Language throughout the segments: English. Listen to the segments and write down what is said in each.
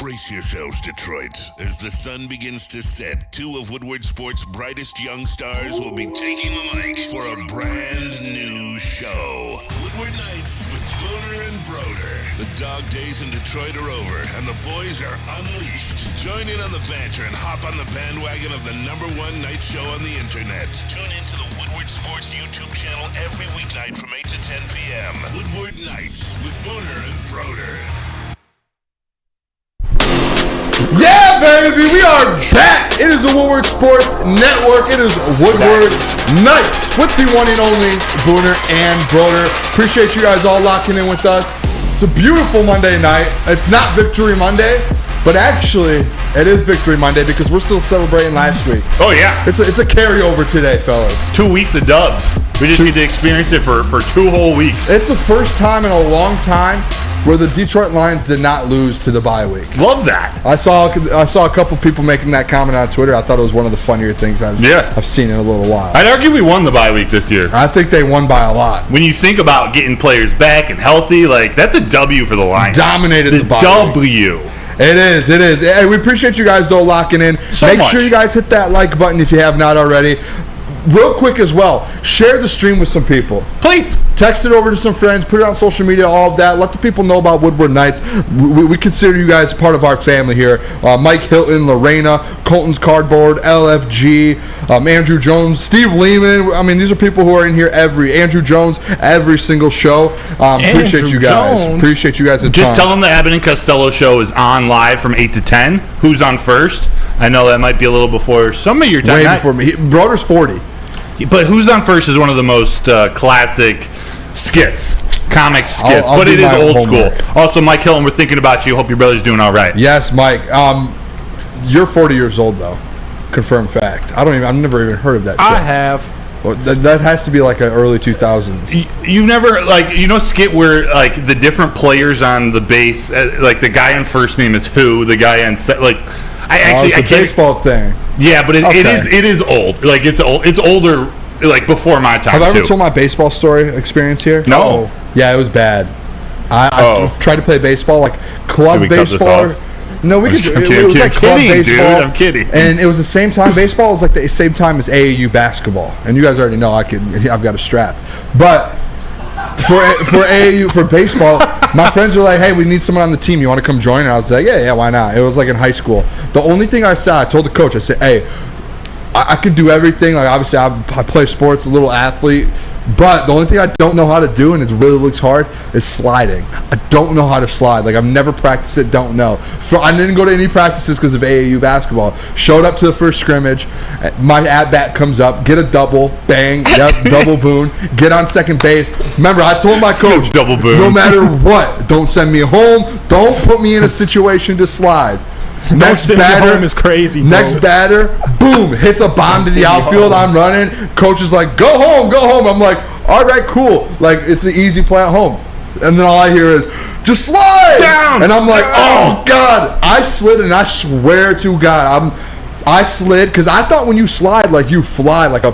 Brace yourselves, Detroit. As the sun begins to set, two of Woodward Sports' brightest young stars will be taking the mic for a brand new show. Woodward Nights with Booner and Broder. The dog days in Detroit are over, and the boys are unleashed. Join in on the banter and hop on the bandwagon of the #1 night show on the internet. Tune into the Woodward Sports YouTube channel every weeknight from 8 to 10 p.m. Woodward Nights with Booner and Broder. Yeah, baby, we are back. It is the Woodward Sports Network. It is Woodward Nights with the one and only Booner and Broder. Appreciate you guys all locking in with us. It's a beautiful Monday night. It's not Victory Monday, but actually, it is Victory Monday because we're still celebrating last week. Oh, yeah. It's a carryover today, fellas. 2 weeks of dubs. We just need to experience it for 2 whole weeks. It's the first time in a long time where the Detroit Lions did not lose to the bye week. Love that. I saw a couple people making that comment on Twitter. I thought it was one of the funnier things I've seen in a little while. I'd argue we won the bye week this year. I think they won by a lot. When you think about getting players back and healthy, like that's a W for the Lions. Dominated the bye W. Week. It is. Hey, we appreciate you guys though locking in. Make sure you guys hit that like button if you have not already. Real quick as well, share the stream with some people. Please. Text it over to some friends, put it on social media, all of that. Let the people know about Woodward Nights. We consider you guys part of our family here. Mike Hilton, Lorena, Colton's Cardboard, LFG, Andrew Jones, Steve Lehman. I mean, these are people who are in here Andrew Jones, every single show. Appreciate you guys. Appreciate you guys a ton. Just tell them the Abbott and Costello show is on live from 8 to 10. Who's on first? I know that might be a little before some of your time. Way before me. Broder's 40. But Who's on First is one of the most classic comic skits, but it is old school. Also, Mike Hilton, we're thinking about you. Hope your brother's doing all right. Yes, Mike. You're 40 years old, though. Confirmed fact. I've never even heard of that shit. I have. Well, that has to be like an early 2000s. You've never, skit where, the different players on the base, the guy on first name is who, the guy on it's a baseball thing. Yeah, but it is old. It's older, before my time. Have I ever told my baseball story experience here? No. Yeah, it was bad. I tried to play baseball, club baseball. No, we could. It was like club baseball. Dude, I'm kidding. And it was the same time. Baseball was the same time as AAU basketball. And you guys already know I've got a strap. But for AAU, for baseball, my friends were like, hey, we need someone on the team. You want to come join? And I was like, yeah, why not? It was in high school. The only thing I said, I told the coach, I said, hey, I could do everything. Obviously, I play sports, a little athlete. But the only thing I don't know how to do, and it really looks hard, is sliding. I don't know how to slide. I've never practiced it, don't know. I didn't go to any practices because of AAU basketball. Showed up to the first scrimmage. My at-bat comes up. Get a double. Bang. Yep, double boon. Get on second base. Remember, I told my coach, double boon. No matter what, don't send me home. Don't put me in a situation to slide. Next batter home is crazy. Bro. Next batter, boom, hits a bomb to the outfield. I'm running. Coach is like, go home. I'm like, all right, cool. It's an easy play at home. And then all I hear is, just slide down. And I'm like, oh God, I slid, and I swear to God, I slid because I thought when you slide, you fly like a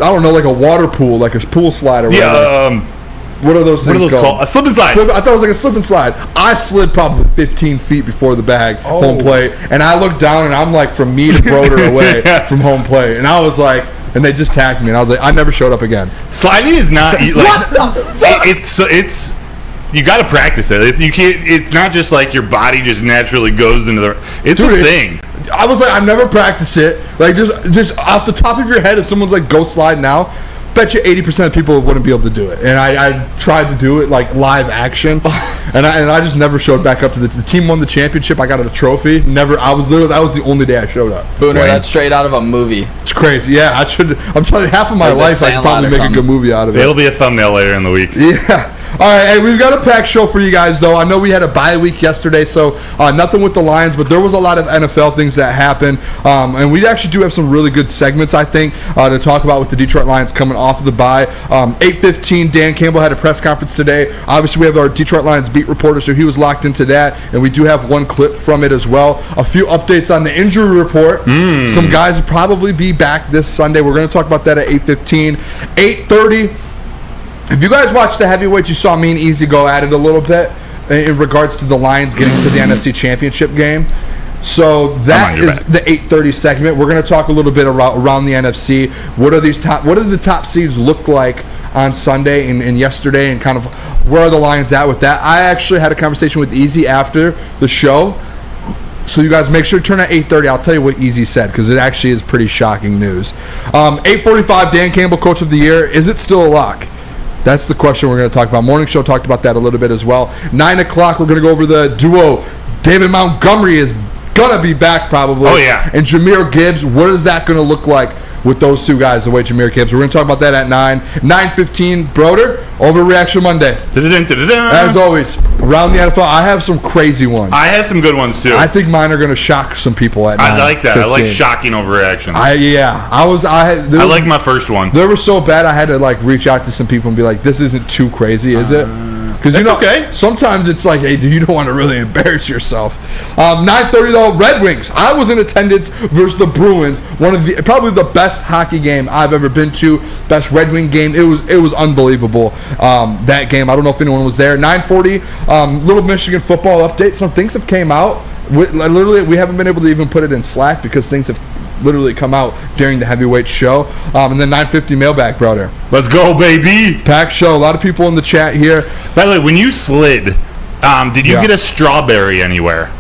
a water pool, like a pool slide or whatever. Yeah. What are those things called? A slip and slide. I thought it was like a slip and slide. I slid probably 15 feet before the bag, home plate, and I looked down, and I'm from me to Broder away from home plate, and I was like, and they just tagged me, and I was like, I never showed up again. Sliding is not what the fuck? It's you got to practice it. It's not just your body just naturally goes into the. It's a thing. I was like, I never practiced it. Just off the top of your head, if someone's go slide now. Bet you 80% of people wouldn't be able to do it, and I tried to do it live action, and I just never showed back up to the team. Won the championship. I got a trophy. That was the only day I showed up. Booner, that's straight out of a movie. It's crazy. Yeah, I should. I'm telling you, half of my life I could probably make a good movie out of it. It'll be a thumbnail later in the week. Yeah. All right, hey, we've got a packed show for you guys, though. I know we had a bye week yesterday, so nothing with the Lions, but there was a lot of NFL things that happened, and we actually do have some really good segments, I think, to talk about with the Detroit Lions coming off of the bye. 8:15, Dan Campbell had a press conference today. Obviously, we have our Detroit Lions beat reporter, so he was locked into that, and we do have one clip from it as well. A few updates on the injury report. Some guys will probably be back this Sunday. We're going to talk about that at 8:15. 8:30. If you guys watched the heavyweights, you saw me and Easy go at it a little bit. in regards to the Lions getting to the NFC Championship game. So that is the 8:30 segment. We're going to talk a little bit around the NFC. What do the top seeds look like on Sunday and yesterday, and kind of where are the Lions at with that? I actually had a conversation with Easy after the show. So you guys make sure to turn at 8:30. I'll tell you what Easy said, because it actually is pretty shocking news. 8:45, Dan Campbell, Coach of the Year. Is it still a lock? That's the question we're going to talk about. Morning Show talked about that a little bit as well. 9 o'clock, we're going to go over the duo. David Montgomery is going to be back probably. Oh, yeah. And Jahmyr Gibbs, what is that going to look like with those two guys, the way Jahmyr Gibbs? We're going to talk about that at 9. 9:15, Broder, Overreaction Monday. As always, around the NFL, I have some crazy ones. I have some good ones, too. I think mine are going to shock some people at 9. I like that. 15. I like shocking overreactions. I like my first one. They were so bad, I had to reach out to some people and be like, this isn't too crazy, is it? Because okay. Sometimes it's like, hey, you don't want to really embarrass yourself. 9:30 though, Red Wings. I was in attendance versus the Bruins. Probably the best hockey game I've ever been to. Best Red Wing game. It was unbelievable. That game. I don't know if anyone was there. 9:40. Little Michigan football update. Some things have came out. We haven't been able to even put it in Slack because things have literally come out during the heavyweight show. And then 9:50 mailbag, Broder. Let's go, baby. Packed show. A lot of people in the chat here. By the way, when you slid, did you get a strawberry anywhere?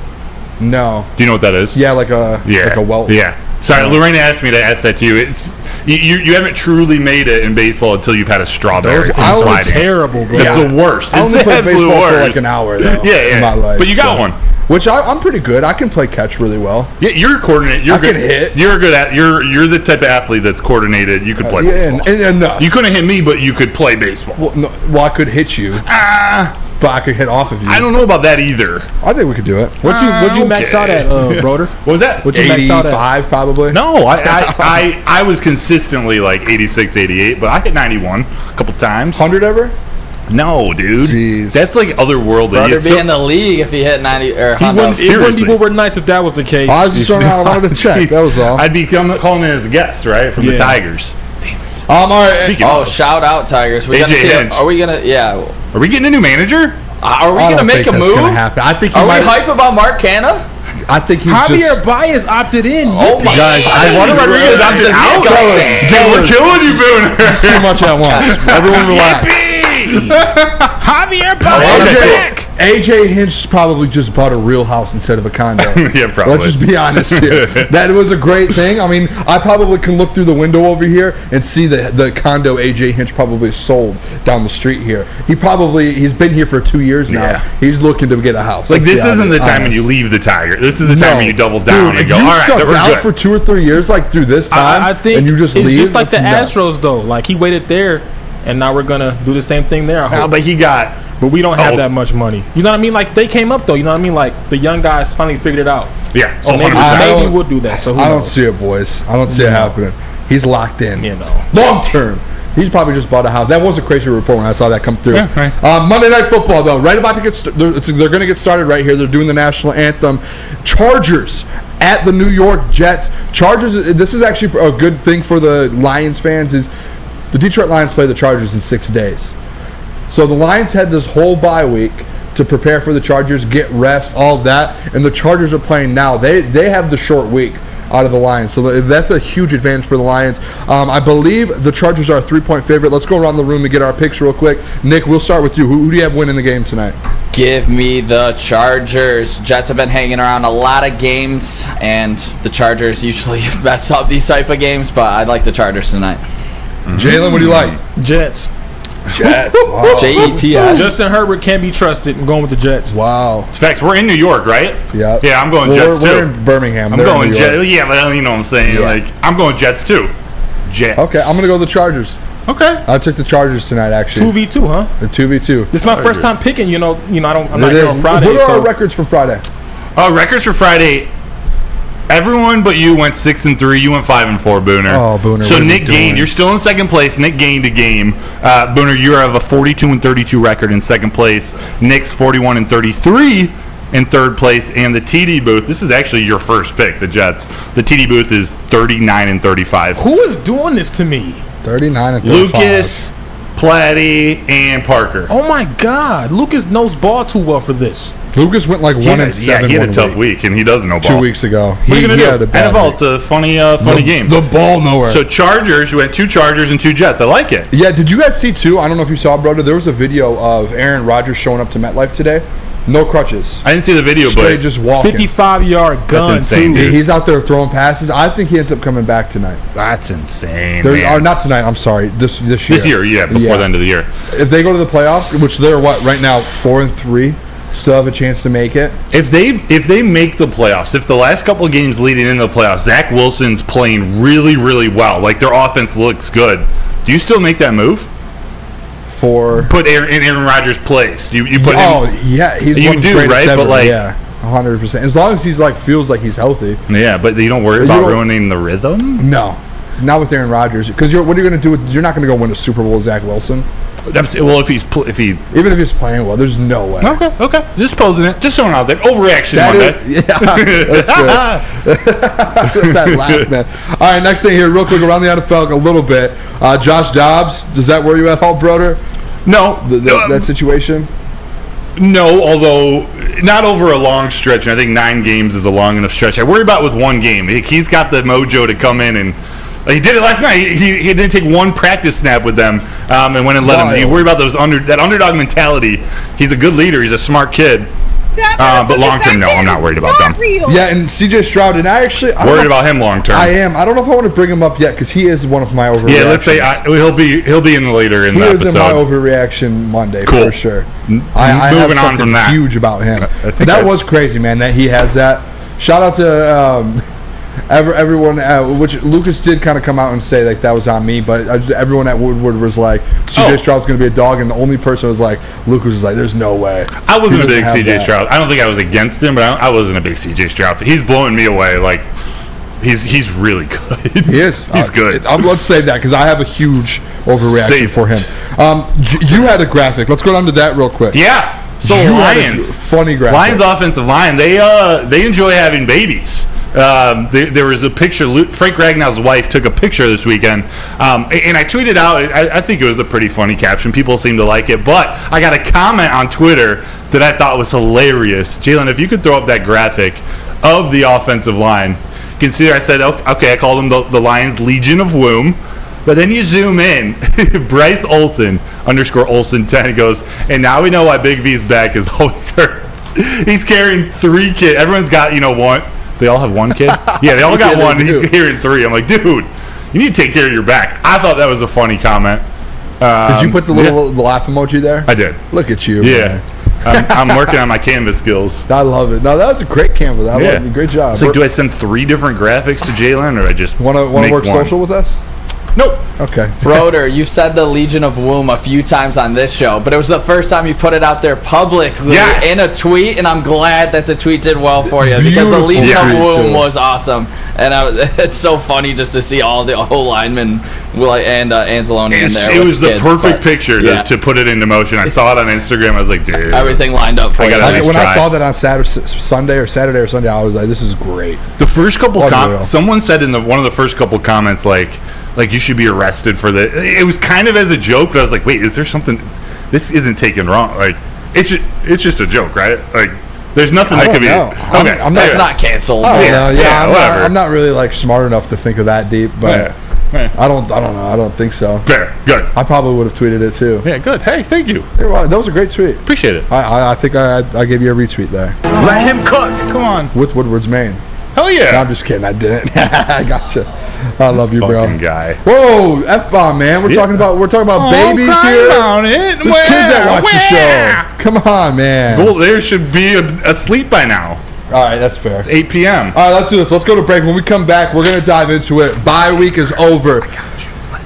No. Do you know what that is? Yeah, like a welt. Yeah. Sorry, Lorena asked me to ask that to you. It's you haven't truly made it in baseball until you've had a strawberry. Those are terrible, bro. It's the worst. I only It's the played absolute baseball worst. for like an hour, though. Yeah. In my life, but you got one. Which I'm pretty good. I can play catch really well. Yeah, you're coordinated. You're I good. can hit. You're good at. You're the type of athlete that's coordinated. You could play baseball. And you couldn't hit me, but you could play baseball. Well, I could hit you. But I could hit off of you. I don't know about that either. I think we could do it. What'd you max out at, Broder? What was that? What'd you max out at? 85 probably. No, I was consistently like 86, 88, but I hit 91 a couple times. 100 ever? No, dude. Jeez. That's like otherworldly. Broder be in the league if he hit 90 or 100. He wouldn't be Woodward Knights if that was the case. I was just trying to wanted to check. That was all. I'd be calling in as a guest, right, from the Tigers. Damn it. All right. Speaking Oh, of, shout out Tigers. We're gonna AJ see. Hinch. Are we gonna? Yeah. Are we getting a new manager? Are we I gonna don't make think a that's move? gonna happen. I think he Are might. we hype about Mark Canna? I think he's Javier just. Baez opted in. Oh my Guys, I Wonder Rodriguez opted out. Disgusting. Dude, we're killing you, Booner. Too much at once. Everyone relax. Javier Baez back. AJ Hinch probably just bought a real house instead of a condo. Yeah, probably. Let's just be honest here. That was a great thing. I mean, I probably can look through the window over here and see the condo AJ Hinch probably sold down the street here. He's been here for 2 years now. Yeah. He's looking to get a house. Like, Let's this be isn't the time when honest. you leave the Tiger. This is the time when you double down Dude, and go, if all you right, stuck we're out good. for 2 or 3 years, like through this time, I think and you just it's leave, just like the that's nuts. Astros, though. Like, he waited there, and now we're going to do the same thing there, I hope. But he got... But we don't have Oh. that much money. You know what I mean? Like, they came up, though. You know what I mean? Like, the young guys finally figured it out. Yeah. So maybe, 100%. maybe we'll do that. So who I don't knows? see it, boys. I don't see it happening. He's locked in. You know. Long term. He's probably just bought a house. That was a crazy report when I saw that come through. Yeah, right. Monday Night Football, though, right about to get they're going to get started right here. They're doing the national anthem. Chargers at the New York Jets. Chargers, this is actually a good thing for the Lions fans, is the Detroit Lions play the Chargers in 6 days. So the Lions had this whole bye week to prepare for the Chargers, get rest, all of that, and the Chargers are playing now. They have the short week out of the Lions, so that's a huge advantage for the Lions. I believe the Chargers are a 3-point favorite. Let's go around the room and get our picks real quick. Nick, we'll start with you. Who do you have winning the game tonight? Give me the Chargers. Jets have been hanging around a lot of games, and the Chargers usually mess up these type of games, but I like the Chargers tonight. Jaylen, what do you like? Jets. Jets. Wow. Jets. Justin Herbert can't be trusted. I'm going with the Jets. Wow. It's facts. We're in New York, right? Yeah. Yeah, I'm going Well, Jets, we're too. in Birmingham. I'm They're in going New York. Jets. Yeah, but you know what I'm saying. Yeah. Like, I'm going Jets, too. Jets. Okay, I'm going to go with the Chargers. Okay. I took the Chargers tonight, actually. 2v2, huh? The 2v2. This is my first time picking. I'm not It here is. on Friday. What are so our records from Friday? Records for Friday. Everyone but you went 6-3. You went 5-4, Booner. Oh, Booner, So what are Nick we gained. doing? You're still in second place. Nick gained a game. Booner, you have a 42-32 record in second place. Nick's 41-33 in third place. And the TD booth. This is actually your first pick, the Jets. The TD booth is 39-35. who is doing this to me? 39 and 35. Lucas Platty, and Parker. Oh my God, Lucas knows ball too well for this. Lucas went like 1-7. Yeah, he had a tough week, and he doesn't know ball. 2 weeks ago. What are you going to do? NFL, it's a funny game. The ball nowhere. So Chargers, you went 2 Chargers and 2 Jets. I like it. Yeah, did you guys see too? I don't know if you saw, Broder. There was a video of Aaron Rodgers showing up to MetLife today. No crutches. I didn't see the video, Straight but just walking. 55-yard gun. That's insane, too. dude. He's out there throwing passes. I think he ends up coming back tonight. that's insane, Or man. not tonight. I'm sorry. This year. This year, yeah, before the end of the year. If they go to the playoffs, which they're right now 4-3, still have a chance to make it. If they make the playoffs, if the last couple of games leading into the playoffs, Zach Wilson's playing really, really well, like their offense looks good, do you still make that move? For Put Aaron Rodgers' place. You put yeah, he's You one of the do, greatest right? ever. But, like- yeah, 100%. As long as he's feels like he's healthy. Yeah, but you don't worry You about don't- ruining the rhythm. No, not with Aaron Rodgers. Because what are you going to do? You're not going to go win a Super Bowl with Zach Wilson. Well, if he Even if he's playing well, there's no way. okay, just posing it, just throwing it out there. Overreaction Monday. That's good. That laugh, man. All right, next thing here, real quick, around the NFL a little bit. Josh Dobbs, does that worry you at all, Broder? No, That situation? no. Although not over a long stretch, and I think 9 games is a long enough stretch. I worry about with one game. He's got the mojo to come in and. He did it last night. He didn't take one practice snap with them and went and let him. You worry about that underdog mentality. He's a good leader. He's a smart kid. But long term, no, I'm not worried about them. Yeah, and CJ Stroud, and I Worried about him long term. I am. I don't know if I want to bring him up yet because he is one of my overreactions. Yeah, let's say he'll be in later in he the is episode. in my overreaction Monday Cool. for sure. I have Moving on something from that. huge about him. I think But that was crazy, man. That he has that. Shout out to everyone, which Lucas did kind of come out and say like that was on me, but everyone at Woodward was like, CJ Stroud's going to be a dog, and the only person was like, Lucas was like, there's no way. I wasn't He a big doesn't have CJ that. Stroud. I don't think I was against him, but I wasn't a big CJ Stroud. He's blowing me away. Like he's really good. He is. He's good. Let's save that because I have a huge overreaction Save for him. it. You had a graphic. Let's go down to that real quick. Yeah. So You had a Lions, funny graphic. Lions offensive line. They enjoy having babies. There was a picture. Frank Ragnow's wife took a picture this weekend, and I tweeted out. I think it was a pretty funny caption. People seem to like it, but I got a comment on Twitter that I thought was hilarious. Jaylen, if you could throw up that graphic of the offensive line, you can see there. I said, okay, I called them the Lions Legion of Womb. But then you zoom in, Bryce Olsen _Olsen 10 goes, and now we know why Big V's back is always hurt. He's carrying 3 kids. Everyone's got one. They all have 1 kid? Yeah, they all got Yeah, one. they do. He's carrying 3. I'm like, dude, you need to take care of your back. I thought that was a funny comment. Did you put the little laugh emoji there? I did. Look at you. Yeah. Man. I'm working on my Canvas skills. I love it. No, that was a great canvas. I love it. Great job. It's like, do I send 3 different graphics to Jaylen, or I just Want to make work one? social with us? Nope. Okay. Broder, you've said the Legion of Womb a few times on this show, but it was the first time you put it out there publicly Yes. in a tweet, and I'm glad that the tweet did well for you because the Beautiful Legion of tweet, Womb too. was awesome, and it's so funny just to see all the whole linemen and Anzalone in there. It with was the kids, perfect but, picture yeah, to put it into motion. I saw it on Instagram. I was like, dude. everything lined up for I you. gotta at least When I try. saw that on Saturday or Sunday, I was like, this is great. The first couple Unreal. someone said in one of the first couple comments like you should be arrested for the. It was kind of as a joke, but I was like, wait, is there something? This isn't taken wrong. Like it's just a joke, right? Like there's nothing I that could don't be. know. I'm Okay, not- That's not canceled. Oh, Yeah, yeah, whatever. I'm not really like smart enough to think of that deep, but Yeah. I don't know. I don't think so. Fair, good. I probably would have tweeted it too. Yeah, good. Hey, thank you. That was a great tweet. Appreciate it. I think I gave you a retweet there Let him cook. Come on. with Woodward's main. Hell No, yeah. I'm just kidding. I didn't. I gotcha. I love you, bro. Fucking guy. Whoa, F-bomb, man. We're talking about babies here. It. There's kids that watch the show. Come on, man. Well, they should be asleep by now. All right, that's fair. 8 p.m. All right, let's do this. Let's go to break. When we come back, we're going to dive into it. Bye week is over.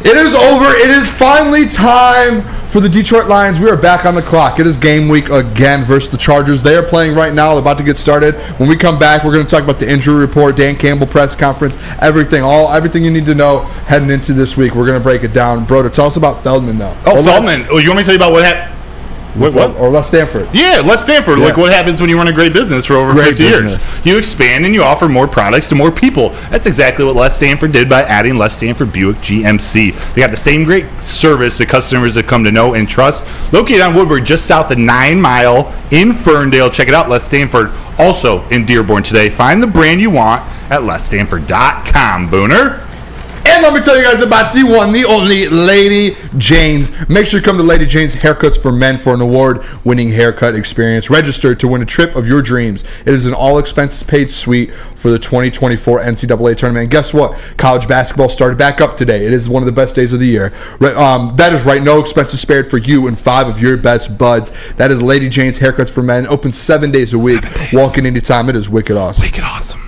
It is over. It is finally time for the Detroit Lions. We are back on the clock. It is game week again versus the Chargers. They are playing right now. They're about to get started. When we come back, we're going to talk about the injury report, Dan Campbell press conference, everything you need to know heading into this week. We're going to break it down. Broder, tell us about Feldman, though. Feldman. Oh, you want me to tell you about what happened? Wait, what? Or Les Stanford. Yeah, Les Stanford. Yes. Like what happens when you run a great business for over Great 50 business. years? You expand and you offer more products to more people. That's exactly what Les Stanford did by adding Les Stanford Buick GMC. They got the same great service that customers have come to know and trust. Located on Woodward, just south of 9 Mile in Ferndale. Check it out, Les Stanford. Also in Dearborn today. Find the brand you want at lesstanford.com. Booner. And let me tell you guys about the one, the only Lady Jane's. Make sure you come to Lady Jane's Haircuts for Men for an award-winning haircut experience. Register to win a trip of your dreams. It is an all-expenses-paid suite for the 2024 NCAA tournament. And guess what? College basketball started back up today. It is one of the best days of the year. That is right. No expenses spared for you and 5 of your best buds. That is Lady Jane's Haircuts for Men. Open 7 days a week. Walk in anytime. It is wicked awesome. Wicked awesome.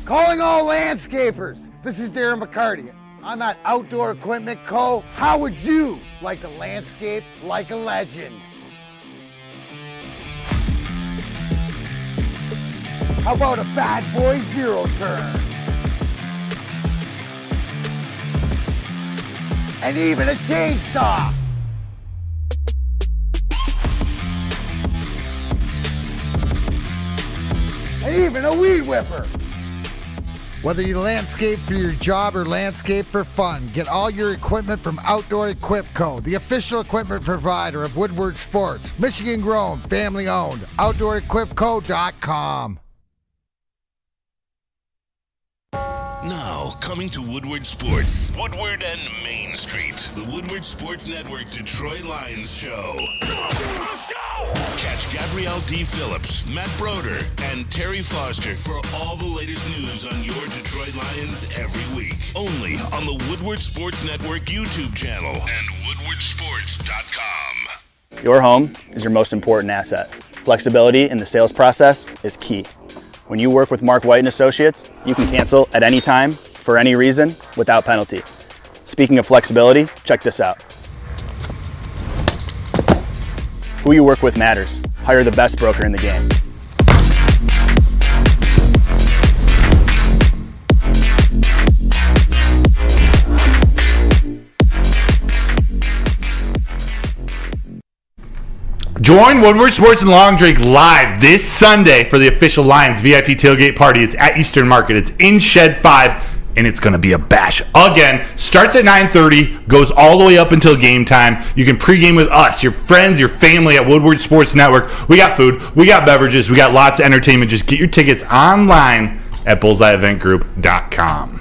Calling all landscapers. This is Darren McCarty. I'm at Outdoor Equipment Co. How would you like to landscape like a legend? How about a bad boy zero turn? And even a chainsaw. And even a weed whipper. Whether you landscape for your job or landscape for fun, get all your equipment from Outdoor Equip Co., the official equipment provider of Woodward Sports. Michigan grown, family owned. OutdoorEquipCo.com. Now, coming to Woodward Sports, Woodward and Main Street, the Woodward Sports Network Detroit Lions show. Catch Gabrielle D. Phillips, Matt Broder, and Terry Foster for all the latest news on your Detroit Lions every week. Only on the Woodward Sports Network YouTube channel and woodwardsports.com. Your home is your most important asset. Flexibility in the sales process is key. When you work with Mark White & Associates, you can cancel at any time, for any reason, without penalty. Speaking of flexibility, check this out. Who you work with matters. Hire the best broker in the game. Join Woodward Sports and Long Drink live this Sunday for the official Lions VIP tailgate party. It's at Eastern Market. It's in Shed 5, and it's going to be a bash. Again, starts at 9:30, goes all the way up until game time. You can pregame with us, your friends, your family at Woodward Sports Network. We got food, we got beverages, we got lots of entertainment. Just get your tickets online at bullseyeeventgroup.com.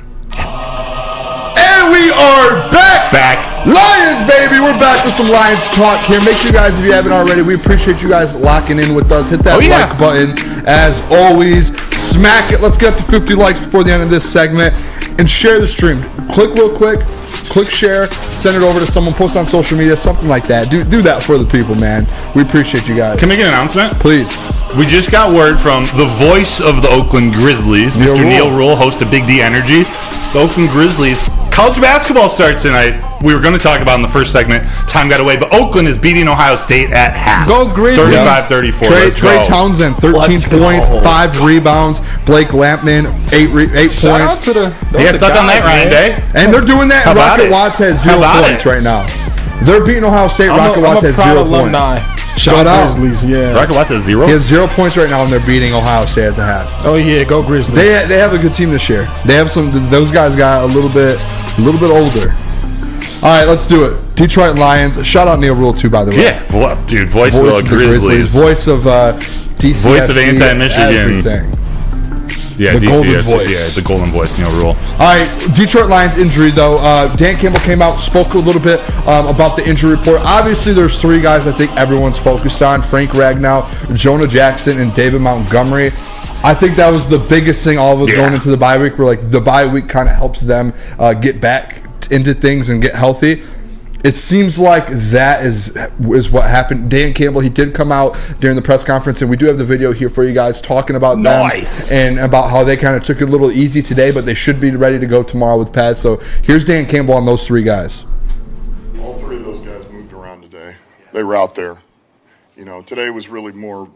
And we are back! Back. Lions, baby! We're back with some Lions talk here. Make sure you guys, if you haven't already, we appreciate you guys locking in with us. Hit that like button. As always, smack it. Let's get up to 50 likes before the end of this segment. And share the stream. Click real quick. Click share. Send it over to someone. Post on social media. Something like that. Do that for the people, man. We appreciate you guys. Can I make an announcement? Please. We just got word from the voice of the Oakland Grizzlies, Mr. Neil Rule, host of Big D Energy. The Oakland Grizzlies. College basketball starts tonight. We were going to talk about in the first segment. Time got away, but Oakland is beating Ohio State at half. Go Grizzlies. 35-34. Trey Townsend, 13 points, 5 rebounds. Blake Lampman, 8 points. Shout out to the Stuck on that, Ryan Day. And they're doing that. Rocket Watts has 0 points right now. They're beating Ohio State. Rocket Watts has 0 points. Shout out. Grizzlies, yeah. Rocket Watts has 0? He has 0 points right now, and they're beating Ohio State at the half. Oh, yeah, go Grizzlies. They have a good team this year. They have some. Those guys got a little bit older. All right, let's do it. Detroit Lions. Shout out Neil Rule, too, by the way. Yeah, dude, voice of the Grizzlies. Voice of DCFC. Voice of anti-Michigan. Everything. Yeah, the golden voice. Yeah, the golden voice, Neil Rule. All right, Detroit Lions injury, though. Dan Campbell came out, spoke a little bit about the injury report. Obviously, there's 3 guys I think everyone's focused on. Frank Ragnow, Jonah Jackson, and David Montgomery. I think that was the biggest thing all of us going into the bye week. Where like the bye week kind of helps them get back into things and get healthy. It seems like that is what happened. Dan Campbell, he did come out during the press conference, and we do have the video here for you guys talking about them and about how they kind of took it a little easy today, but they should be ready to go tomorrow with pads. So here's Dan Campbell on those 3 guys. All 3 of those guys moved around today. They were out there. You know, today was really more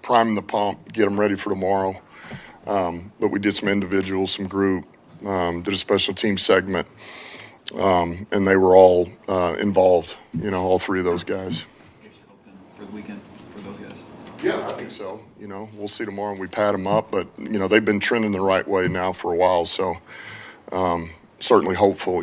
priming the pump, get them ready for tomorrow. But we did some individual, some group, did a special team segment. And they were all involved, you know, all 3 of those guys. so. We'll see tomorrow and we pad them up. But, they've been trending the right way now for a while. So certainly hopeful,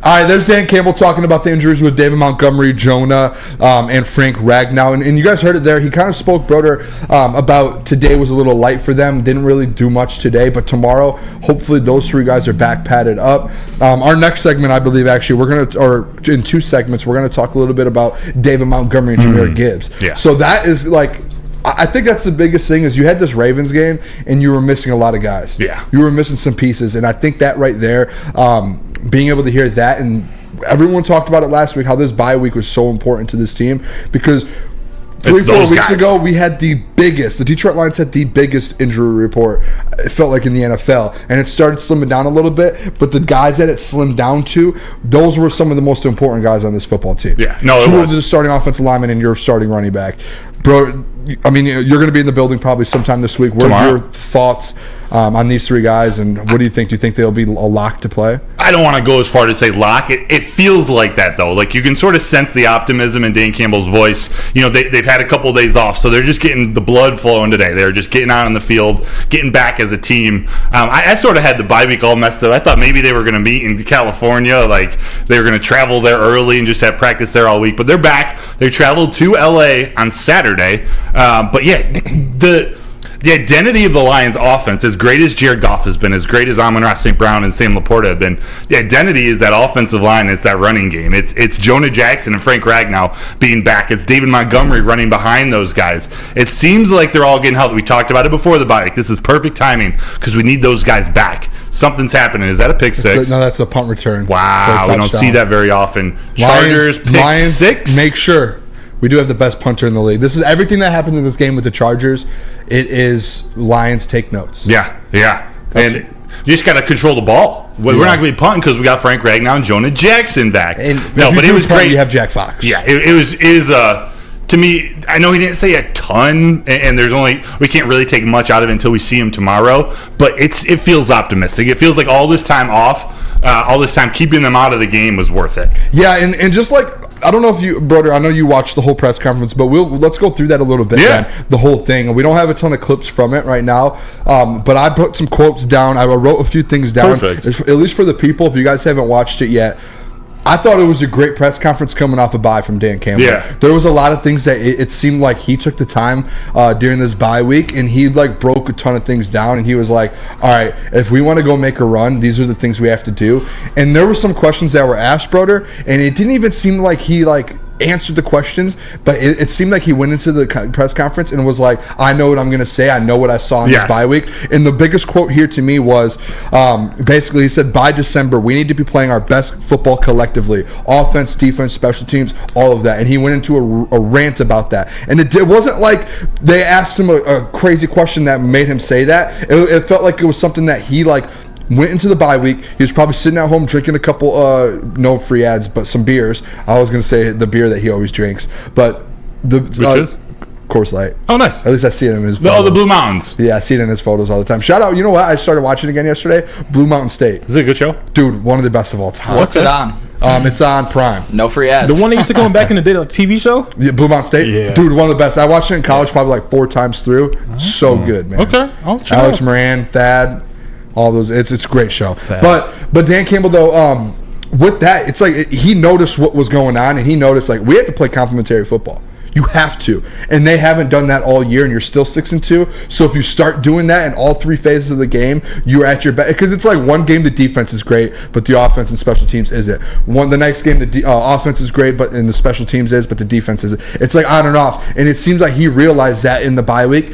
All right, there's Dan Campbell talking about the injuries with David Montgomery, Jonah, and Frank Ragnow. And you guys heard it there. He kind of spoke, Broder, about today was a little light for them. Didn't really do much today. But tomorrow, hopefully those three guys are back padded up. Our next segment, I believe, actually, in 2 segments, we're going to talk a little bit about David Montgomery and Jahmyr Gibbs. Yeah. So that is like... I think that's the biggest thing is you had this Ravens game and you were missing a lot of guys. Yeah. You were missing some pieces. And I think that right there, being able to hear that, and everyone talked about it last week, how this bye week was so important to this team because 3-4 weeks ago, we had the Detroit Lions had the biggest injury report, it felt like, in the NFL. And it started slimming down a little bit, but the guys that it slimmed down to, those were some of the most important guys on this football team. Yeah, no, Two of the starting offensive linemen and your starting running back. Bro, I mean, you're going to be in the building probably sometime this week. What are your thoughts on these three guys, and what do you think? Do you think they'll be a lock to play? I don't want to go as far to say lock. It feels like that, though. Like, you can sort of sense the optimism in Dan Campbell's voice. They've had a couple of days off, so they're just getting the blood flowing today. They're just getting out on the field, getting back as a team. I sort of had the bye week all messed up. I thought maybe they were going to meet in California, like they were going to travel there early and just have practice there all week. But they're back. They traveled to L.A. on Saturday. But yeah, the identity of the Lions offense, as great as Jared Goff has been, as great as Amon-Ra St. Brown and Sam Laporta have been, the identity is that offensive line. It's that running game. It's Jonah Jackson and Frank Ragnow being back. It's David Montgomery running behind those guys. It seems like they're all getting healthy. We talked about it before the bye week. This is perfect timing because we need those guys back. Something's happening. Is that a pick six? No, that's a punt return. Wow, we don't see that very often. Chargers pick six. Make sure. We do have the best punter in the league. This is everything that happened in this game with the Chargers. It is Lions take notes. Yeah. And you just got to control the ball. We're not going to be punting because we got Frank Ragnow and Jonah Jackson back. But it was great. You have Jack Fox. Yeah, it is to me, I know he didn't say a ton, and we can't really take much out of it until we see him tomorrow. But it feels optimistic. It feels like all this time off, all this time keeping them out of the game was worth it. Yeah, and just like, I don't know if you, Broder, I know you watched the whole press conference, but let's go through that a little bit. Then, the whole thing. We don't have a ton of clips from it right now, but I put some quotes down. I wrote a few things down. Perfect. At least for the people, if you guys haven't watched it yet. I thought it was a great press conference coming off a bye from Dan Campbell. Yeah. There was a lot of things that it seemed like he took the time during this bye week, and he broke a ton of things down, and he was like, all right, if we want to go make a run, these are the things we have to do. And there were some questions that were asked, Broder, and it didn't even seem like he answered the questions, but it seemed like he went into the press conference and was like, I know what I'm going to say. I know what I saw in this bye week. And the biggest quote here to me was basically he said, by December, we need to be playing our best football collectively. Offense, defense, special teams, all of that. And he went into a rant about that. And it wasn't like they asked him a crazy question that made him say that. It felt like it was something that he went into the bye week. He was probably sitting at home drinking a couple, no free ads, but some beers. I was going to say the beer that he always drinks. But Coors Light. Oh, nice. At least I see it in his photos. Oh, the Blue Mountains. Yeah, I see it in his photos all the time. Shout out, you know what? I started watching again yesterday. Blue Mountain State. Is it a good show? Dude, one of the best of all time. What's it on? It's on Prime. No free ads. The one that used to come back in the day, the TV show? Yeah, Blue Mountain State? Yeah. Dude, one of the best. I watched it in college probably 4 times through. So good, man. Okay. I'll check Alex it out. Moran, Thad, all those. It's a great show. But Dan Campbell, though, with that, it's like he noticed what was going on, and he noticed we have to play complementary football. You have to, and they haven't done that all year, and you're still 6-2. So if you start doing that in all 3 phases of the game, you're at your best. Because it's one game the defense is great, but the offense and special teams isn't. The next game the offense is great, but and the special teams is, but the defense isn't. It's on and off, and it seems like he realized that in the bye week.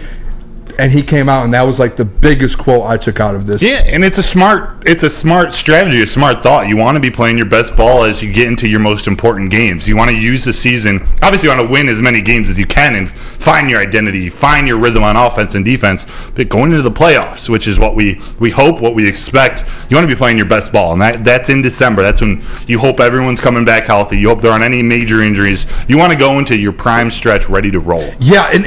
And he came out, and that was the biggest quote I took out of this. Yeah, and it's a smart strategy, a smart thought. You want to be playing your best ball as you get into your most important games. You want to use the season. Obviously, you want to win as many games as you can and find your identity, find your rhythm on offense and defense. But going into the playoffs, which is what we hope, what we expect, you want to be playing your best ball, and that's in December. That's when you hope everyone's coming back healthy. You hope there aren't any major injuries. You want to go into your prime stretch ready to roll. Yeah, and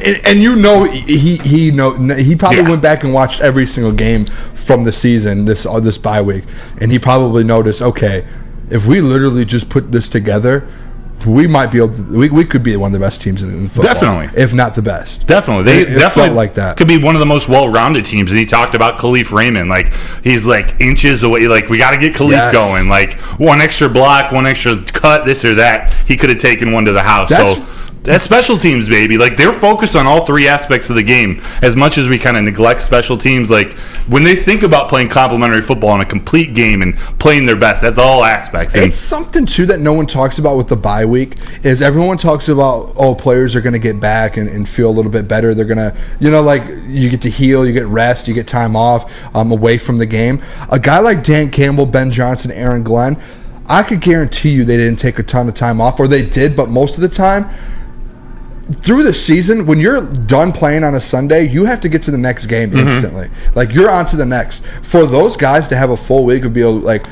he probably went back and watched every single game from the season this bye week, and he probably noticed, okay, if we literally just put this together, we might be able to, we could be one of the best teams in football. Definitely. If not the best. Definitely. They It definitely felt like that. Could be one of the most well-rounded teams. And he talked about Kohloff Raymond. Like, he's like inches away. Like, we got to get Kohloff Yes. going. Like, one extra block, one extra cut, this or that. He could have taken one to the house. That's special teams, baby. Like, they're focused on all three aspects of the game. As much as we kind of neglect special teams, like, when they think about playing complementary football in a complete game and playing their best, that's all aspects. And It's something, too, that no one talks about with the bye week is everyone talks about, players are going to get back and feel a little bit better. They're going to, like, you get to heal, you get rest, you get time off away from the game. A guy like Dan Campbell, Ben Johnson, Aaron Glenn, I could guarantee you they didn't take a ton of time off, or they did, but most of the time, through the season, when you're done playing on a Sunday, you have to get to the next game instantly. Like, you're on to the next. For those guys to have a full week of be able, like,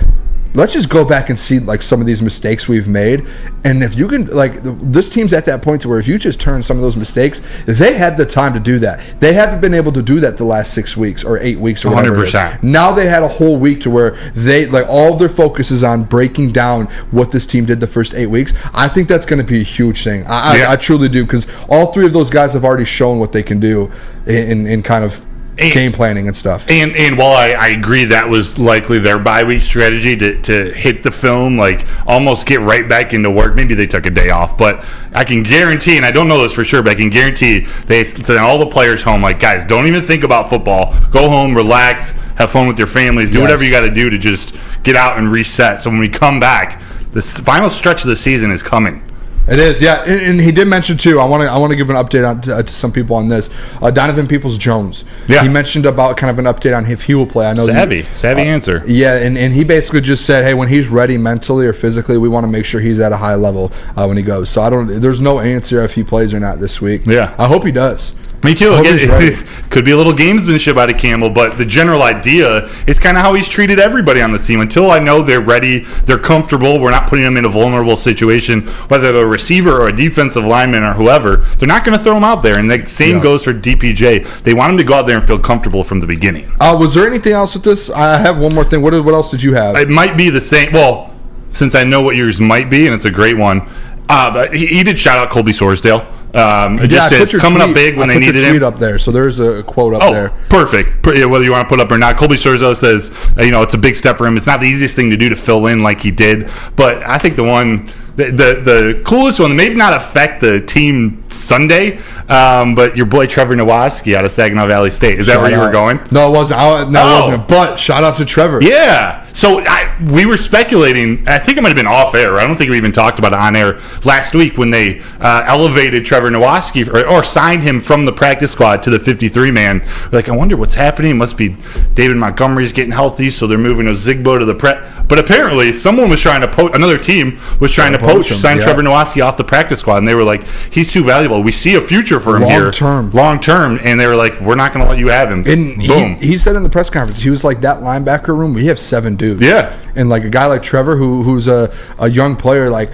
let's just go back and see, like, some of these mistakes we've made. And if you can, like, this team's at that point to where if you just turn some of those mistakes, they had the time to do that. They haven't been able to do that the last 6 weeks or 8 weeks or whatever 100%. Now they had a whole week to where they, like, all of their focus is on breaking down what this team did the first 8 weeks. I think that's going to be a huge thing. I truly do, because all three of those guys have already shown what they can do in kind of game planning and stuff. And while I agree that was likely their bye week strategy to hit the film, like almost get right back into work. Maybe they took a day off, but I can guarantee, and I don't know this for sure, but I can guarantee they sent all the players home, like, guys, don't even think about football. Go home, relax, have fun with your families, do whatever you got to do to just get out and reset. So when we come back, the final stretch of the season is coming. It is, yeah, and he did mention too. I want to give an update on to some people on this. Donovan Peoples-Jones. Yeah, he mentioned about kind of an update on if he will play. I know savvy answer. Yeah, and he basically just said, hey, when he's ready mentally or physically, we want to make sure he's at a high level when he goes. So there's no answer if he plays or not this week. Yeah, I hope he does. Me too. Again, it could be a little gamesmanship out of Campbell, but the general idea is kind of how he's treated everybody on the team. Until I know they're ready, they're comfortable, we're not putting them in a vulnerable situation, whether they're a receiver or a defensive lineman or whoever, they're not going to throw them out there. And the same goes for DPJ. They want him to go out there and feel comfortable from the beginning. Was there anything else with this? I have one more thing. What else did you have? It might be the same. Well, since I know what yours might be, and it's a great one, but he did shout out Colby Sorsdale. It just says coming up big when they needed him. Tweet up there, so there's a quote up there. Perfect. Whether you want to put up or not, Colby Sorsdale says, it's a big step for him. It's not the easiest thing to do to fill in like he did, but I think the one, the coolest one, maybe not affect the team Sunday, but your boy Trevor Nowaski out of Saginaw Valley State. Is that where you were going? No, it wasn't. It wasn't. But shout out to Trevor. Yeah. So we were speculating. I think it might have been off air. I don't think we even talked about it on air last week when they elevated Trevor Nowaski or signed him from the practice squad to the 53-man. Like, I wonder what's happening. It must be David Montgomery's getting healthy, so they're moving Ozigbo to the prep. But apparently, someone was trying to poach. Another team was trying to sign Trevor Nowaski off the practice squad, and they were like, "He's too valuable. We see a future for him long term." And they were like, "We're not going to let you have him." And boom. He said in the press conference, he was like, "That linebacker room, we have 7 dudes." Yeah, and like a guy like Trevor, who's a young player, like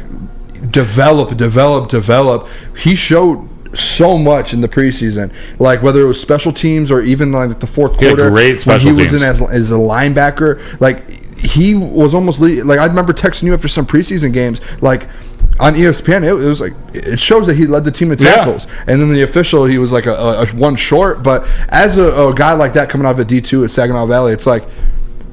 develop. He showed so much in the preseason, like whether it was special teams or even like the fourth quarter, great special when he was teams. in as a linebacker, like he was almost like I remember texting you after some preseason games, like on ESPN, it was like it shows that he led the team in tackles, and then the official he was like a one short. But as a guy like that coming out of a D2 at Saginaw Valley, it's like,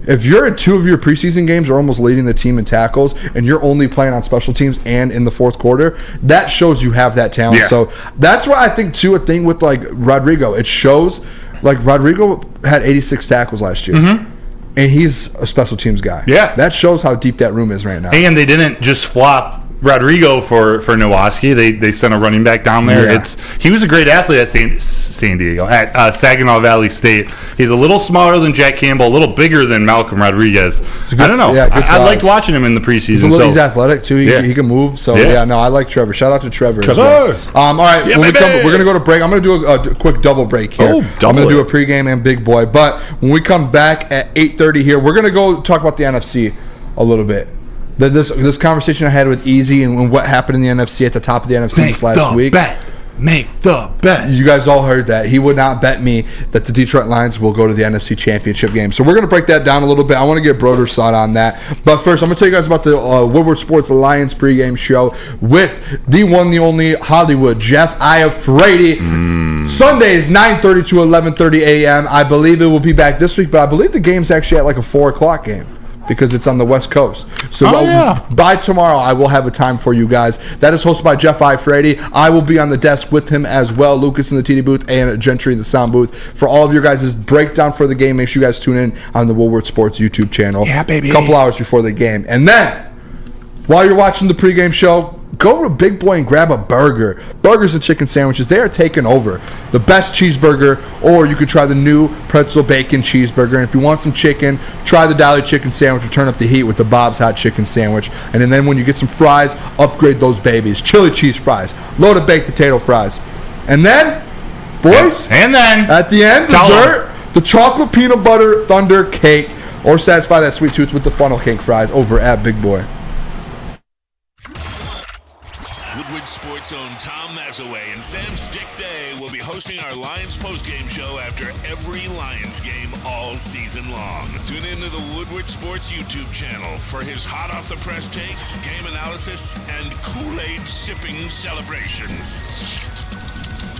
if you're at 2 of your preseason games or almost leading the team in tackles, and you're only playing on special teams and in the fourth quarter, that shows you have that talent. Yeah. So that's why I think, too, a thing with, like, Rodrigo, it shows, like, Rodrigo had 86 tackles last year. Mm-hmm. And he's a special teams guy. Yeah. That shows how deep that room is right now. And they didn't just flop Rodrigo for Nowaski. They sent a running back down there. Yeah. He was a great athlete at San Diego, at Saginaw Valley State. He's a little smaller than Jack Campbell, a little bigger than Malcolm Rodriguez. I don't know. Yeah, I liked watching him in the preseason. He's athletic too. He can move. So I like Trevor. Shout out to Trevor. Trevor. All right, we're gonna go to break. I'm gonna do a quick double break here. I'm gonna do a pregame and big boy. But when we come back at 8:30 here, we're gonna go talk about the NFC a little bit. This conversation I had with Easy and what happened in the NFC at the top of the NFC this last week. make the bet. You guys all heard that. He would not bet me that the Detroit Lions will go to the NFC Championship game. So we're going to break that down a little bit. I want to get Broder's thought on that. But first, I'm going to tell you guys about the Woodward Sports Lions pregame show with the one, the only Hollywood Jeff Iafrate. Sundays, 9:30 to 11:30 a.m. I believe it will be back this week, but I believe the game's actually at like a 4 o'clock game, because it's on the West Coast. So by tomorrow, I will have a time for you guys. That is hosted by Jeff Iafrate. I will be on the desk with him as well, Lucas in the TD booth and Gentry in the sound booth. For all of your guys' breakdown for the game, make sure you guys tune in on the Woodward Sports YouTube channel. Yeah, baby. A couple hours before the game. And then, while you're watching the pregame show, go to Big Boy and grab a burger. Burgers and chicken sandwiches, they are taking over. The best cheeseburger, or you could try the new pretzel bacon cheeseburger. And if you want some chicken, try the Dolly chicken sandwich or turn up the heat with the Bob's Hot Chicken Sandwich. And then when you get some fries, upgrade those babies. Chili cheese fries, loaded baked potato fries. And then, boys, And then, at the end, dessert, the chocolate peanut butter thunder cake, or satisfy that sweet tooth with the funnel cake fries over at Big Boy. Woodward Sports own Tom Mazaway and Sam Stick Day will be hosting our Lions postgame show after every Lions game all season long. Tune into the Woodward Sports YouTube channel for his hot off the press takes, game analysis, and Kool-Aid sipping celebrations.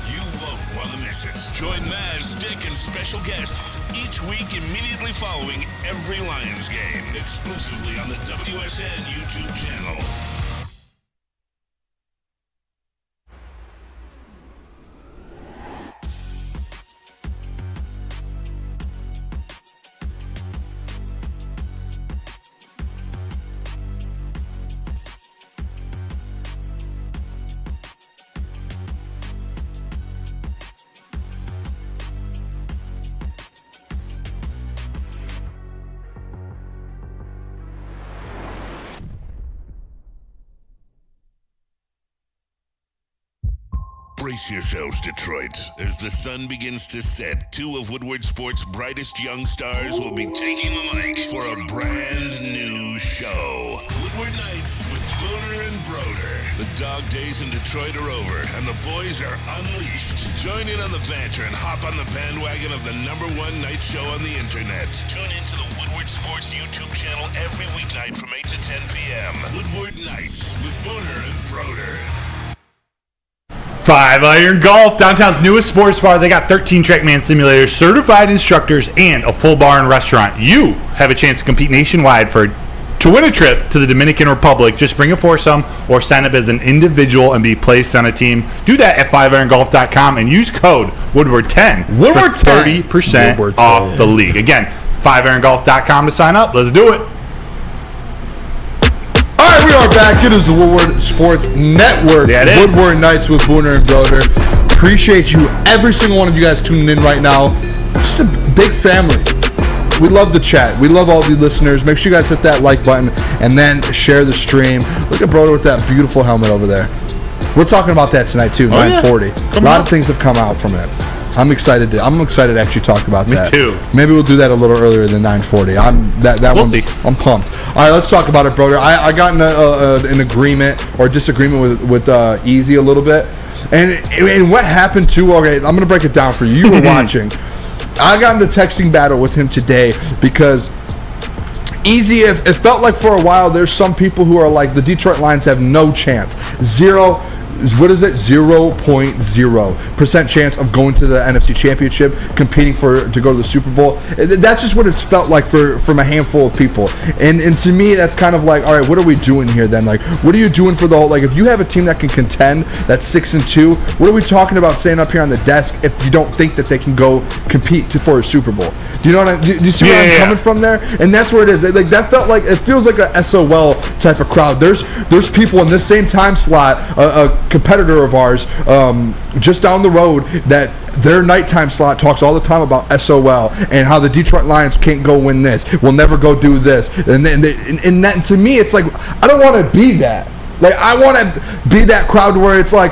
You won't want to miss it. Join Maz, Stick, and special guests each week immediately following every Lions game, exclusively on the WSN YouTube channel. Brace yourselves, Detroit. As the sun begins to set, two of Woodward Sports' brightest young stars will be taking the mic for a brand new show. Woodward Nights with Booner and Broder. The dog days in Detroit are over, and the boys are unleashed. Join in on the banter and hop on the bandwagon of the #1 night show on the internet. Tune into the Woodward Sports YouTube channel every weeknight from 8 to 10 p.m. Woodward Nights with Booner and Broder. 5 Iron Golf, downtown's newest sports bar. They got 13 TrackMan simulators, certified instructors, and a full bar and restaurant. You have a chance to compete nationwide to win a trip to the Dominican Republic. Just bring a foursome or sign up as an individual and be placed on a team. Do that at 5irongolf.com and use code Woodward10 Woodward for 30% Woodward off the league. Again, 5irongolf.com to sign up. Let's do it. All right, we are back. It is the Woodward Sports Network. Yeah, it is. Woodward Nights with Booner and Broder. Appreciate you, every single one of you guys tuning in right now. Just a big family. We love the chat. We love all the listeners. Make sure you guys hit that like button and then share the stream. Look at Broder with that beautiful helmet over there. We're talking about that tonight too. 940. A lot of things have come out from it. I'm excited to actually talk about that. Me too. Maybe we'll do that a little earlier than 9:40. We'll see. I'm pumped. All right, let's talk about it, Broder. I got in an agreement or disagreement with Easy a little bit, and what happened too. Okay, I'm gonna break it down for you. You were watching. I got into texting battle with him today because Easy, it felt like for a while there's some people who are like the Detroit Lions have no chance. 0.0% chance of going to the NFC Championship, competing to go to the Super Bowl. That's just what it's felt like from a handful of people. And to me, that's kind of like, all right, what are we doing here then? Like, what are you doing for the whole, like, if you have a team that can contend, that's 6-2, what are we talking about saying up here on the desk if you don't think that they can go compete for a Super Bowl? Do you know what do you see where I'm coming from there? And that's where it is. Like, that felt like, it feels like a SOL type of crowd. There's people in this same time slot, a competitor of ours, just down the road, that their nighttime slot talks all the time about SOL and how the Detroit Lions can't go win this, we'll never go do this, and that, to me, it's like, I don't want to be that. Like, I want to be that crowd where it's like,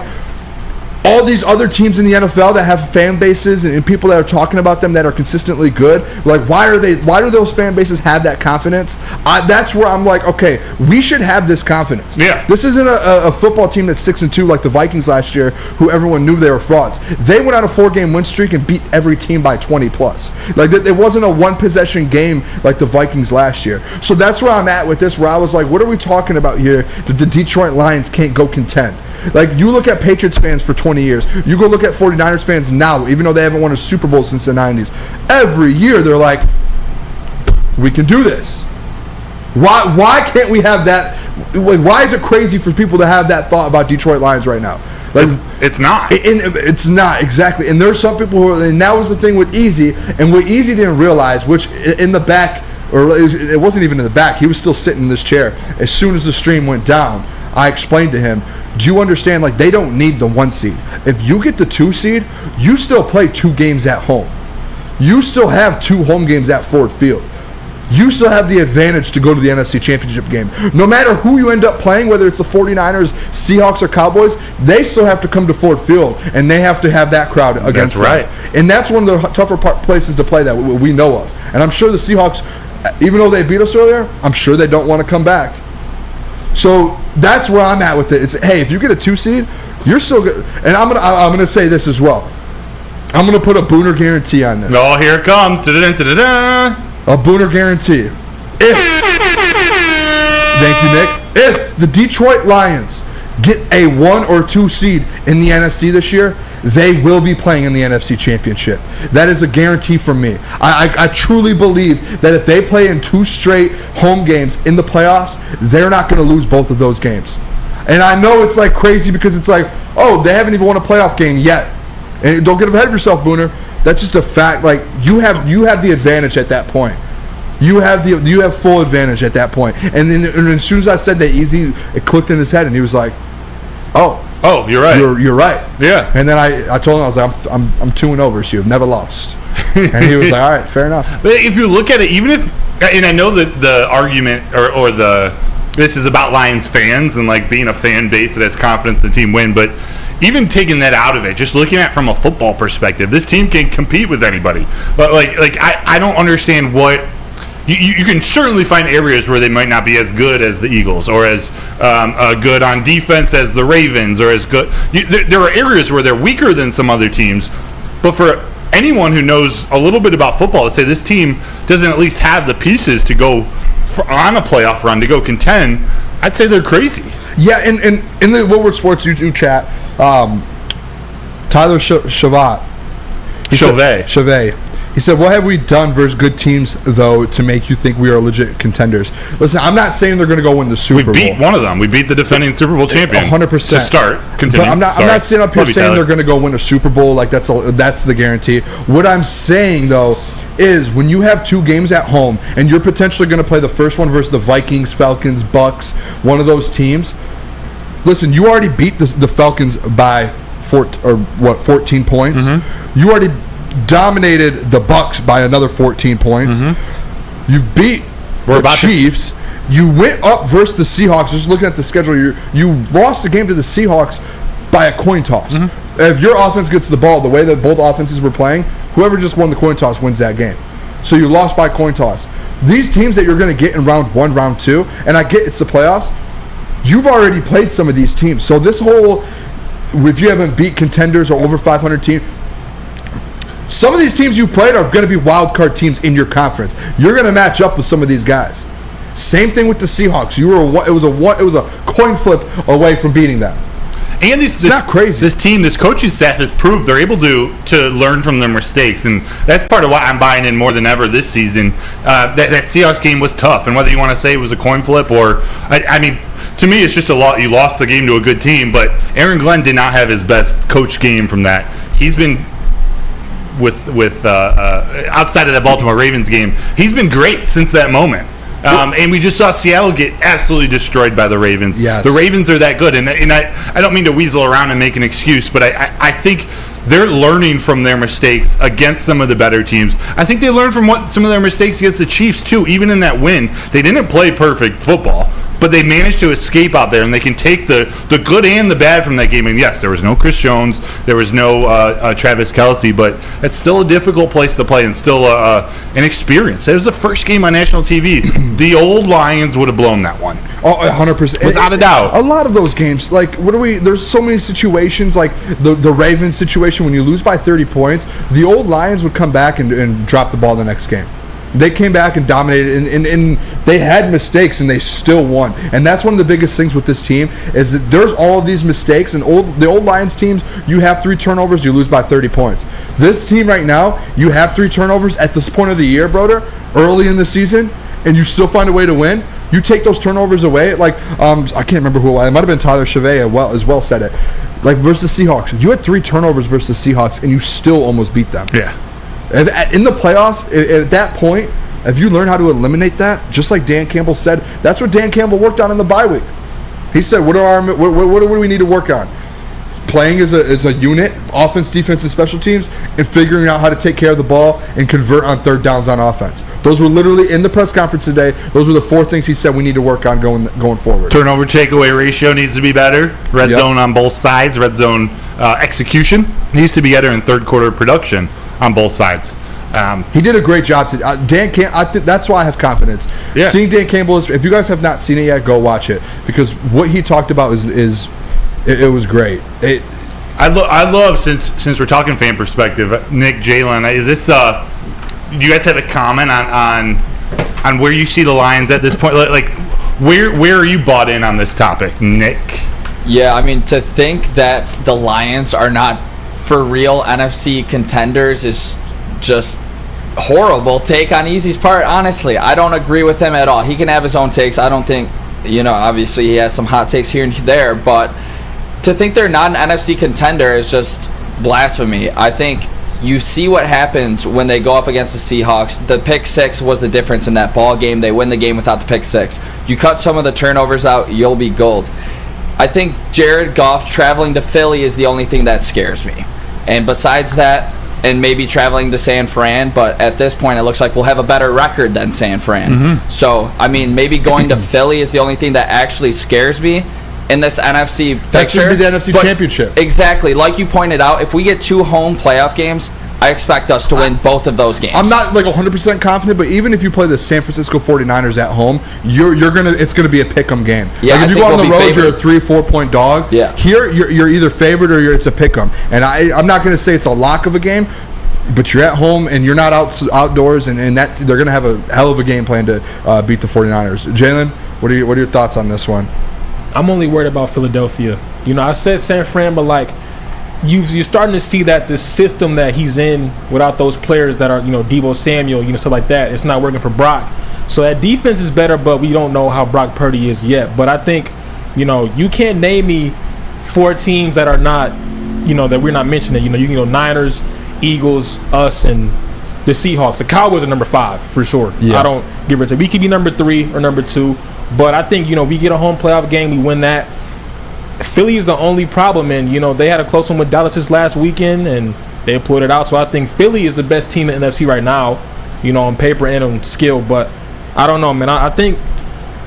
all these other teams in the NFL that have fan bases and people that are talking about them that are consistently good, like why do those fan bases have that confidence? That's where I'm like, okay, we should have this confidence. Yeah. This isn't a football team that's 6-2 like the Vikings last year, who everyone knew they were frauds. They went on a 4-game win streak and beat every team by 20 plus. Like it wasn't a one possession game like the Vikings last year. So that's where I'm at with this, where I was like, what are we talking about here that the Detroit Lions can't go contend? Like, you look at Patriots fans for 20 years. You go look at 49ers fans now, even though they haven't won a Super Bowl since the 90s. Every year, they're like, we can do this. Why can't we have that? Like, why is it crazy for people to have that thought about Detroit Lions right now? Like, it's not. It's not, exactly. And there's some people who, and that was the thing with Easy, and what Easy didn't realize, which in the back, or it wasn't even in the back, he was still sitting in this chair. As soon as the stream went down, I explained to him, do you understand, like, they don't need the 1 seed. If you get the 2 seed, you still play 2 games at home. You still have 2 home games at Ford Field. You still have the advantage to go to the NFC Championship game. No matter who you end up playing, whether it's the 49ers, Seahawks, or Cowboys, they still have to come to Ford Field, and they have to have that crowd against them. That's right. And that's one of the tougher places to play that we know of. And I'm sure the Seahawks, even though they beat us earlier, I'm sure they don't want to come back. So that's where I'm at with it. It's, hey, if you get a 2 seed, you're still good. And I'm gonna say this as well. I'm gonna put a Booner guarantee on this. Oh, here it comes. Da-da-da-da-da. A Booner guarantee. Thank you, Nick. If the Detroit Lions get a 1 or 2 seed in the NFC this year, they will be playing in the NFC Championship. That is a guarantee from me. I truly believe that if they play in 2 straight home games in the playoffs, they're not going to lose both of those games. And I know it's like crazy because it's like, oh, they haven't even won a playoff game yet. And don't get ahead of yourself, Booner. That's just a fact. Like, you have the advantage at that point. You have full advantage at that point. And then and as soon as I said that Easy, it clicked in his head, and he was like, oh, you're right. You're right. Yeah. And then I told him, I was like, I'm 2-0, so you've never lost. And he was like, all right, fair enough. But if you look at it, even if, and I know that the argument or this is about Lions fans and like being a fan base that has confidence in the team win, but even taking that out of it, just looking at it from a football perspective, this team can compete with anybody. But like I don't understand what. You can certainly find areas where they might not be as good as the Eagles or as good on defense as the Ravens or as good. There are areas where they're weaker than some other teams. But for anyone who knows a little bit about football to say this team doesn't at least have the pieces to go on a playoff run, to go contend, I'd say they're crazy. Yeah, and in the Woodward Sports YouTube chat, Tyler Chauvet. He said, what have we done versus good teams, though, to make you think we are legit contenders? Listen, I'm not saying they're going to go win the Super Bowl. We beat one of them. We beat the defending Super Bowl champion. 100%. To start. Continue. But I'm not sitting up here saying they're going to go win a Super Bowl. Like, that's the guarantee. What I'm saying, though, is when you have 2 games at home and you're potentially going to play the first one versus the Vikings, Falcons, Bucks, one of those teams, listen, you already beat the Falcons by 14 points. Mm-hmm. You already dominated the Bucks by another 14 points. Mm-hmm. You've beat the Chiefs. You went up versus the Seahawks. Just looking at the schedule, you lost the game to the Seahawks by a coin toss. Mm-hmm. If your offense gets the ball the way that both offenses were playing, whoever just won the coin toss wins that game. So you lost by coin toss. These teams that you're going to get in round 1, round 2, and I get it's the playoffs, you've already played some of these teams. So this whole, if you haven't beat contenders or over 500 teams, some of these teams you've played are going to be wild card teams in your conference. You're going to match up with some of these guys. Same thing with the Seahawks. It was a coin flip away from beating them. And it's not crazy. This team, this coaching staff has proved they're able to learn from their mistakes, and that's part of why I'm buying in more than ever this season. That Seahawks game was tough, and whether you want to say it was a coin flip or, I mean, to me, it's just a lot. You lost the game to a good team, but Aaron Glenn did not have his best coach game from that. He's been with outside of the Baltimore Ravens game, he's been great since that moment. And we just saw Seattle get absolutely destroyed by the Ravens. Yes. The Ravens are that good. And I don't mean to weasel around and make an excuse, but I think they're learning from their mistakes against some of the better teams. I think they learned from some of their mistakes against the Chiefs, too. Even in that win, they didn't play perfect football, but but they managed to escape out there, and they can take the good and the bad from that game. And yes, there was no Chris Jones, there was no Travis Kelce, but it's still a difficult place to play and still an experience. It was the first game on national TV. The old Lions would have blown that one. Oh, 100%. Without a doubt. A lot of those games, like, there's so many situations, like the Ravens situation, when you lose by 30 points, the old Lions would come back and drop the ball the next game. They came back and dominated, and they had mistakes, and they still won. And that's one of the biggest things with this team is that there's all of these mistakes. And the old Lions teams, you have 3 turnovers, you lose by 30 points. This team right now, you have 3 turnovers at this point of the year, Broder, early in the season, and you still find a way to win. You take those turnovers away, like I can't remember who it might have been Tyler Chevet as well said it. Like versus the Seahawks, you had 3 turnovers versus the Seahawks, and you still almost beat them. Yeah. In the playoffs, at that point, if you learn how to eliminate that, just like Dan Campbell said, that's what Dan Campbell worked on in the bye week. He said, what do we need to work on? Playing as a unit, offense, defense, and special teams, and figuring out how to take care of the ball and convert on third downs on offense. Those were literally in the press conference today. Those were the 4 things he said we need to work on going forward. Turnover takeaway ratio needs to be better. Red zone on both sides. Red zone execution needs to be better in third quarter production on both sides. He did a great job today. That's why I have confidence. Yeah. Seeing Dan Campbell, if you guys have not seen it yet, go watch it, because what he talked about is it was great. I love since we're talking fan perspective, Nick, Jaylen, is this do you guys have a comment on where you see the Lions at this point? Like where are you bought in on this topic, Nick? Yeah, I mean, to think that the Lions are not for real NFC contenders is just horrible take on Easy's part. Honestly, I don't agree with him at all. He can have his own takes. I don't think, obviously he has some hot takes here and there, but to think they're not an NFC contender is just blasphemy. I think you see what happens when they go up against the Seahawks. The pick 6 was the difference in that ball game. They win the game without the pick 6. You cut some of the turnovers out, you'll be gold. I think Jared Goff traveling to Philly is the only thing that scares me. And besides that, and maybe traveling to San Fran, but at this point it looks like we'll have a better record than San Fran. Mm-hmm. So, I mean, maybe going to Philly is the only thing that actually scares me in this NFC picture. That should be the NFC Championship. Exactly. Like you pointed out, if we get 2 home playoff games, I expect us to win both of those games. I'm not like 100% confident, but even if you play the San Francisco 49ers at home, it's gonna be a pick'em game. Yeah, like if you go on the road, you're a 3-4 point dog. Yeah. Here, you're either favored or it's a pick'em. And I'm not gonna say it's a lock of a game, but you're at home and you're not outdoors, and that they're gonna have a hell of a game plan to beat the 49ers. Jaylen, what are your thoughts on this one? I'm only worried about Philadelphia. I said San Fran, but like you're starting to see that the system that he's in without those players that are, Deebo Samuel, stuff like that, it's not working for Brock. So that defense is better, but we don't know how Brock Purdy is yet. But I think, you can't name me 4 teams that are not, that we're not mentioning. Niners, Eagles, us, and the Seahawks. The Cowboys are number 5 for sure. Yeah. I don't give it to. We could be number 3 or number 2. But I think, we get a home playoff game, we win that. Philly is the only problem, and, they had a close one with Dallas this last weekend, and they pulled it out. So I think Philly is the best team in the NFC right now, on paper and on skill. But I don't know, man. I think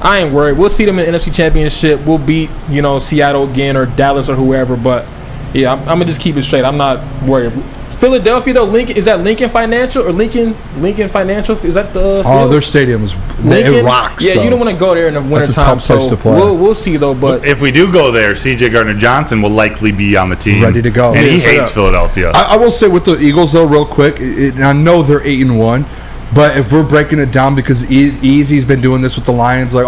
I ain't worried. We'll see them in the NFC Championship. We'll beat, Seattle again or Dallas or whoever. But, yeah, I'm going to just keep it straight. I'm not worried. Philadelphia, though, is that Lincoln Financial or Lincoln Financial? Is that the field? Their stadium it rocks. Yeah, you don't want to go there in the wintertime. That's a tough place to play. We'll see, though. But if we do go there, C.J. Gardner-Johnson will likely be on the team. Ready to go. And he hates Philadelphia. I will say with the Eagles, though, real quick, I know they're 8-1. But if we're breaking it down, because Easy's been doing this with the Lions, like,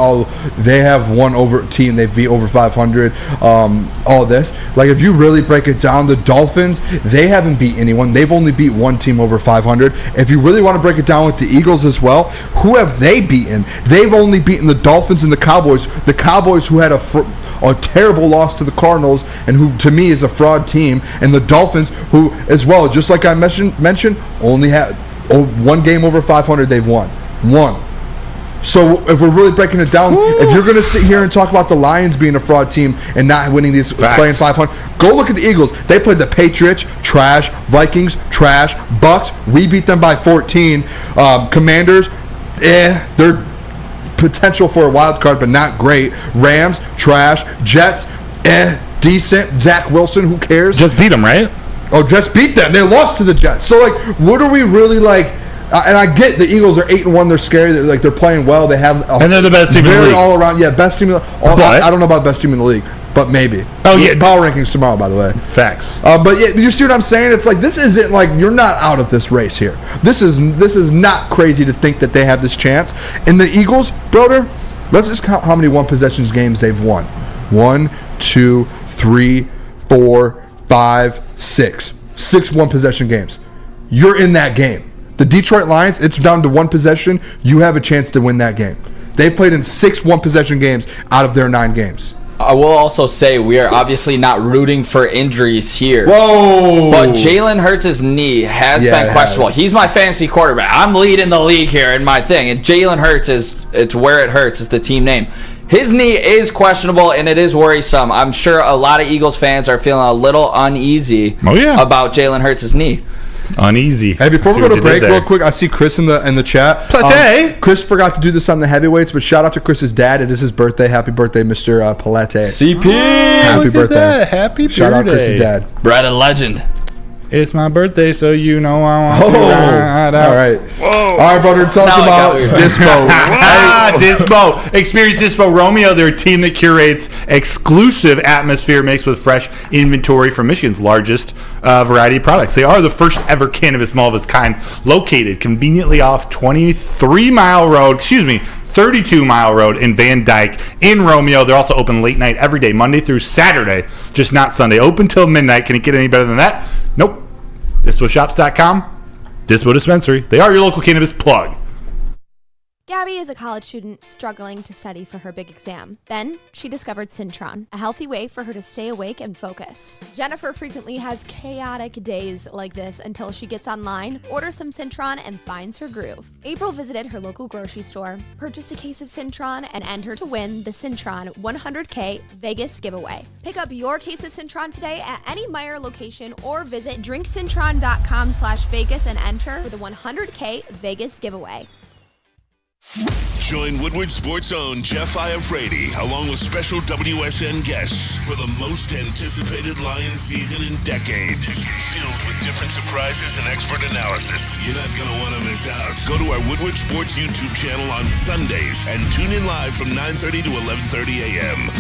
they have one over team, they beat over 500, all this. Like, if you really break it down, the Dolphins, they haven't beat anyone. They've only beat one team over 500. If you really want to break it down with the Eagles as well, who have they beaten? They've only beaten the Dolphins and the Cowboys. The Cowboys, who had a terrible loss to the Cardinals, and who, to me, is a fraud team. And the Dolphins, who, as well, just like I mentioned, only had one game over 500, they've won. One. So if we're really breaking it down, if you're going to sit here and talk about the Lions being a fraud team and not winning these, playing 500, go look at the Eagles. They played the Patriots, trash. Vikings, trash. Bucks, we beat them by 14. Commanders, they're potential for a wild card, but not great. Rams, trash. Jets, decent. Zach Wilson, who cares? Just beat them, right? Oh, Jets beat them. They lost to the Jets. So, like, what are we really like? And I get the Eagles are 8-1. They're scary. They're playing well. They have and they're the best team in the league. All around. Yeah, best team. I don't know about best team in the league, but maybe. Oh yeah, power rankings tomorrow, by the way. Facts. But yeah, you see what I'm saying? It's like this isn't like you're not out of this race here. This is not crazy to think that they have this chance. And the Eagles, Broder, let's just count how many one possessions games they've won. 1, 2, 3, 4, 5, 6. 6 one possession games. You're in that game. The Detroit Lions, it's down to one possession. You have a chance to win that game. They've played in 6 one-possession games out of their 9 games. I will also say we are obviously not rooting for injuries here. Whoa! But Jalen Hurts' knee has been questionable. He's my fantasy quarterback. I'm leading the league here in my thing. And Jalen Hurts it's where it hurts is the team name. His knee is questionable, and it is worrisome. I'm sure a lot of Eagles fans are feeling a little uneasy about Jalen Hurts' knee. Uneasy. Hey, before we go to break real quick, I see Chris in the chat. Chris forgot to do this on the heavyweights, but shout out to Chris's dad. It is his birthday. Happy birthday, Mr. Palette. CP. Happy birthday. Happy birthday. Shout out Chris's dad. Brad, a legend. It's my birthday, so you know I want to ride out. All right. Whoa. All right, brother. Tell us about Dispo. Dispo. Experience Dispo Romeo. They're a team that curates exclusive atmosphere mixed with fresh inventory from Michigan's largest variety of products. They are the first ever cannabis mall of its kind, located conveniently off 32 Mile Road in Van Dyke in Romeo. They're also open late night every day, Monday through Saturday, just not Sunday. Open till midnight. Can it get any better than that? Nope. DispoShops.com. Dispo Dispensary. They are your local cannabis plug. Gabby is a college student struggling to study for her big exam. Then she discovered Syntron, a healthy way for her to stay awake and focus. Jennifer frequently has chaotic days like this until she gets online, orders some Syntron, and finds her groove. April visited her local grocery store, purchased a case of Syntron, and entered to win the Syntron 100K Vegas giveaway. Pick up your case of Syntron today at any Meijer location or visit drinksyntron.com/Vegas and enter for the 100K Vegas giveaway. Join Woodward Sports' own Jeff Iafrate along with special WSN guests for the most anticipated Lions season in decades. Filled with different surprises and expert analysis. You're not going to want to miss out. Go to our Woodward Sports YouTube channel on Sundays and tune in live from 9:30 to 11:30 a.m.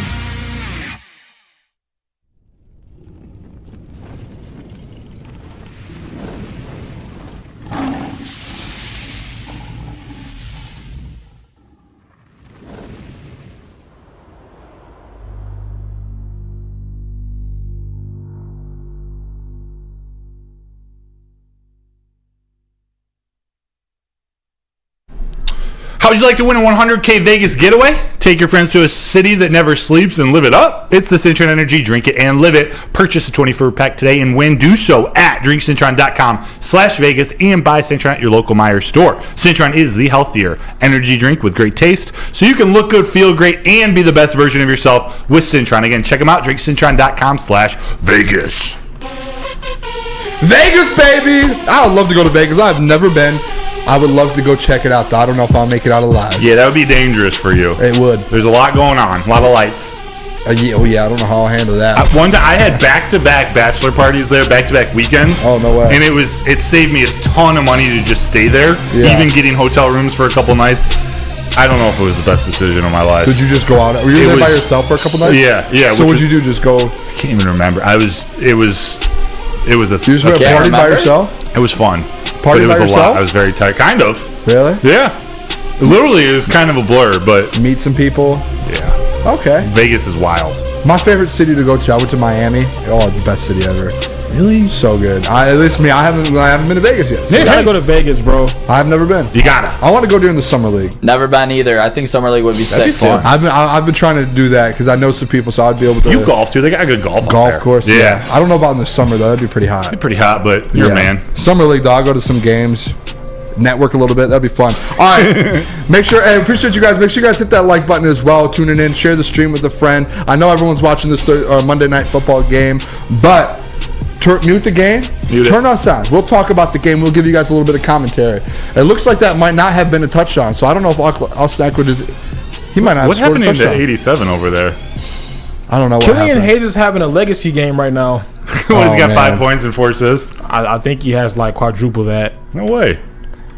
How would you like to win a 100K Vegas getaway? Take your friends to a city that never sleeps and live it up. It's the Syntron Energy. Drink it and live it. Purchase a 24-pack today and win. Do so at drinksyntron.com/Vegas and buy Syntron at your local Meijer store. Syntron is the healthier energy drink with great taste, so you can look good, feel great, and be the best version of yourself with Syntron. Again, check them out. drinksyntron.com/Vegas. Vegas, baby! I would love to go to Vegas. I've never been. I would love to go check it out, though. I don't know if I'll make it out alive. Yeah, that would be dangerous for you. It would. There's a lot going on. A lot of lights. Yeah, I don't know how I'll handle that. One time I had back-to-back bachelor parties there, back-to-back weekends. Oh, no way. And it saved me a ton of money to just stay there. Yeah. Even getting hotel rooms for a couple nights. I don't know if it was the best decision of my life. Did you just go out? Were you there by yourself for a couple nights? Yeah. So what'd you do? Just go? I can't even remember. It was a You just went party by yourself? It was fun. Party but it was by a yourself? lot. I was very tired. Kind of. Really? Yeah. Literally, it was kind of a blur, but meet some people. Yeah. Okay. Vegas is wild. My favorite city to go to. I went to Miami. Oh, the best city ever. Really? So good. At least me. I haven't been to Vegas yet. So You gotta go to Vegas, bro. I've never been. You gotta. I want to go during the summer league. Never been either. I think summer league would be sick too. I've been trying to do that because I know some people, so I'd be able to. You golf too. They got a good golf course. Yeah. I don't know about in the summer though. That'd be pretty hot. It'd be pretty hot, but you're a man. Summer league though. I'll go to some games. Network a little bit. That'd be fun. All right. Make sure, I appreciate you guys. Make sure you guys hit that like button as well. Tuning in. Share the stream with a friend. I know everyone's watching this Monday Night Football game, but mute the game. Turn us on. We'll talk about the game. We'll give you guys a little bit of commentary. It looks like that might not have been a touchdown, so I don't know if Austin Eckler is He might not. What have scored happened a to touchdown. 87 over there? I don't know what Killian happened. Hayes is having a legacy game right now. Well, he's got man. 5 points and 4 assists. I think he has like quadruple that. No way.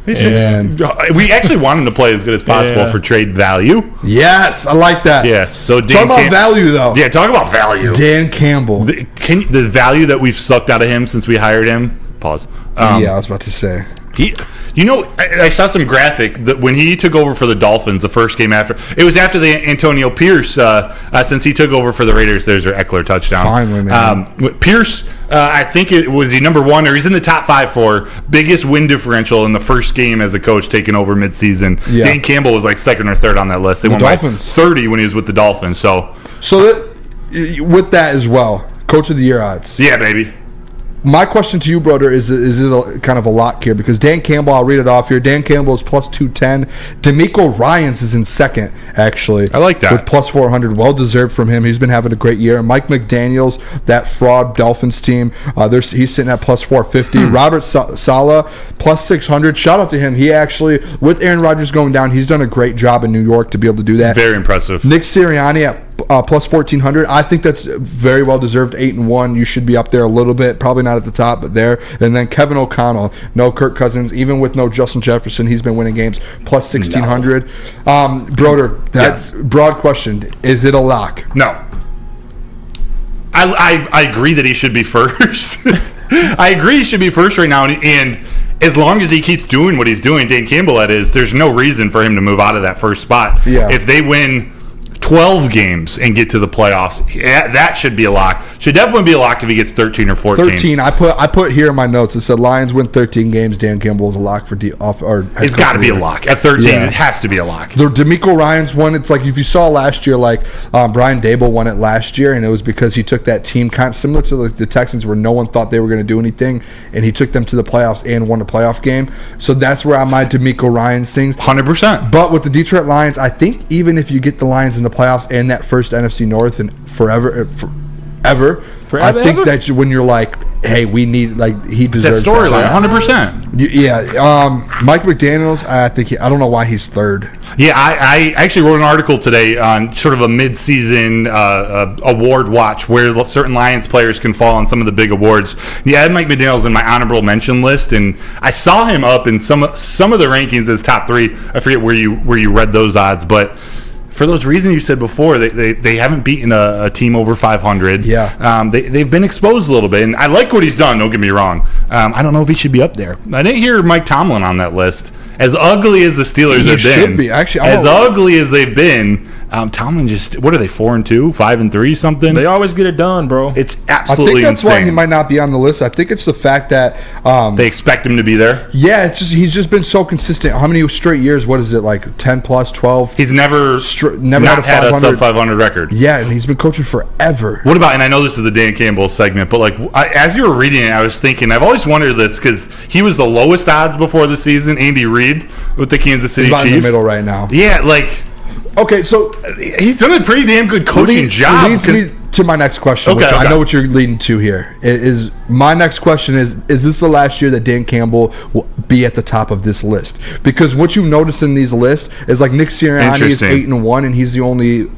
He Man. We actually want him to play as good as possible Yeah. for trade value. Yes, I like that. Yes. So Dan Talk about value, though. Yeah, talk about value. Dan Campbell. The value that we've sucked out of him since we hired him. Pause. Yeah, I was about to say. I saw some graphic that when he took over for the Dolphins, the first game after, it was after the Antonio Pierce, since he took over for the Raiders. There's their Eckler touchdown. Finally, man. Pierce, I think it was he number 1 or he's in the top 5 for biggest win differential in the first game as a coach taking over midseason. Yeah. Dan Campbell was like 2nd or 3rd on that list. They won Dolphins. by 30 when he was with the Dolphins. So with that as well, Coach of the Year odds. yeah, baby. My question to you, Broder, is it kind of a lock here? Because Dan Campbell, I'll read it off here. Dan Campbell is plus 210. D'Amico Ryans is in 2nd, actually. I like that. With plus 400. Well-deserved from him. He's been having a great year. And Mike McDaniels, that fraud Dolphins team, he's sitting at plus 450. Robert Saleh, plus 600. Shout out to him. He actually, with Aaron Rodgers going down, he's done a great job in New York to be able to do that. Very impressive. Nick Sirianni at plus 1,400. I think that's very well deserved. 8-1. You should be up there a little bit. Probably not at the top, but there. And then Kevin O'Connell, no Kirk Cousins, even with no Justin Jefferson, he's been winning games. Plus 1,600. Broder, that's broad question. Is it a lock? No. I agree that he should be first. I agree he should be first right now, and as long as he keeps doing what he's doing, Dan Campbell, that is, there's no reason for him to move out of that first spot. Yeah. If they win 12 games and get to the playoffs, that should be a lock. Should definitely be a lock if he gets 13 or 14. 13. I put here in my notes. It said Lions win 13 games. Dan Campbell is a lock for It's got to be a lock. At 13, Yeah. it has to be a lock. The D'Amico Ryans one, it's like if you saw last year, like Brian Dable won it last year, and it was because he took that team kind of similar to the Texans where no one thought they were going to do anything, and he took them to the playoffs and won a playoff game. So that's where I my D'Amico Ryans thing. 100%. But with the Detroit Lions, I think even if you get the Lions in the playoffs and that first NFC North and forever, I think that when you're like, hey, we need, like, he deserves That storyline, 100%. Yeah, Mike McDaniels, I don't know why he's 3rd. Yeah, I actually wrote an article today on sort of a mid-season award watch where certain Lions players can fall on some of the big awards. Yeah, I had Mike McDaniels in my honorable mention list, and I saw him up in some of the rankings as top 3. I forget where you read those odds, but for those reasons you said before, they haven't beaten a team over 500. Yeah. They've been exposed a little bit, and I like what he's done, don't get me wrong. I don't know if he should be up there. I didn't hear Mike Tomlin on that list. As ugly as the Steelers have been. Should be. Actually, as ugly as they've been, Tomlin just, what are they, 4-2, 5-3, something? They always get it done, bro. It's I absolutely think that's insane. why he might not be on the list. I think it's the fact that They expect him to be there. yeah, it's just he's just been so consistent. How many straight years? What is it, like 10 plus, 12? He's never never not had a had a 500. sub 500 record. Yeah, and he's been coaching forever. What about, and I know this is the Dan Campbell segment, but like as you were reading it, I was thinking, I've always wondered this because he was the lowest odds before the season, Andy Reid with the Kansas City He's about Chiefs. in the middle right now. Yeah, like Okay, so he's done a pretty damn good coaching job. leads me to my next question. Okay, which I okay. know what you're leading to here. Is my next question is this the last year that Dan Campbell will be at the top of this list? Because what you notice in these lists is like Nick Sirianni is Interesting. 8-1, and he's the only,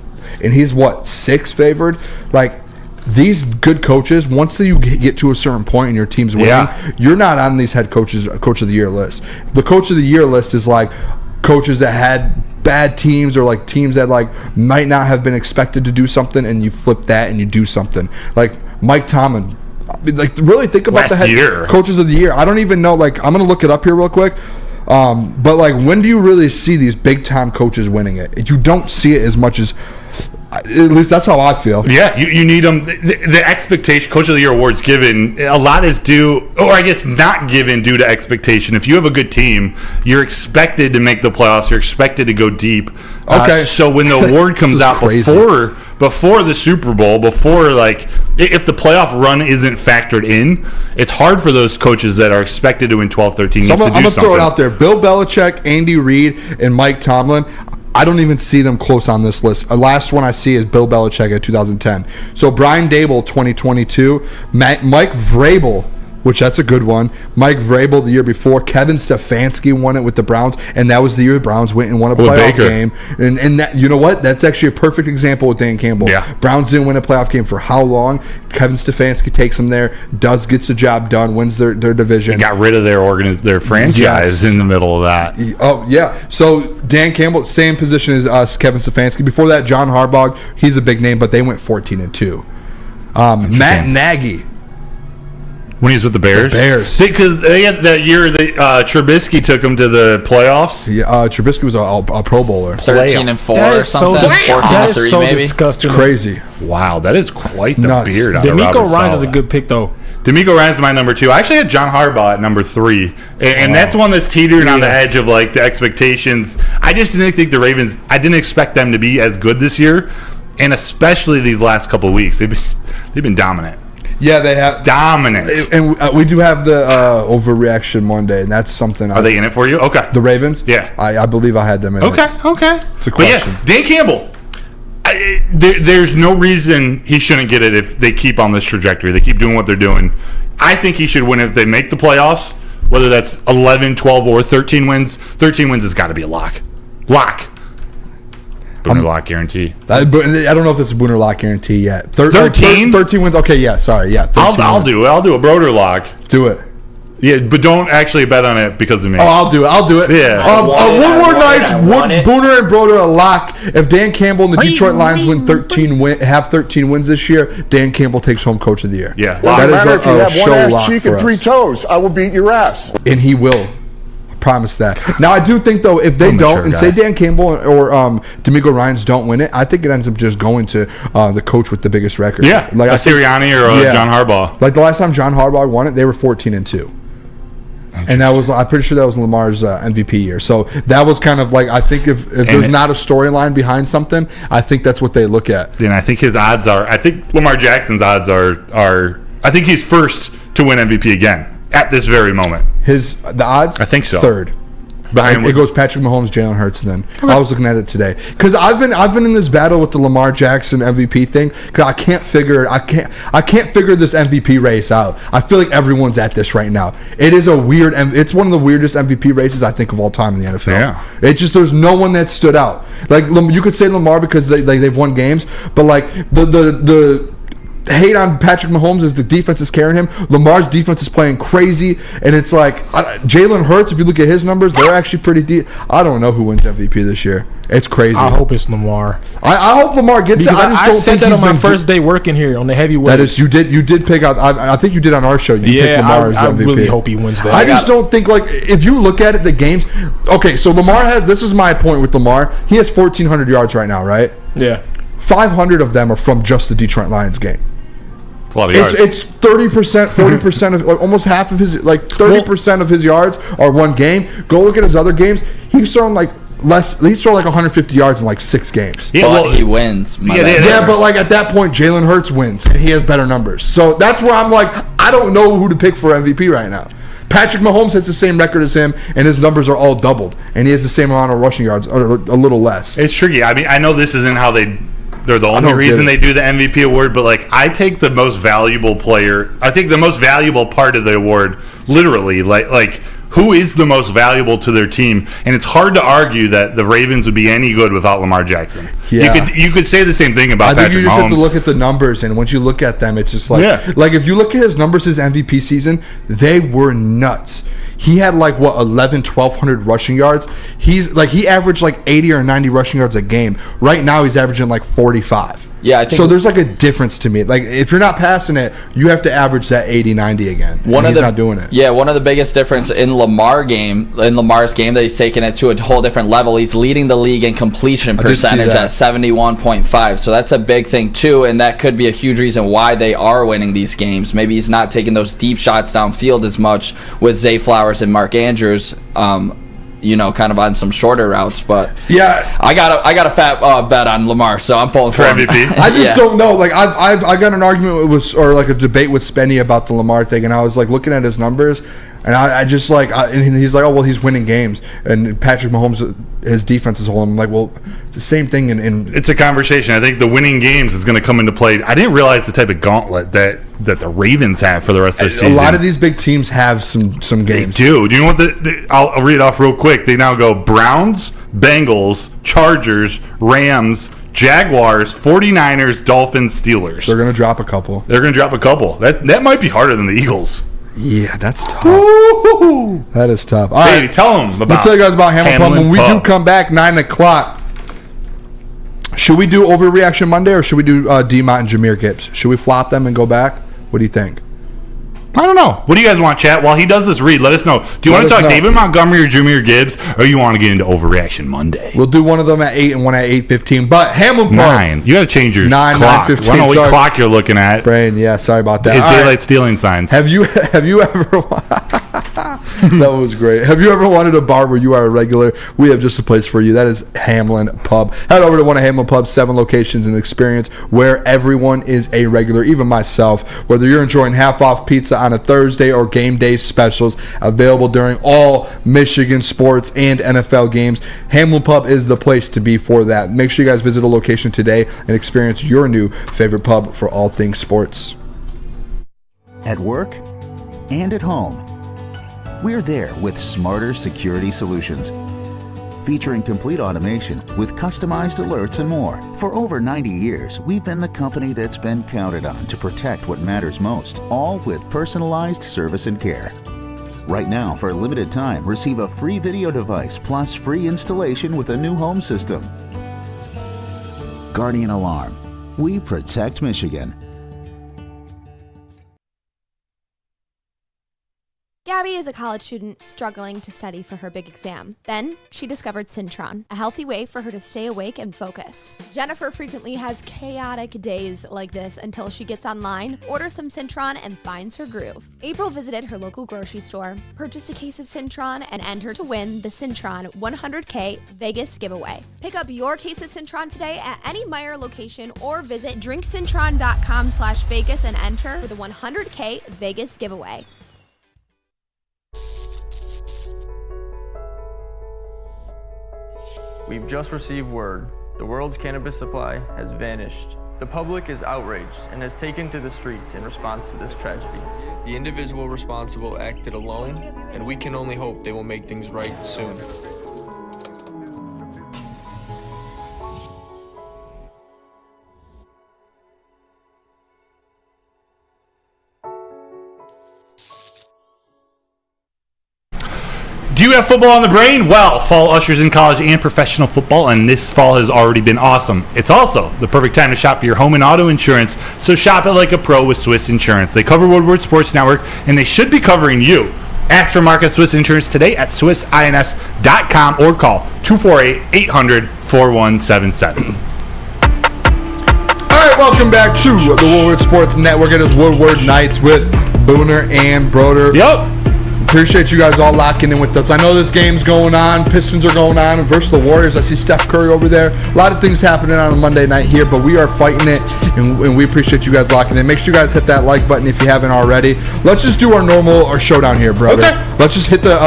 and he's what, 6th favored? Like, these good coaches, once you get to a certain point and your team's winning, Yeah. you're not on these head coaches, coach of the year list. The coach of the year list is like coaches that had bad teams or like teams that like might not have been expected to do something, and you flip that and you do something. Like Mike Tomlin, like really think about Last the head year. coaches of the year. I don't even know. Like I'm gonna look it up here real quick. But like, when do you really see these big time coaches winning it? You don't see it as much as. At least that's how I feel. Yeah, you need them. The expectation, Coach of the Year awards given, a lot is due, or I guess not given due to expectation. If you have a good team, you're expected to make the playoffs. You're expected to go deep. Okay. So when the award comes is out crazy. before the Super Bowl, before like if the playoff run isn't factored in, it's hard for those coaches that are expected to win 12, 13 So games I'm to do gonna something. throw it out there. Bill Belichick, Andy Reid, and Mike Tomlin. I don't even see them close on this list. The last one I see is Bill Belichick at 2010. So Brian Dable, 2022. Mike Vrabel, which that's a good one. Mike Vrabel the year before. Kevin Stefanski won it with the Browns, and that was the year the Browns went and won a playoff game. And that, you know what? That's actually a perfect example with Dan Campbell. Yeah. Browns didn't win a playoff game for how long? Kevin Stefanski takes them there, gets the job done, wins their division. They got rid of their franchise in the middle of that. Oh, yeah. So Dan Campbell, same position as Kevin Stefanski. Before that, John Harbaugh, he's a big name, but they went 14-2. Matt Nagy. When he was with the Bears? Because they had that year, Trubisky took them to the playoffs. Yeah, Trubisky was a Pro Bowler. 13-4 or something. 14-3 maybe. Disgusting. It's crazy. Wow, that is quite the nuts. beard. DeMeco Ryans is a good pick, though. DeMeco Ryans is my number 2. I actually had John Harbaugh at number 3. And that's one that's teetering on the edge of like the expectations. I just didn't think the Ravens, I didn't expect them to be as good this year. And especially these last couple of weeks. They've been dominant. Yeah, they have. Dominant. And we do have the overreaction Monday, and that's something. Are they in it for you? Okay. The Ravens? Yeah. I believe I had them in it. Okay. It's a question. But yeah, Dan Campbell. There's no reason he shouldn't get it if they keep on this trajectory. They keep doing what they're doing. I think he should win if they make the playoffs, whether that's 11, 12, or 13 wins. 13 wins has got to be a lock. Booner lock guarantee. I don't know if that's a Booner lock guarantee yet. 13? 13 wins. Okay, yeah, sorry. Yeah, 13 I'll do it. I'll do a Broder lock. Do it. Yeah, but don't actually bet on it because of me. Oh, I'll do it. Yeah. Woodward Knights, Booner and Broder a lock. If Dan Campbell and the Detroit Lions have 13 wins this year, Dan Campbell takes home Coach of the Year. Yeah. That is if you have a show one lock ass cheek for and 3 us. toes, I will beat your ass. And he will. Promise that. Now, I do think, though, if they don't, and say Dan Campbell or DeMeco Ryans don't win it, I think it ends up just going to the coach with the biggest record. Yeah, like a Sirianni or John Harbaugh. Like the last time John Harbaugh won it, they were 14-2. And that was, I'm pretty sure that was Lamar's MVP year. So that was kind of like, I think if there's not a storyline behind something, I think that's what they look at. And I think his odds are, I think Lamar Jackson's odds are I think he's first to win MVP again at this very moment. The odds? I think so. Third. Behind it goes Patrick Mahomes, Jalen Hurts, and then I was looking at it today because I've been in this battle with the Lamar Jackson MVP thing because I can't figure this MVP race out. I feel like everyone's at this right now. It is it's one of the weirdest MVP races I think of all time in the NFL. Yeah. It just, there's no one that stood out. Like you could say Lamar because they've won games, but like the hate on Patrick Mahomes is the defense is carrying him. Lamar's defense is playing crazy, and it's like Jalen Hurts. If you look at his numbers, they're actually pretty deep. I don't know who wins MVP this year. It's crazy. I hope it's Lamar. I hope Lamar gets because it. I just said that on my first day working here on the heavyweights. That is, you did pick out. I think you did on our show. You picked Lamar as MVP. I really hope he wins that. I just don't think, like, if you look at it, the games. Okay, so Lamar has. This is my point with Lamar. He has 1,400 yards right now, right? Yeah. 500 of them are from just the Detroit Lions game. A lot of yards. It's 30%, 40% of, like, almost half of his, like 30% of his yards are one game. Go look at his other games. He's thrown like less. He's thrown like 150 yards in like 6 games. Yeah, but he wins. Yeah, but like at that point, Jalen Hurts wins and he has better numbers. So that's where I'm like, I don't know who to pick for MVP right now. Patrick Mahomes has the same record as him, and his numbers are all doubled, and he has the same amount of rushing yards, or a little less. It's tricky. I mean, I know this isn't how they're the only reason they do the MVP award, but like I take the most valuable player. I think the most valuable part of the award, literally, like who is the most valuable to their team, and it's hard to argue that the Ravens would be any good without Lamar Jackson. Yeah. You could say the same thing about Patrick Mahomes. I think you just have to look at the numbers, and once you look at them, it's just like like if you look at his numbers, his MVP season, they were nuts. He had like 1,200 rushing yards. He averaged like 80 or 90 rushing yards a game. Right now he's averaging like 45. Yeah, I think so. There's like a difference to me. Like if you're not passing it, you have to average that 80, 90 again. He's not doing it. Yeah, one of the biggest difference in Lamar's game that he's taken it to a whole different level. He's leading the league in completion percentage at 71.5. So that's a big thing too, and that could be a huge reason why they are winning these games. Maybe he's not taking those deep shots downfield as much with Zay Flowers and Mark Andrews. Kind of on some shorter routes, but yeah, I got a fat bet on Lamar, so I'm pulling for MVP. I just don't know. Like I got an argument with, or like a debate with Spenny about the Lamar thing, and I was like looking at his numbers. And I just and he's like, oh, well, he's winning games. And Patrick Mahomes, his defense is holding. I'm like, well, it's the same thing. It's a conversation. I think the winning games is going to come into play. I didn't realize the type of gauntlet that the Ravens have for the rest of the season. A lot of these big teams have some games. They do. Do you know what I'll read it off real quick. They now go Browns, Bengals, Chargers, Rams, Jaguars, 49ers, Dolphins, Steelers. They're going to drop a couple. That might be harder than the Eagles. Yeah, that's tough. Woo-hoo-hoo. That is tough. All right, tell them about. I'll tell you guys about Hamlin Pub. When we do come back 9 o'clock, should we do Overreaction Monday or should we do D-Mont and Jahmyr Gibbs? Should we flop them and go back? What do you think? I don't know. What do you guys want, chat? While he does this read, let us know. Do you want to talk David Montgomery or Jahmyr Gibbs, or you want to get into Overreaction Monday? We'll do one of them at 8 and one at 8:15. But Hamlin Pub. 9. You got to change your 9, clock. 9:15. I don't know what clock you're looking at. Brain, yeah, sorry about that. It's daylight stealing signs. Have you ever... That was great. Have you ever wanted a bar where you are a regular? We have just a place for you. That is Hamlin Pub. Head over to one of Hamlin Pub's 7 locations and experience where everyone is a regular, even myself. Whether you're enjoying half-off pizza on a Thursday or game day specials available during all Michigan sports and NFL games, Hamlin Pub is the place to be for that. Make sure you guys visit a location today and experience your new favorite pub for all things sports. At work and at home, we're there with smarter security solutions. Featuring complete automation with customized alerts and more. For over 90 years, we've been the company that's been counted on to protect what matters most, all with personalized service and care. Right now, for a limited time, receive a free video device plus free installation with a new home system. Guardian Alarm. We protect Michigan. Gabby is a college student struggling to study for her big exam. Then, she discovered Cintron, a healthy way for her to stay awake and focus. Jennifer frequently has chaotic days like this until she gets online, orders some Cintron, and finds her groove. April visited her local grocery store, purchased a case of Cintron, and entered to win the Cintron 100K Vegas giveaway. Pick up your case of Cintron today at any Meijer location or visit drinkcintron.com/Vegas and enter for the 100K Vegas giveaway. We've just received word. The world's cannabis supply has vanished. The public is outraged and has taken to the streets in response to this tragedy. The individual responsible acted alone, and we can only hope they will make things right soon. Do you have football on the brain? Well, fall ushers in college and professional football, and this fall has already been awesome. It's also the perfect time to shop for your home and auto insurance, so shop it like a pro with Swiss Insurance. They cover Woodward Sports Network, and they should be covering you. Ask for Marcus Swiss Insurance today at swissins.com or call 248-800-4177. All right, welcome back to the Woodward Sports Network. It is Woodward Nights with Booner and Broder. Yep. Appreciate you guys all locking in with us. I know this game's going on. Pistons are going on versus the Warriors. I see Steph Curry over there. A lot of things happening on a Monday night here, but we are fighting it, and we appreciate you guys locking in. Make sure you guys hit that like button if you haven't already. Let's just do our showdown here, brother. Okay. Let's just hit the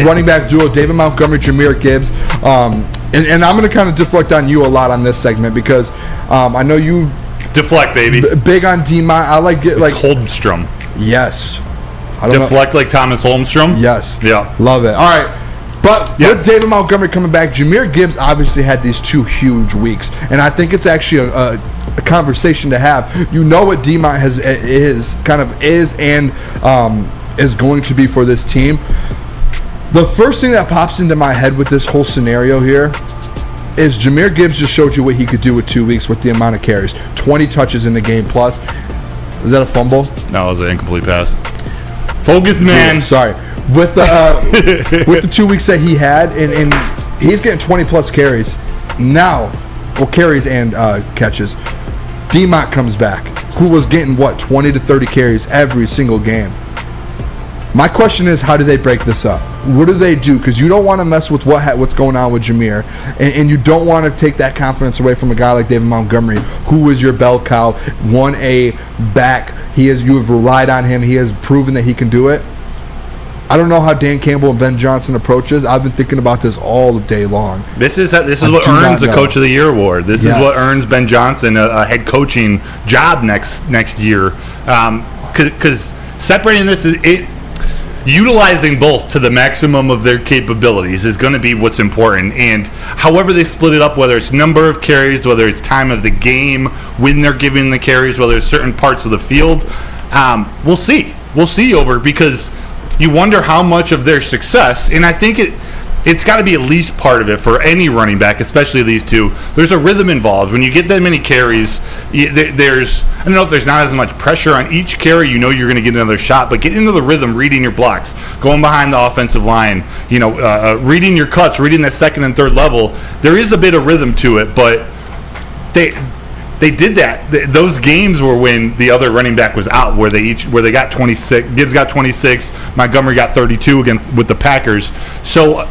running back duo, David Montgomery, Jahmyr Gibbs. And I'm going to kind of deflect on you a lot on this segment because I know you... Deflect, baby. Big on D-Mont. I like Holmstrom. Yes. Deflect like Thomas Holmstrom? Yes. Yeah. Love it. All right. But with David Montgomery coming back, Jahmyr Gibbs obviously had these 2 huge weeks. And I think it's actually a conversation to have. You know what D-Mont is and is going to be for this team. The first thing that pops into my head with this whole scenario here is Jahmyr Gibbs just showed you what he could do with 2 weeks with the amount of carries. 20 touches in the game plus. Was that a fumble? No, it was an incomplete pass. Focus, man. Yeah, sorry. With the with the 2 weeks that he had, and he's getting 20 plus carries now. Well, carries and catches. D-Mont comes back, who was getting 20 to 30 carries every single game. My question is, how do they break this up? What do they do? Because you don't want to mess with what's going on with Jahmyr, and you don't want to take that confidence away from a guy like David Montgomery, who is your bell cow, 1A back. You have relied on him. He has proven that he can do it. I don't know how Dan Campbell and Ben Johnson approaches. I've been thinking about this all day long. This is what earns a Coach of the Year award. This is what earns Ben Johnson a head coaching job next year. Because separating this utilizing both to the maximum of their capabilities is going to be what's important. And however they split it up, whether it's number of carries, whether it's time of the game, when they're giving the carries, whether it's certain parts of the field, we'll see. We'll see because you wonder how much of their success, and I think it's got to be at least part of it for any running back, especially these two. There's a rhythm involved. When you get that many carries, there's, I don't know if there's not as much pressure on each carry. You know you're going to get another shot, but get into the rhythm, reading your blocks, going behind the offensive line, reading your cuts, reading that second and third level. There is a bit of rhythm to it, but they did that. Those games were when the other running back was out, where they got 26. Gibbs got 26. Montgomery got 32 with the Packers. So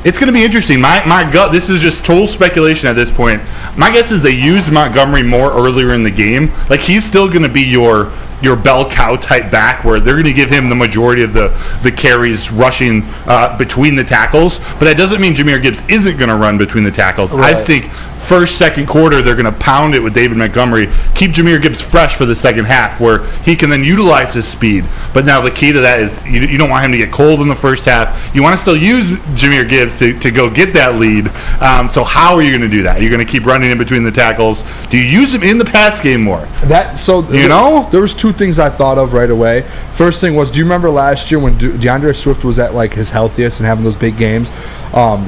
it's going to be interesting. My gut, this is just total speculation at this point. My guess is they used Montgomery more earlier in the game. Like, he's still going to be your bell cow type back, where they're going to give him the majority of the carries rushing between the tackles. But that doesn't mean Jahmyr Gibbs isn't going to run between the tackles. Right. I think first, second quarter, they're going to pound it with David Montgomery, keep Jahmyr Gibbs fresh for the second half, where he can then utilize his speed. But now the key to that is you don't want him to get cold in the first half. You want to still use Jahmyr Gibbs to go get that lead. So how are you going to do that? You're going to keep running in between the tackles. Do you use him in the pass game more? There was two things I thought of right away. First thing was, do you remember last year when DeAndre Swift was at like his healthiest and having those big games?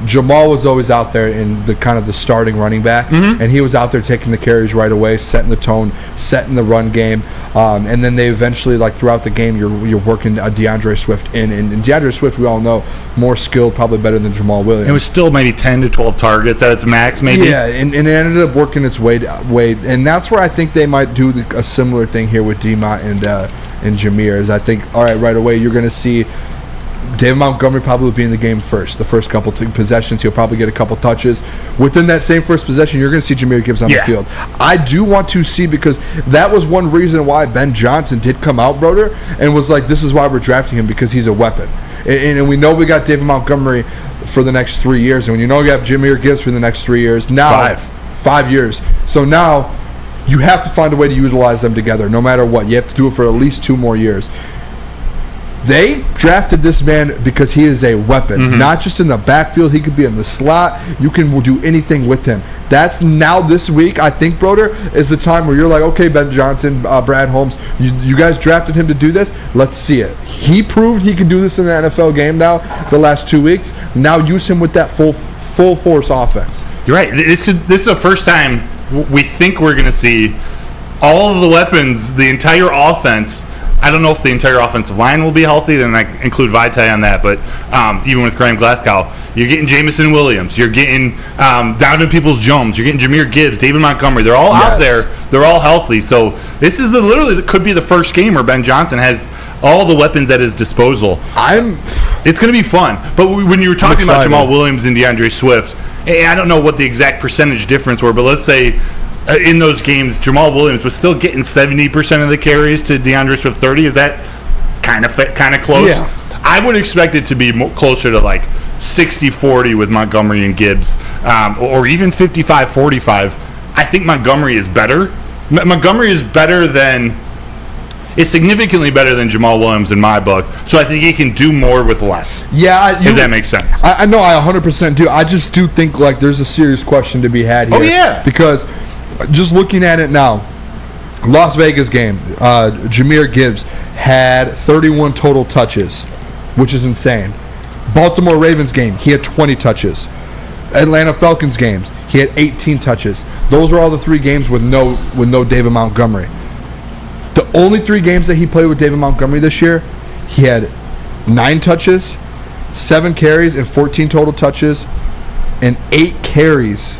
Jamal was always out there in the kind of the starting running back, and he was out there taking the carries right away, setting the tone, setting the run game, and then they eventually, like throughout the game, you're working DeAndre Swift in, and DeAndre Swift, we all know, more skilled, probably better than Jamal Williams. It was still maybe 10 to 12 targets at its max, maybe. Yeah, and it ended up working its way, and that's where I think they might do a similar thing here with D-Mont and Jahmyr. Is I think, all right, right away you're going to see David Montgomery probably be in the game first. The first couple possessions, he'll probably get a couple touches. Within that same first possession, you're going to see Jahmyr Gibbs on the field. I do want to see, because that was one reason why Ben Johnson did come out, Broder, and was like, this is why we're drafting him, because he's a weapon. And we know we got David Montgomery for the next 3 years, and when you know you have Jahmyr Gibbs for the next 3 years, now 5 years. So now you have to find a way to utilize them together, no matter what. You have to do it for at least 2 more years. They drafted this man because he is a weapon, not just in the backfield. He could be in the slot. You can do anything with him. That's now this week, I think, Broder, is the time where you're like, okay, Ben Johnson, Brad Holmes, you guys drafted him to do this. Let's see it. He proved he can do this in the NFL game now the last 2 weeks. Now use him with that full force offense. You're right. This is the first time we think we're going to see all of the weapons, the entire offense. I don't know if the entire offensive line will be healthy, then I include Vitae on that, but even with Graham Glasgow, you're getting Jameson Williams, you're getting Donovan Peoples-Jones, you're getting Jahmyr Gibbs, David Montgomery. They're all out there. They're all healthy. So this is literally could be the first game where Ben Johnson has all the weapons at his disposal. It's going to be fun. But when you were talking about Jamal Williams and DeAndre Swift, I don't know what the exact percentage difference were, but let's say in those games, Jamal Williams was still getting 70% of the carries to DeAndre Swift 30. Is that kind of close? Yeah. I would expect it to be closer to like 60-40 with Montgomery and Gibbs, or even 55-45. I think Montgomery is better. Montgomery is significantly better than Jamal Williams in my book. So I think he can do more with less. Yeah, if that makes sense. I know, I 100% do. I just do think like there's a serious question to be had here. Oh yeah, because just looking at it now, Las Vegas game, Jahmyr Gibbs had 31 total touches, which is insane. Baltimore Ravens game, he had 20 touches. Atlanta Falcons games, he had 18 touches. Those are all the 3 games with no David Montgomery. The only 3 games that he played with David Montgomery this year, he had 9 touches, 7 carries, and 14 total touches, and 8 carries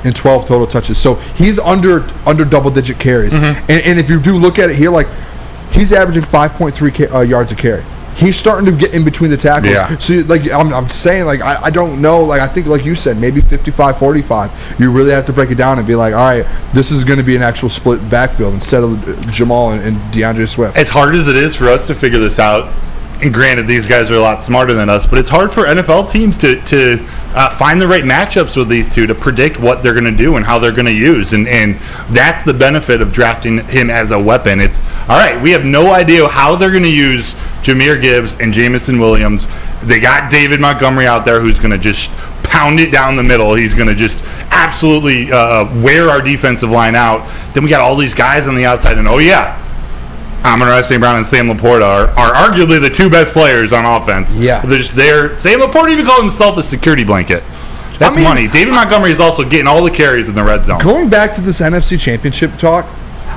and 12 total touches. So he's under double-digit carries. And if you do look at it here, like he's averaging 5.3 yards a carry. He's starting to get in between the tackles. Yeah. So like I'm saying, like I don't know. Like I think, like you said, maybe 55-45. You really have to break it down and be like, all right, this is going to be an actual split backfield instead of Jamal and DeAndre Swift. As hard as it is for us to figure this out, And granted, these guys are a lot smarter than us, but it's hard for NFL teams to find the right matchups with these two to predict what they're going to do and how they're going to use. And that's the benefit of drafting him as a weapon. It's, all right, we have no idea how they're going to use Jahmyr Gibbs and Jameson Williams. They got David Montgomery out there who's going to just pound it down the middle. He's going to just absolutely wear our defensive line out. Then we got all these guys on the outside, and Amon-Ra St. Brown and Sam Laporta are arguably the two best players on offense. Yeah. They're just there. Sam Laporta even called himself a security blanket. That's money. David Montgomery is also getting all the carries in the red zone. Going back to this NFC Championship talk,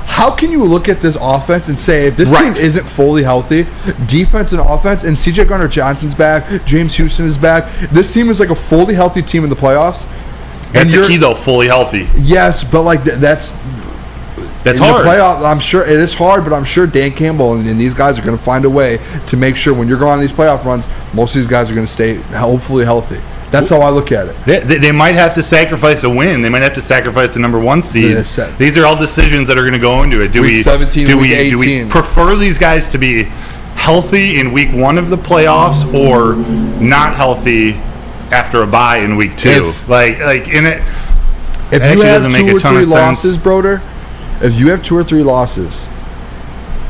how can you look at this offense and say if this team isn't fully healthy, defense and offense, and C.J. Gardner-Johnson's back, James Houston is back, this team is like a fully healthy team in the playoffs? That's the key, though, fully healthy. Yes, but like that's hard. The playoff, I'm sure it is hard, but I'm sure Dan Campbell and these guys are going to find a way to make sure when you're going on these playoff runs, most of these guys are going to stay hopefully healthy. That's how I look at it. They might have to sacrifice a win. They might have to sacrifice the number one seed. These are all decisions that are going to go into it. Do we prefer these guys to be healthy in week 1 of the playoffs or not healthy after a bye in week 2? If you have 2 or 3 losses, Broder, if you have 2 or 3 losses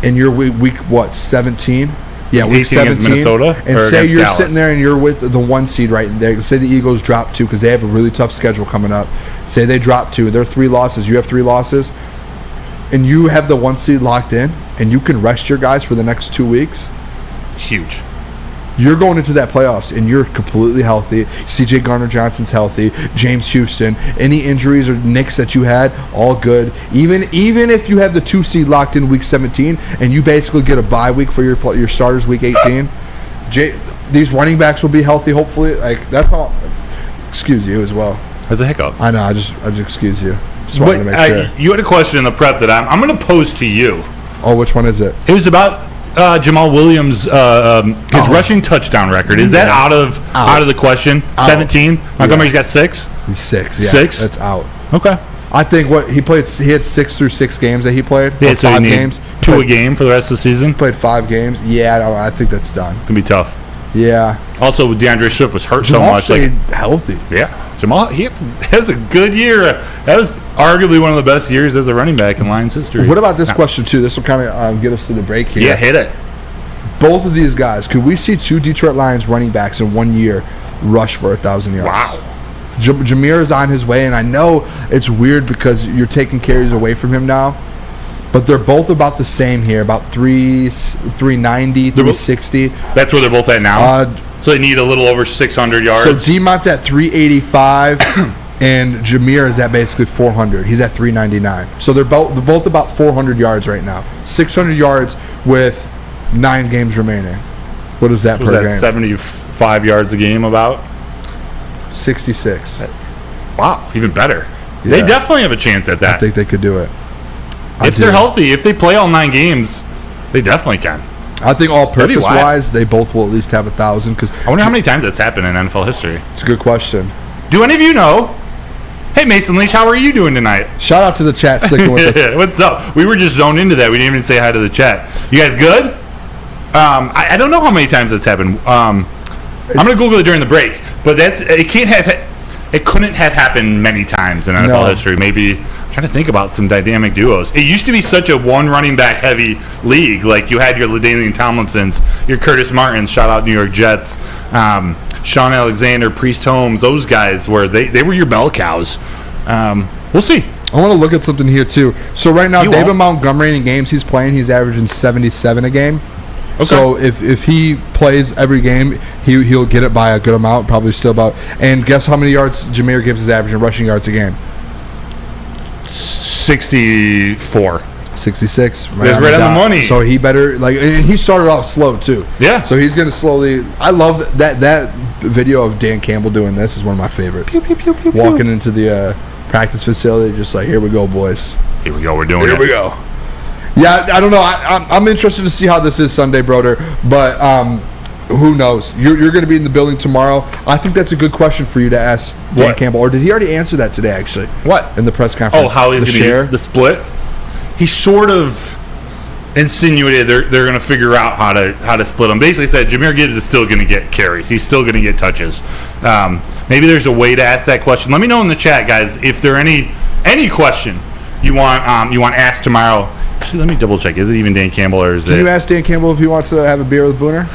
and you're week 17? Yeah, week 17, Minnesota, and say you're Dallas. Sitting there and you're with the 1 seed right there. Say the Eagles drop 2 because they have a really tough schedule coming up. Say they drop 2, they're 3 losses. You have 3 losses, and you have the 1 seed locked in, and you can rest your guys for the next 2 weeks. Huge. You're going into that playoffs and you're completely healthy. C.J. Gardner-Johnson's healthy. James Houston. Any injuries or nicks that you had, all good. Even if you have the 2 seed locked in week 17 and you basically get a bye week for your starters week 18, these running backs will be healthy. Hopefully, like that's all. Excuse you as well. As a hiccup. I know. I just excuse you. Just wanted to make sure. You had a question in the prep that I'm going to pose to you. Oh, which one is it? It was about Jamal Williams' his rushing touchdown record. Is that out of the question? 17. Montgomery's got 6. He's 6. Yeah, 6. That's out. Okay. I think what he played. He had 6 through 6 games that he played. Yeah, so 5 games. 2 a game for the rest of the season. Played 5 games. Yeah, I think that's done. It's gonna be tough. Yeah. Also, DeAndre Swift was hurt Jamal so much. Stayed healthy. Yeah. Jamal, he has a good year. That was arguably one of the best years as a running back in Lions history. What about this question too? This will kind of get us to the break here. Yeah, hit it. Both of these guys, could we see 2 Detroit Lions running backs in 1 year rush for 1,000 yards? Wow. Jahmyr is on his way, and I know it's weird because you're taking carries away from him now, but they're both about the same here, about 390, 360. That's where they're both at now? So they need a little over 600 yards. So D-Mont's at 385, and Jahmyr is at basically 400. He's at 399. So they're both about 400 yards right now. 600 yards with 9 games remaining. What is that per game? 75 yards a game about? 66. Wow, even better. Yeah. They definitely have a chance at that. I think they could do it. If they're healthy, if they play all 9 games, they definitely can. I think all-purpose wise, they both will at least have 1,000. Because I wonder how many times that's happened in NFL history. It's a good question. Do any of you know? Hey, Mason Leach, how are you doing tonight? Shout out to the chat sticking with us. What's up? We were just zoned into that. We didn't even say hi to the chat. You guys good? I don't know how many times that's happened. I'm gonna Google it during the break, but it couldn't have happened many times in NFL history. Maybe I'm trying to think about some dynamic duos. It used to be such a one running back heavy league. Like you had your LaDainian Tomlinsons, your Curtis Martins, shout out New York Jets, Sean Alexander, Priest Holmes. Those guys were they were your bell cows. We'll see. I want to look at something here too. So right now, David won't. Montgomery in games he's playing, he's averaging 77 a game. Okay. So if he plays every game, he'll get it by a good amount, probably still about. And guess how many yards Jahmyr Gibbs is averaging rushing yards a game? 64. 66. That's right on the money. So he better and he started off slow too. Yeah. So he's going to slowly. I love that video of Dan Campbell doing this is one of my favorites. Pew, pew, pew, pew, Walking into the practice facility, just like, here we go, boys. Here we go. We're doing it. Here we go. Yeah, I don't know. I'm interested to see how this is Sunday, Broder. But who knows? You're going to be in the building tomorrow. I think that's a good question for you to ask Dan Campbell. Or did he already answer that today, actually? What? In the press conference. Oh, how he's going to share the split? He sort of insinuated they're going to figure out how to split them. Basically said Jahmyr Gibbs is still going to get carries. He's still going to get touches. Maybe there's a way to ask that question. Let me know in the chat, guys, if there any question you want asked tomorrow. Actually, let me double check. Is it even Dan Campbell or is it? Can you ask Dan Campbell if he wants to have a beer with Booner?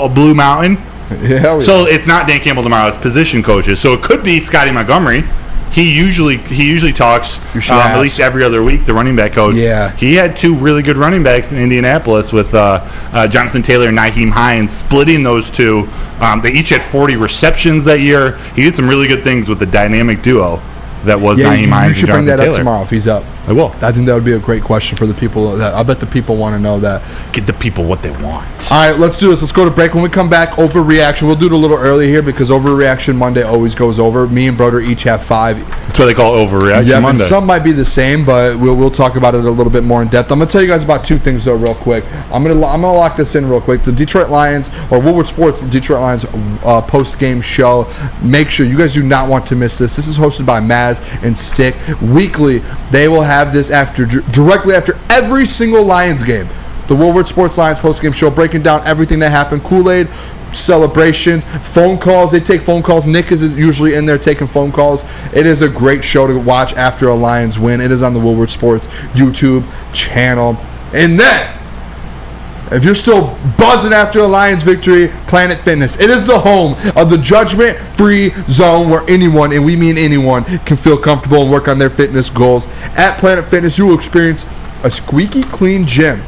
a Blue Mountain. Yeah. So it's not Dan Campbell tomorrow. It's position coaches. So it could be Scotty Montgomery. He usually talks at least every other week. The running back coach. Yeah. He had 2 really good running backs in Indianapolis with Jonathan Taylor and Nyheim Hines, splitting those 2. They each had 40 receptions that year. He did some really good things with the dynamic duo that was Nyheim Hines and Jonathan Taylor. You should bring that up tomorrow if he's up. I will. I think that would be a great question for the people. I bet the people want to know that. Get the people what they want. All right, let's do this. Let's go to break. When we come back, overreaction. We'll do it a little early here because overreaction Monday always goes over. Me and Broder each have 5. That's why they call it overreaction Monday. Some might be the same, but we'll talk about it a little bit more in depth. I'm gonna tell you guys about 2 things though, real quick. I'm gonna lock this in real quick. The Detroit Lions or Woodward Sports Detroit Lions post game show. Make sure you guys do not want to miss this. This is hosted by Maz and Stick weekly. They will have this directly after every single Lions game. The Woodward Sports Lions post-game show, breaking down everything that happened. Kool-Aid, celebrations, phone calls. They take phone calls. Nick is usually in there taking phone calls. It is a great show to watch after a Lions win. It is on the Woodward Sports YouTube channel. And then, if you're still buzzing after a Lions victory, Planet Fitness. It is the home of the judgment-free zone where anyone, and we mean anyone, can feel comfortable and work on their fitness goals. At Planet Fitness, you will experience a squeaky clean gym.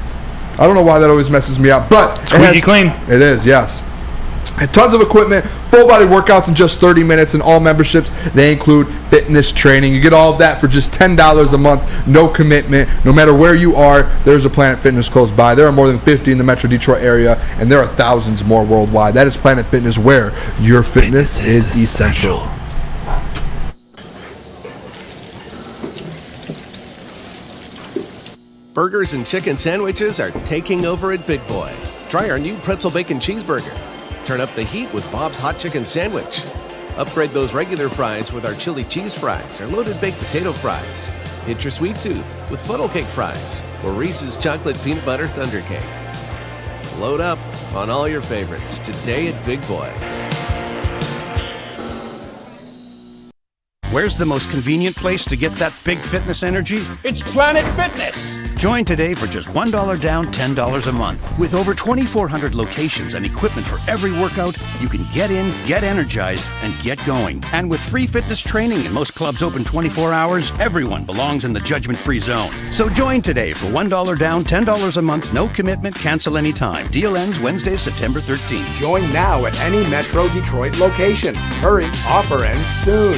I don't know why that always messes me up, but squeaky clean. It is, yes. And tons of equipment, full body workouts in just 30 minutes, and all memberships, they include fitness training. You get all of that for just $10 a month, no commitment. No matter where you are, there's a Planet Fitness close by. There are more than 50 in the Metro Detroit area, and there are thousands more worldwide. That is Planet Fitness, where your fitness is essential. Burgers and chicken sandwiches are taking over at Big Boy. Try our new pretzel bacon cheeseburger. Turn up the heat with Bob's Hot Chicken Sandwich. Upgrade those regular fries with our chili cheese fries or loaded baked potato fries. Hit your sweet tooth with funnel cake fries or Reese's chocolate peanut butter thunder cake. Load up on all your favorites today at Big Boy. Where's the most convenient place to get that big fitness energy? It's Planet Fitness! Join today for just $1 down, $10 a month. With over 2,400 locations and equipment for every workout, you can get in, get energized, and get going. And with free fitness training and most clubs open 24 hours, everyone belongs in the judgment-free zone. So join today for $1 down, $10 a month, no commitment, cancel anytime. Deal ends Wednesday, September 13th. Join now at any Metro Detroit location. Hurry, offer ends soon.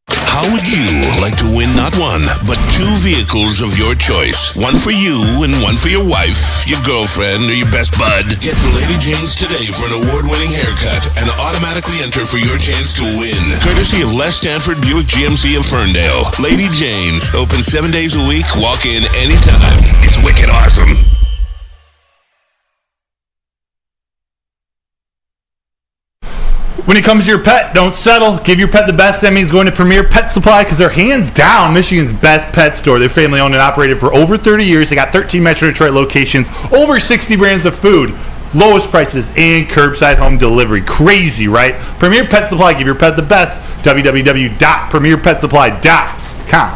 How would you like to win not 1, but 2 vehicles of your choice? One for you and one for your wife, your girlfriend, or your best bud. Get to Lady Jane's today for an award-winning haircut and automatically enter for your chance to win. Courtesy of Les Stanford Buick GMC of Ferndale. Lady Jane's, open 7 days a week, walk in anytime. It's wicked awesome. When it comes to your pet, don't settle. Give your pet the best. That means going to Premier Pet Supply because they're hands down Michigan's best pet store. They're family owned and operated for over 30 years. They got 13 Metro Detroit locations, over 60 brands of food, lowest prices, and curbside home delivery. Crazy, right? Premier Pet Supply. Give your pet the best. www.premierpetsupply.com.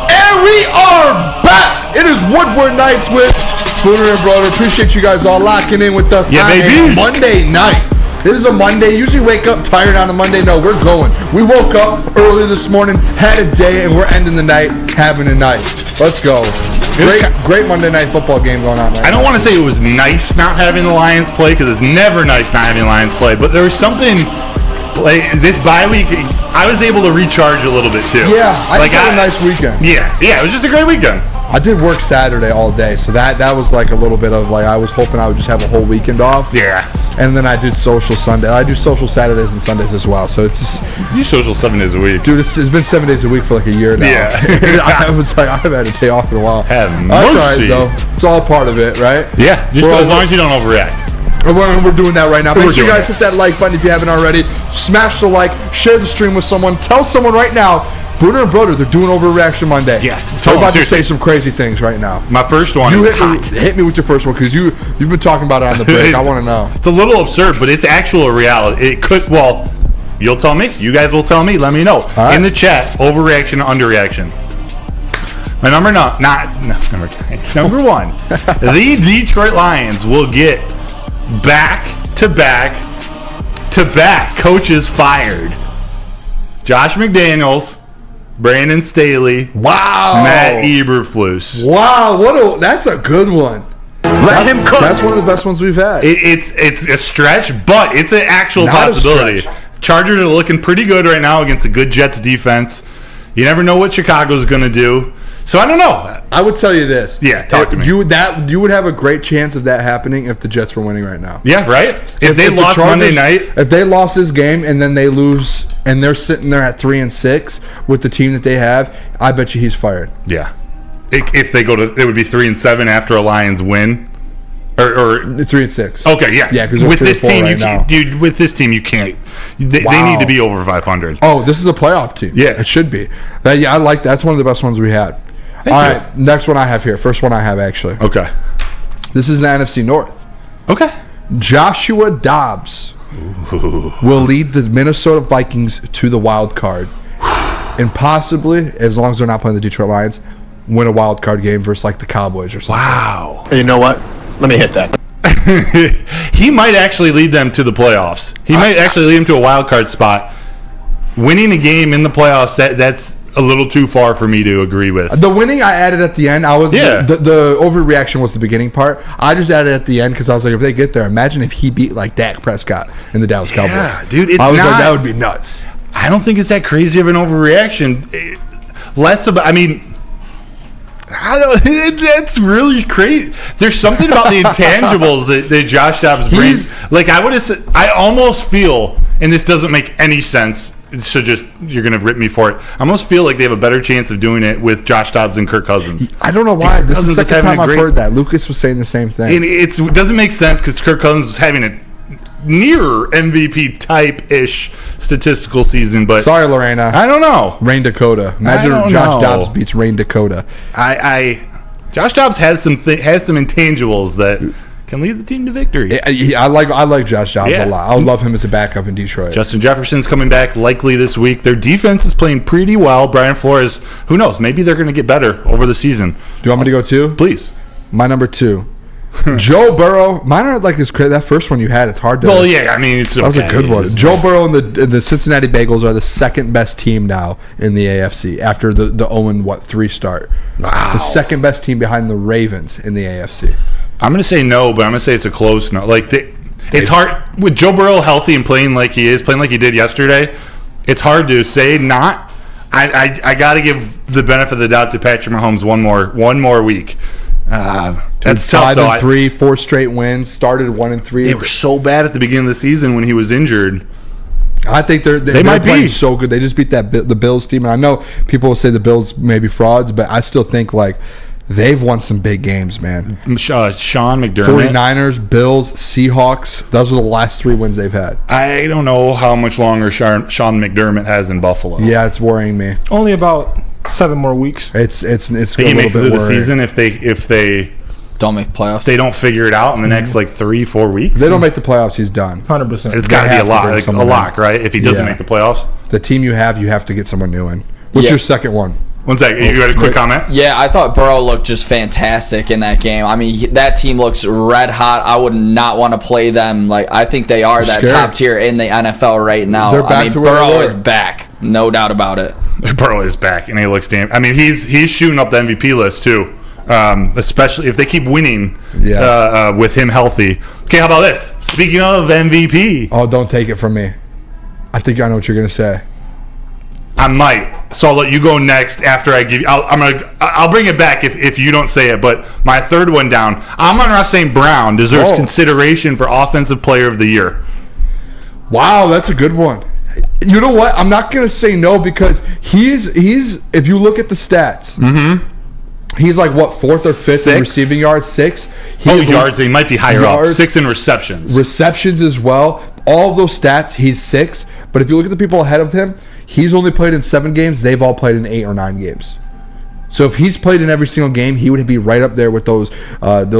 And we are back. It is Woodward Nights with Booner and Broder. Appreciate you guys all locking in with us on a Monday night. It is a Monday. Usually wake up tired on a Monday. No, we're going. We woke up early this morning, had a day, and we're ending the night having a night. Let's go. Great Monday night football game going on right now. I don't want to say it was nice not having the Lions play because it's never nice not having the Lions play, but there was something like this bye week. I was able to recharge a little bit too. Yeah, I had a nice weekend. Yeah, it was just a great weekend. I did work Saturday all day, so that was like a little bit of like I was hoping I would just have a whole weekend off. Yeah. And then I did social Sunday. I do social Saturdays and Sundays as well. So it's just you social 7 days a week, dude. It's been 7 days a week for like a year now. Yeah. I was like I've had a day off in a while. Have That's mercy. all right though. It's all part of it, right? Yeah. Just as long as you don't overreact. We're doing that right now. Make sure you guys hit that like button if you haven't already. Smash the like. Share the stream with someone. Tell someone right now. Booner and Broder, they're doing Overreaction Monday. Yeah, They're about to say some crazy things right now. My first one is hot. Hit me with your first one, because you've been talking about it on the break. I want to know. It's a little absurd, but it's actual reality. It could, well, you'll tell me. You guys will tell me. Let me know. Right. In the chat, overreaction or underreaction. My number number one. The Detroit Lions will get back-to-back coaches fired. Josh McDaniels, Brandon Staley, Matt Eberflus. Wow, that's a good one. Let him cook. That's one of the best ones we've had. It's a stretch, but it's an actual possibility. Chargers are looking pretty good right now against a good Jets defense. You never know what Chicago's going to do. So I don't know. I would tell you this. Yeah, talk to me. You would have a great chance of that happening if the Jets were winning right now. Yeah, right? If they lost Monday night. If they lost this game and then they lose and they're sitting there at 3-6 with the team that they have, I bet you he's fired. Yeah. If they go to, it would be 3-7 after a Lions win. Or 3-6. Okay, yeah. Yeah, because with this team, right dude. With this team, you can't. They need to be over 500. Oh, this is a playoff team. Yeah, it should be. I like that. That's one of the best ones we had. All right, next one I have here. First one I have actually. Okay. This is the NFC North. Okay. Joshua Dobbs will lead the Minnesota Vikings to the wild card, and possibly, as long as they're not playing the Detroit Lions, win a wild card game versus like the Cowboys or something. Wow. You know what? Let me hit that. He might actually lead them to the playoffs. He might actually lead them to a wild card spot. Winning a game in the playoffs, that's a little too far for me to agree with. The winning I added at the end. The overreaction was the beginning part. I just added at the end because I was like, if they get there, imagine if he beat like Dak Prescott in the Dallas Cowboys. Yeah, dude, it's I was not, like, that would be nuts. I don't think it's that crazy of an overreaction. Less about, I mean, I don't. That's really crazy. There's something about the intangibles that Josh Dobbs brings. Like I would have said, I almost feel, and this doesn't make any sense. So just you're gonna rip me for it. I almost feel like they have a better chance of doing it with Josh Dobbs and Kirk Cousins. I don't know why. This is the second time I've heard that. Lucas was saying the same thing. And it doesn't make sense because Kirk Cousins was having a near MVP type ish statistical season, but sorry, Lorena. I don't know. Rain Dakota. Imagine Josh Dobbs beats Rain Dakota. Josh Dobbs has some intangibles that can lead the team to victory. I like Josh Dobbs a lot. I would love him as a backup in Detroit. Justin Jefferson's coming back likely this week. Their defense is playing pretty well. Brian Flores, who knows? Maybe they're going to get better over the season. Do you want me to go two? Please. My number two. Joe Burrow. Mine are like this. That first one you had, it's hard to. Well, yeah, I mean, that was a good one. Joe Burrow and the Cincinnati Bengals are the second best team now in the AFC after the 0-3 start. Wow. The second best team behind the Ravens in the AFC. I'm going to say no, but I'm going to say it's a close no. Like it's hard with Joe Burrow healthy and playing like he did yesterday. It's hard to say not. I got to give the benefit of the doubt to Patrick Mahomes one more week. That's tough, 5-3, 4 straight wins. Started 1-3. They were so bad at the beginning of the season when he was injured. I think they might be be so good. They just beat the Bills team, and I know people will say the Bills may be frauds, but I still think like they've won some big games, man. Sean McDermott, 49ers, Bills, Seahawks. Those are the last 3 wins they've had. I don't know how much longer Sean McDermott has in Buffalo. Yeah, it's worrying me. Only about 7 more weeks. It's he a makes little it bit through the worrying. season if they don't make the playoffs. They don't figure it out in the next like 3-4 weeks. They don't make the playoffs. He's done. 100%. It's got to be a lock, right? If he doesn't make the playoffs, the team you have to get someone new in. What's your second one? One second. You got a quick comment? Yeah, I thought Burrow looked just fantastic in that game. I mean, that team looks red hot. I would not want to play them. Like, I think they are that top tier in the NFL right now. They're back to where Burrow they were. is back, no doubt about it. Burrow is back, and he looks damn. I mean, he's shooting up the MVP list too. Especially if they keep winning with him healthy. Okay, how about this? Speaking of MVP. Oh, don't take it from me. I think I know what you're going to say. I might. So I'll let you go next after I give you. I'll bring it back if you don't say it. But my third one down. Amon-Ra St. Brown deserves consideration for Offensive Player of the Year. Wow, that's a good one. You know what? I'm not going to say no because he's. If you look at the stats. Mm-hmm. He's like, what, 4th or 5th in receiving yards? 6? Yards. He might be higher up. 6 in receptions. Receptions as well. All of those stats, he's 6. But if you look at the people ahead of him, He's only played in 7 games. They've all played in 8 or 9 games. So if he's played in every single game, he would be right up there with those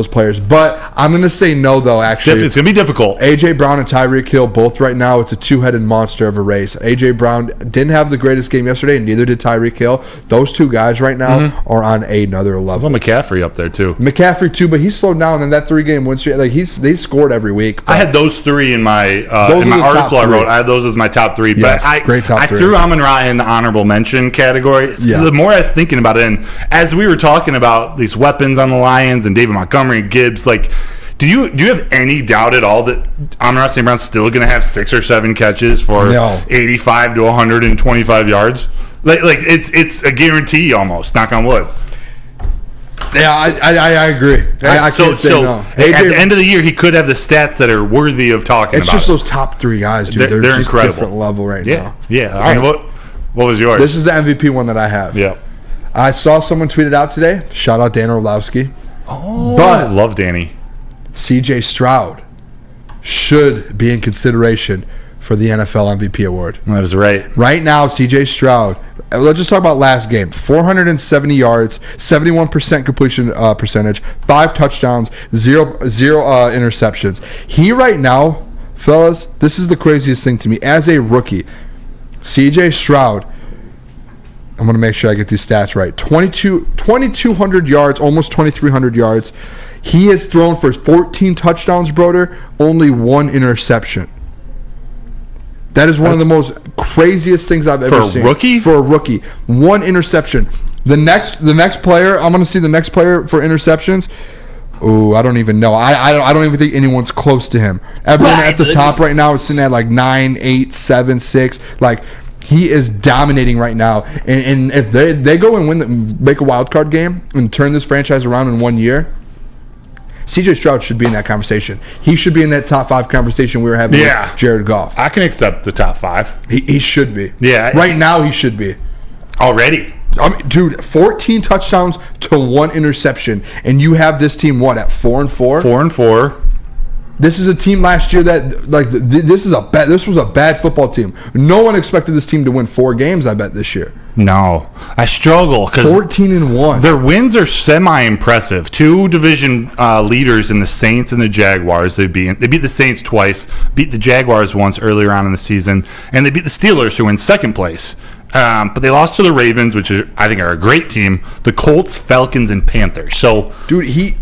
players. But I'm going to say no, though, actually. It's going to be difficult. A.J. Brown and Tyreek Hill, both right now, it's a two-headed monster of a race. A.J. Brown didn't have the greatest game yesterday, and neither did Tyreek Hill. Those two guys right now are on another level. Well, McCaffrey up there, too. McCaffrey, too, but he slowed down in that 3-game win streak. Like, they scored every week. I had those 3 in my article I wrote. I had those as my top 3. Yes, but great top 3. I threw Amon-Ra in the honorable mention category. Yeah. The more I was thinking about it, and as we were talking about these weapons on the Lions and David Montgomery and Gibbs, like, do you have any doubt at all that Amon-Ra St. Brown's still going to have 6 or 7 catches for 85 to 125 yards? Like it's a guarantee almost. Knock on wood. Yeah, I agree. I can't say no. At the end of the year, he could have the stats that are worthy of talking about. It's just those top 3 guys, dude. They're just incredible. Different level right now. Yeah. All right. What was yours? This is the MVP one that I have. Yeah. I saw someone tweet it out today. Shout out Dan Orlovsky. Oh, but I love Danny. C.J. Stroud should be in consideration for the NFL MVP award. That was right. Right now, C.J. Stroud, let's just talk about last game. 470 yards, 71% completion percentage, 5 touchdowns, zero interceptions. He right now, fellas, this is the craziest thing to me. As a rookie, C.J. Stroud, I'm going to make sure I get these stats right. 2,200 yards, almost 2,300 yards. He has thrown for 14 touchdowns, Broder, only 1 interception. That is one of the most craziest things I've ever seen. For a rookie? For a rookie. 1 interception. The next player, I'm going to see the next player for interceptions. Oh, I don't even know. I don't even think anyone's close to him. Everyone at the top right now is sitting at like 9, 8, 7, 6. Like, he is dominating right now, and if they go and make a wild card game and turn this franchise around in 1 year, C.J. Stroud should be in that conversation. He should be in that top 5 conversation we were having with Jared Goff. I can accept the top 5. He should be. Yeah, right now he should be already. I mean, dude, 14 touchdowns to 1 interception, and you have this team at 4-4. 4-4. This is a team last year that this was a bad football team. No one expected this team to win 4 games, I bet, this year. No. I struggle because 14-1. Their wins are semi-impressive. 2 division leaders in the Saints and the Jaguars. They beat the Saints twice, beat the Jaguars once earlier on in the season, and they beat the Steelers, who were in 2nd place. But they lost to the Ravens, which I think are a great team, the Colts, Falcons, and Panthers. So, dude, he's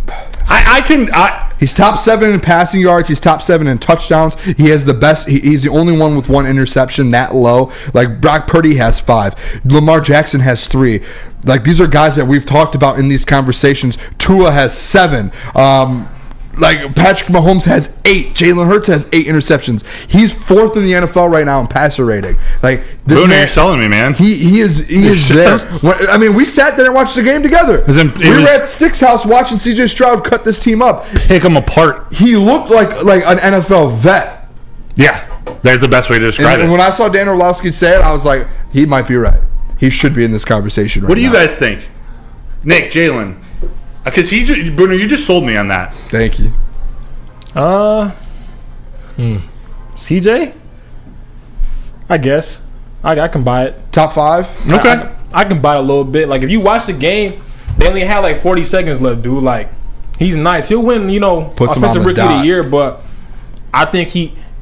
top 7 in passing yards. He's top 7 in touchdowns. He has the best. He's the only one with 1 interception that low. Like, Brock Purdy has 5. Lamar Jackson has 3. Like, these are guys that we've talked about in these conversations. Tua has 7. Like, Patrick Mahomes has 8. Jalen Hurts has 8 interceptions. He's 4th in the NFL right now in passer rating. Like, this Booner, man, you're selling me, man. He is there. I mean, we sat there and watched the game together. We were at Stick's house watching C.J. Stroud cut this team up. Pick them apart. He looked like an NFL vet. Yeah, that's the best way to describe it. And when I saw Dan Orlovsky say it, I was like, he might be right. He should be in this conversation right now. What do you guys think? Nick, Jaylen. Because Booner, you just sold me on that. Thank you. CJ? I guess. I can buy it. Top 5? Okay. I can buy it a little bit. Like, if you watch the game, they only had like 40 seconds left, dude. Like, he's nice. He'll win, Offensive Rookie of the Year, but I think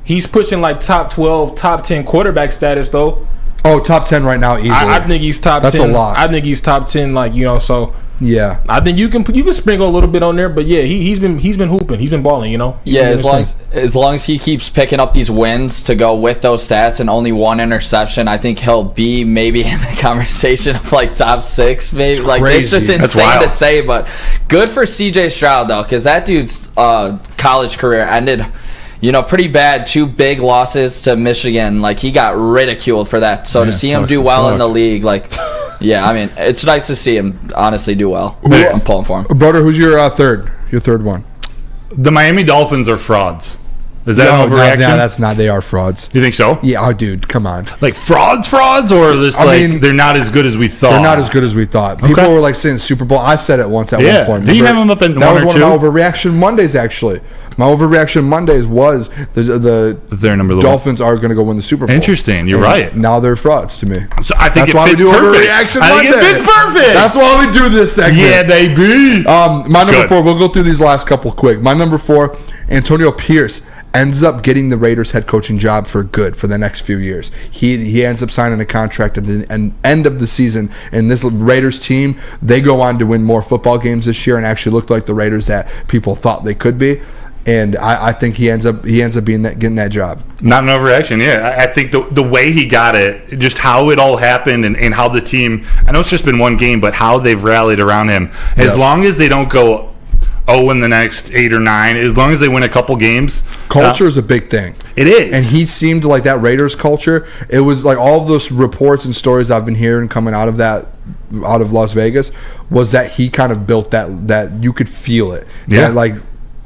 he's pushing like top 12, top 10 quarterback status, though. Oh, top 10 right now, easily. I think he's top 10. That's a lot. I think he's top 10, so... Yeah, I think you can sprinkle a little bit on there, but yeah, he's been hooping, he's been balling, Yeah, as long as he keeps picking up these wins to go with those stats and only 1 interception, I think he'll be maybe in the conversation of like top 6, maybe. It's like, it's just insane to say, but good for C.J. Stroud though, because that dude's college career ended, pretty bad. 2 big losses to Michigan. Like, he got ridiculed for that. So to see him do well in the league, like. Yeah, I mean, it's nice to see him honestly do well. I'm pulling for him. Broder, who's your third? Your third one? The Miami Dolphins are frauds. Is that an overreaction? No, that's not. They are frauds. You think so? Yeah, oh, dude, come on. Like frauds, or just they're not as good as we thought? They're not as good as we thought. People were like saying Super Bowl. I said it once at one point. Did you have them up in that one was or one two? of my overreaction Mondays, actually. My overreaction Mondays was their number Dolphins are going to go win the Super Bowl. Interesting. You're right. Now they're frauds to me. So I think that's why we do perfect. overreaction I think Monday. it fits perfect. That's why we do this segment. Yeah, baby. My number 4. We'll go through these last couple quick. My number 4, Antonio Pierce ends up getting the Raiders head coaching job for good for the next few years. He ends up signing a contract at the end of the season, and this Raiders team, they go on to win more football games this year and actually look like the Raiders that people thought they could be. And I think he ends up getting that job. Not an overreaction, yeah. I think the way he got it, just how it all happened, and how the team, I know it's just been one game, but how they've rallied around him. As long as they don't go in the next 8 or 9, as long as they win a couple games. Culture is a big thing. It is. And he seemed like that Raiders culture. It was like all of those reports and stories I've been hearing coming out of Las Vegas was that he kind of built that you could feel it. Yeah. That, like,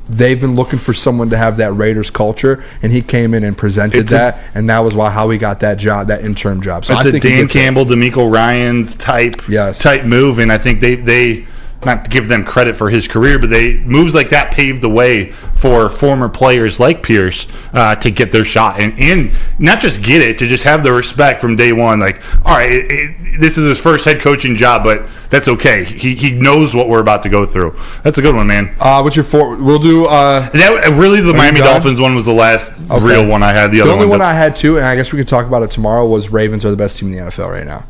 they've been looking for someone to have that Raiders culture, and he came in and presented and that was how he got that job, that interim job. So it's I think Dan Campbell, DeMeco Ryans type move, and I think they not to give them credit for his career, but moves like that paved the way for former players like Pierce to get their shot and not just get it, to just have the respect from day one. Like, all right, this is his first head coaching job, but that's okay. He knows what we're about to go through. That's a good one, man. What's your 4? We'll do. The Miami Dolphins one was the last real one I had. The other only one I had too, and I guess we could talk about it tomorrow, was Ravens are the best team in the NFL right now.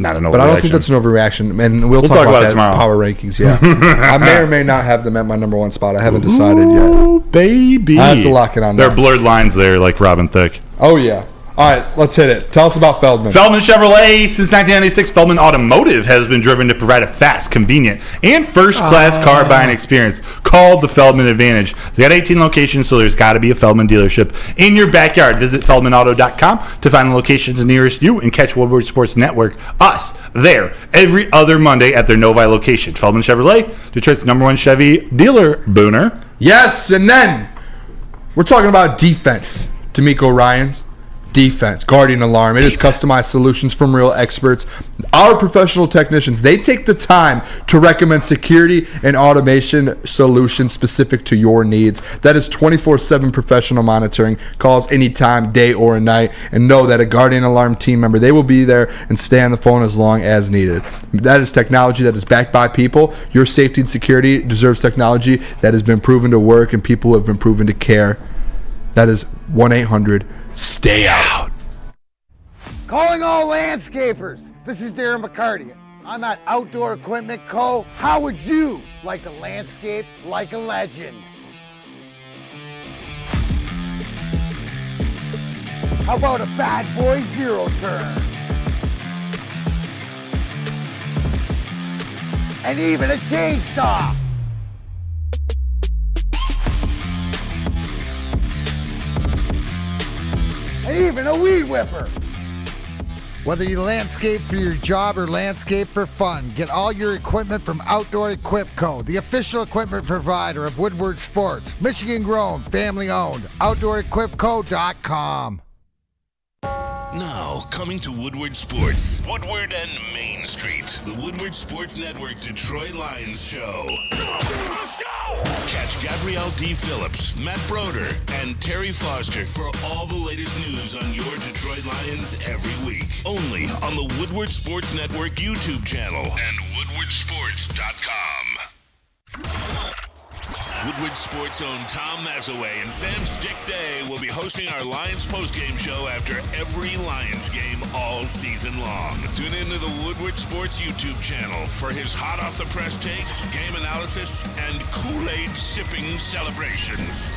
Not an overreaction. But I don't think that's an overreaction, and we'll talk about that tomorrow. Power rankings, yeah. I may or may not have them at my number 1 spot. I haven't decided yet. Oh, baby. I have to lock it on there. that. There are blurred lines there, like Robin Thicke. Oh, yeah. All right, let's hit it. Tell us about Feldman. Feldman Chevrolet. Since 1996, Feldman Automotive has been driven to provide a fast, convenient, and first-class car buying experience called the Feldman Advantage. They got 18 locations, so there's got to be a Feldman dealership in your backyard. Visit feldmanauto.com to find the locations nearest you and catch Woodward Sports Network, us, there every other Monday at their Novi location. Feldman Chevrolet, Detroit's #1 Chevy dealer. Booner. Yes, and then we're talking about defense. DeMeco Ryans. Defense, Guardian Alarm. It is customized solutions from real experts. Our professional technicians, they take the time to recommend security and automation solutions specific to your needs. That is 24/7 professional monitoring. Calls anytime, day or night. And know that a Guardian Alarm team member, they will be there and stay on the phone as long as needed. That is technology that is backed by people. Your safety and security deserves technology that has been proven to work and people who have been proven to care. That is 1-800-STAY OUT. Calling all landscapers. This is Darren McCarty. I'm at Outdoor Equipment Co. How would you like to landscape like a legend? How about a bad boy zero turn? And even a chainsaw. And even a weed whipper. Whether you landscape for your job or landscape for fun, get all your equipment from Outdoor Equip Co., the official equipment provider of Woodward Sports. Michigan grown, family owned. OutdoorEquipCo.com. Now, coming to Woodward Sports, Woodward and Main Street, the Woodward Sports Network Detroit Lions Show. Let's go! Catch Gabrielle D. Phillips, Matt Broder, and Terry Foster for all the latest news on your Detroit Lions every week. Only on the Woodward Sports Network YouTube channel and woodwardsports.com. Woodward Sports' own Tom Mazaway and Sam Stick Day will be hosting our Lions postgame show after every Lions game all season long. Tune into the Woodward Sports YouTube channel for his hot-off-the-press takes, game analysis, and Kool-Aid sipping celebrations.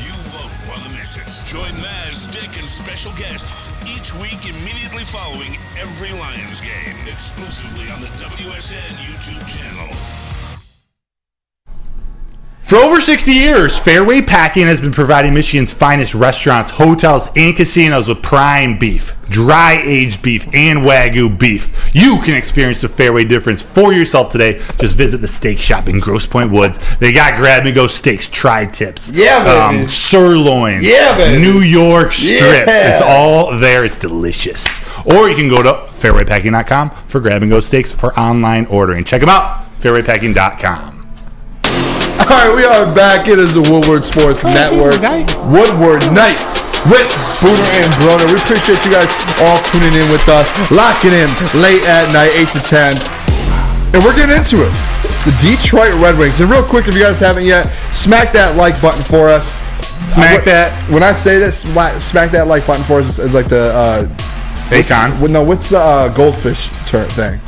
You won't want to miss it. Join Maz, Stick, and special guests each week immediately following every Lions game, exclusively on the WSN YouTube channel. For over 60 years, Fairway Packing has been providing Michigan's finest restaurants, hotels, and casinos with prime beef, dry-aged beef, and Wagyu beef. You can experience the Fairway difference for yourself today. Just visit the steak shop in Grosse Pointe Woods. They got grab-and-go steaks, tri-tips, sirloins, New York strips. It's all there. It's delicious. Or you can go to fairwaypacking.com for grab-and-go steaks for online ordering. Check them out, fairwaypacking.com. All right, we are back. It is the Woodward Sports Network. Woodward Nights with Booner and Broder. We appreciate you guys all tuning in with us, locking in late at night, 8 to 10. And we're getting into it. The Detroit Red Wings. And real quick, if you guys haven't yet, smack that like button for us. Smack that. When I say this, smack that like button for us. It's like the... Akon. What's the goldfish thing?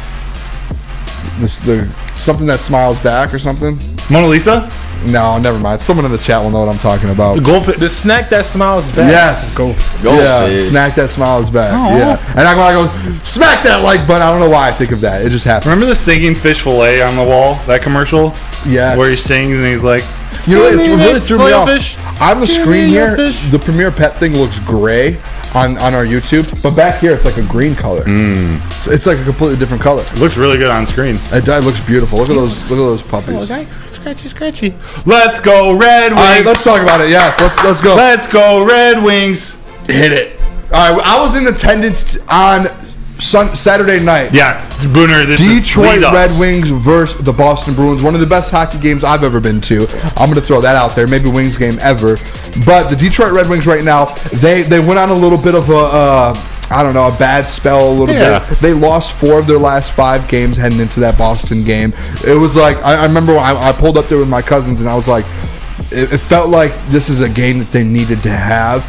Something that smiles back or something? Mona Lisa? No, never mind. Someone in the chat will know what I'm talking about. The snack that smiles back. Yes. Yeah, snack that smiles back. Aww. Yeah. And I'm going to go, smack that like button. I don't know why I think of that. It just happens. Remember the singing fish fillet on the wall? That commercial? Yes. Where he sings and he's like, you know, it really threw me off. Fish. On the screen here, the Premier Pet thing looks gray on our YouTube, but back here it's like a green color. So it's like a completely different color. It looks really good on screen. It looks beautiful. Look at those puppies. Oh, scratchy. Let's go Red Wings. All right, let's talk about it. Yes, let's go. Let's go Red Wings. Hit it. All right, I was in attendance on Saturday night. Yes, Booner. Detroit Red Wings versus the Boston Bruins. One of the best hockey games I've ever been to. I'm going to throw that out there. Maybe Wings game ever. But the Detroit Red Wings right now, they went on a little bit of a bad spell a little bit. They lost 4 of their last 5 games heading into that Boston game. It was like, I remember I pulled up there with my cousins and I was like, it felt like this is a game that they needed to have,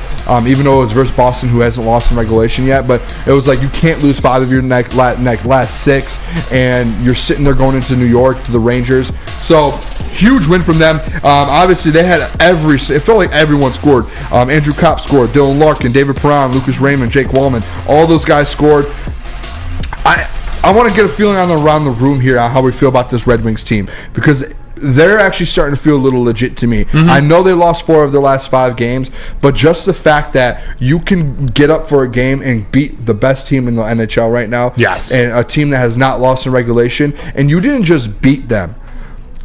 even though it was versus Boston, who hasn't lost in regulation yet. But it was like you can't lose 5 of your last 6, and you're sitting there going into New York to the Rangers. So huge win from them. Obviously, they had it felt like everyone scored. Andrew Kopp scored. Dylan Larkin, David Perron, Lucas Raymond, Jake Wallman. All those guys scored. I want to get a feeling around the room here on how we feel about this Red Wings team, because they're actually starting to feel a little legit to me. I know they lost 4 of their last 5 games, but just the fact that you can get up for a game and beat the best team in the NHL right now, and a team that has not lost in regulation, and you didn't just beat them.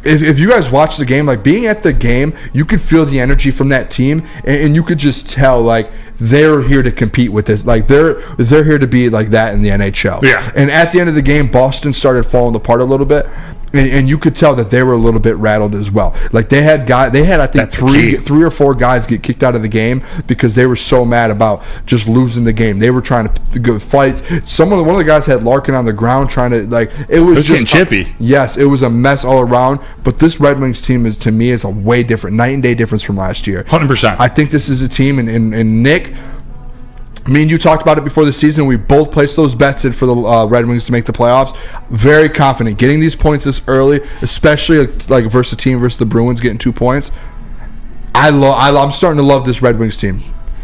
If you guys watch the game, like being at the game, you could feel the energy from that team, and you could just tell like they're here to compete with this. Like they're here to be like that in the NHL. Yeah. And at the end of the game, Boston started falling apart a little bit, and you could tell that they were a little bit rattled as well. Like they had I think three or 4 guys get kicked out of the game because they were so mad about just losing the game. They were trying to go fights. One of the guys had Larkin on the ground trying to it was just getting chippy. Yes, it was a mess all around. But this Red Wings team is a way different, night and day difference from last year. 100%. I think this is a team, and Nick, me and you talked about it before the season. We both placed those bets in for the Red Wings to make the playoffs. Very confident getting these points this early, especially like versus the Bruins getting 2 points. I'm starting to love this Red Wings team.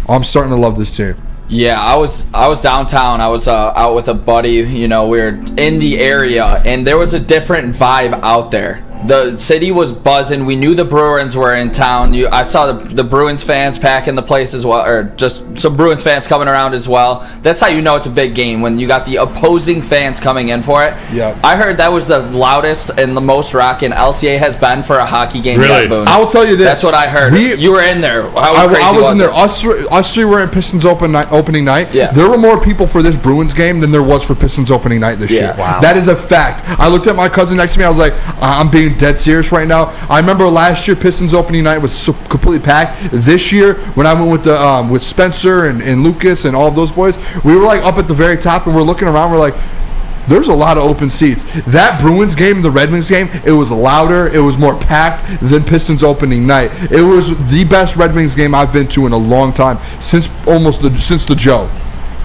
I'm starting to love this team. Yeah, I was downtown. I was out with a buddy. You know, we were in the area, and there was a different vibe out there. The city was buzzing. We knew the Bruins were in town. I saw the Bruins fans packing the place as well, or just some Bruins fans coming around as well. That's how you know it's a big game, when you got the opposing fans coming in for it. Yeah. I heard that was the loudest and the most rocking LCA has been for a hockey game. Really? Boone. I will tell you this. That's what I heard. You were in there. How crazy I was in there. it? Us 3 were in Pistons opening night. Yeah. There were more people for this Bruins game than there was for Pistons opening night this year. Wow. That is a fact. I looked at my cousin next to me. I was like, I'm being dead serious right now. I remember last year Pistons opening night was so completely packed. This year, when I went with Spencer and Lucas and all of those boys, we were like up at the very top, and we're looking around. We're like, there's a lot of open seats. That Bruins game, the Red Wings game, it was louder, it was more packed than Pistons opening night. It was the best Red Wings game I've been to in a long time, since the Joe.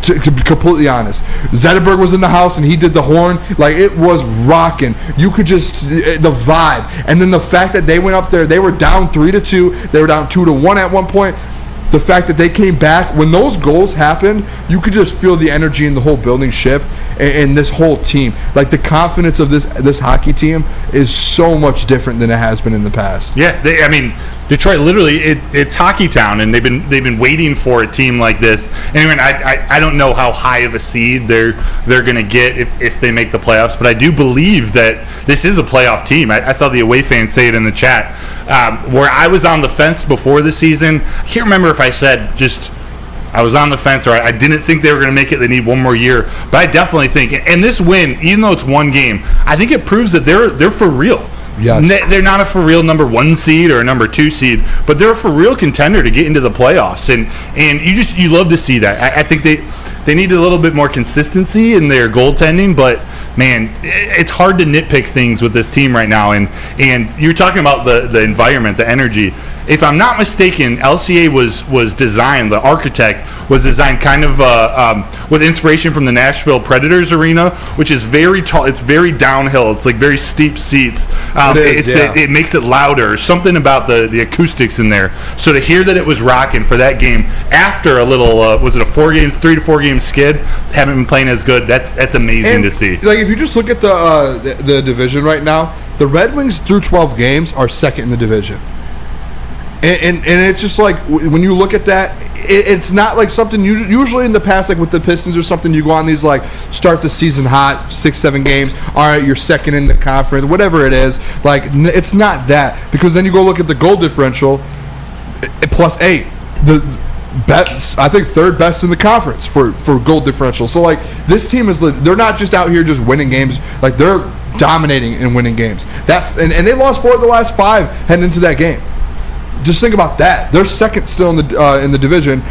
To be completely honest, Zetterberg was in the house and he did the horn. Like, it was rocking. You could just the vibe, and then the fact that they went up there, they were down 3-2, they were down 2-1 at one point. The fact that they came back when those goals happened, you could just feel the energy in the whole building shift. and this whole team. Like the confidence of this hockey team is so much different than it has been in the past. Yeah, Detroit literally it's hockey town, and they've been waiting for a team like this. Anyway, I don't know how high of a seed they're going to get if they make the playoffs, but I do believe that this is a playoff team. I saw the away fans say it in the chat, where I was on the fence before the season. I can't remember if I said just I was on the fence or I didn't think they were going to make it. They need one more year, but I definitely think, and this win, even though it's one game, I think it proves that they're for real. Yes. They're not a for real number 1 seed or a number 2 seed, but they're a for real contender to get into the playoffs, and you love to see that. I think they need a little bit more consistency in their goaltending, but man, it's hard to nitpick things with this team right now. And you're talking about the environment, the energy. If I'm not mistaken, LCA was designed, the architect was designed kind of with inspiration from the Nashville Predators arena, which is very tall. It's very downhill. It's like very steep seats. It makes it louder. Something about the acoustics in there. So to hear that it was rocking for that game after a little, was it a 3 to 4 game skid? Haven't been playing as good. That's amazing to see. Like if you just look at the division right now, the Red Wings through 12 games are second in the division. And it's just like when you look at that, it's not like something usually in the past, like with the Pistons or something, you go on these like start the season hot 6-7 games, all right, you're second in the conference, whatever it is. Like it's not that, because then you go look at the goal differential, +8, I think third best in the conference for goal differential. So like this team they're not just out here just winning games, like they're dominating and winning games. And they lost 4 of the last 5 heading into that game. Just think about that. They're second still in the division,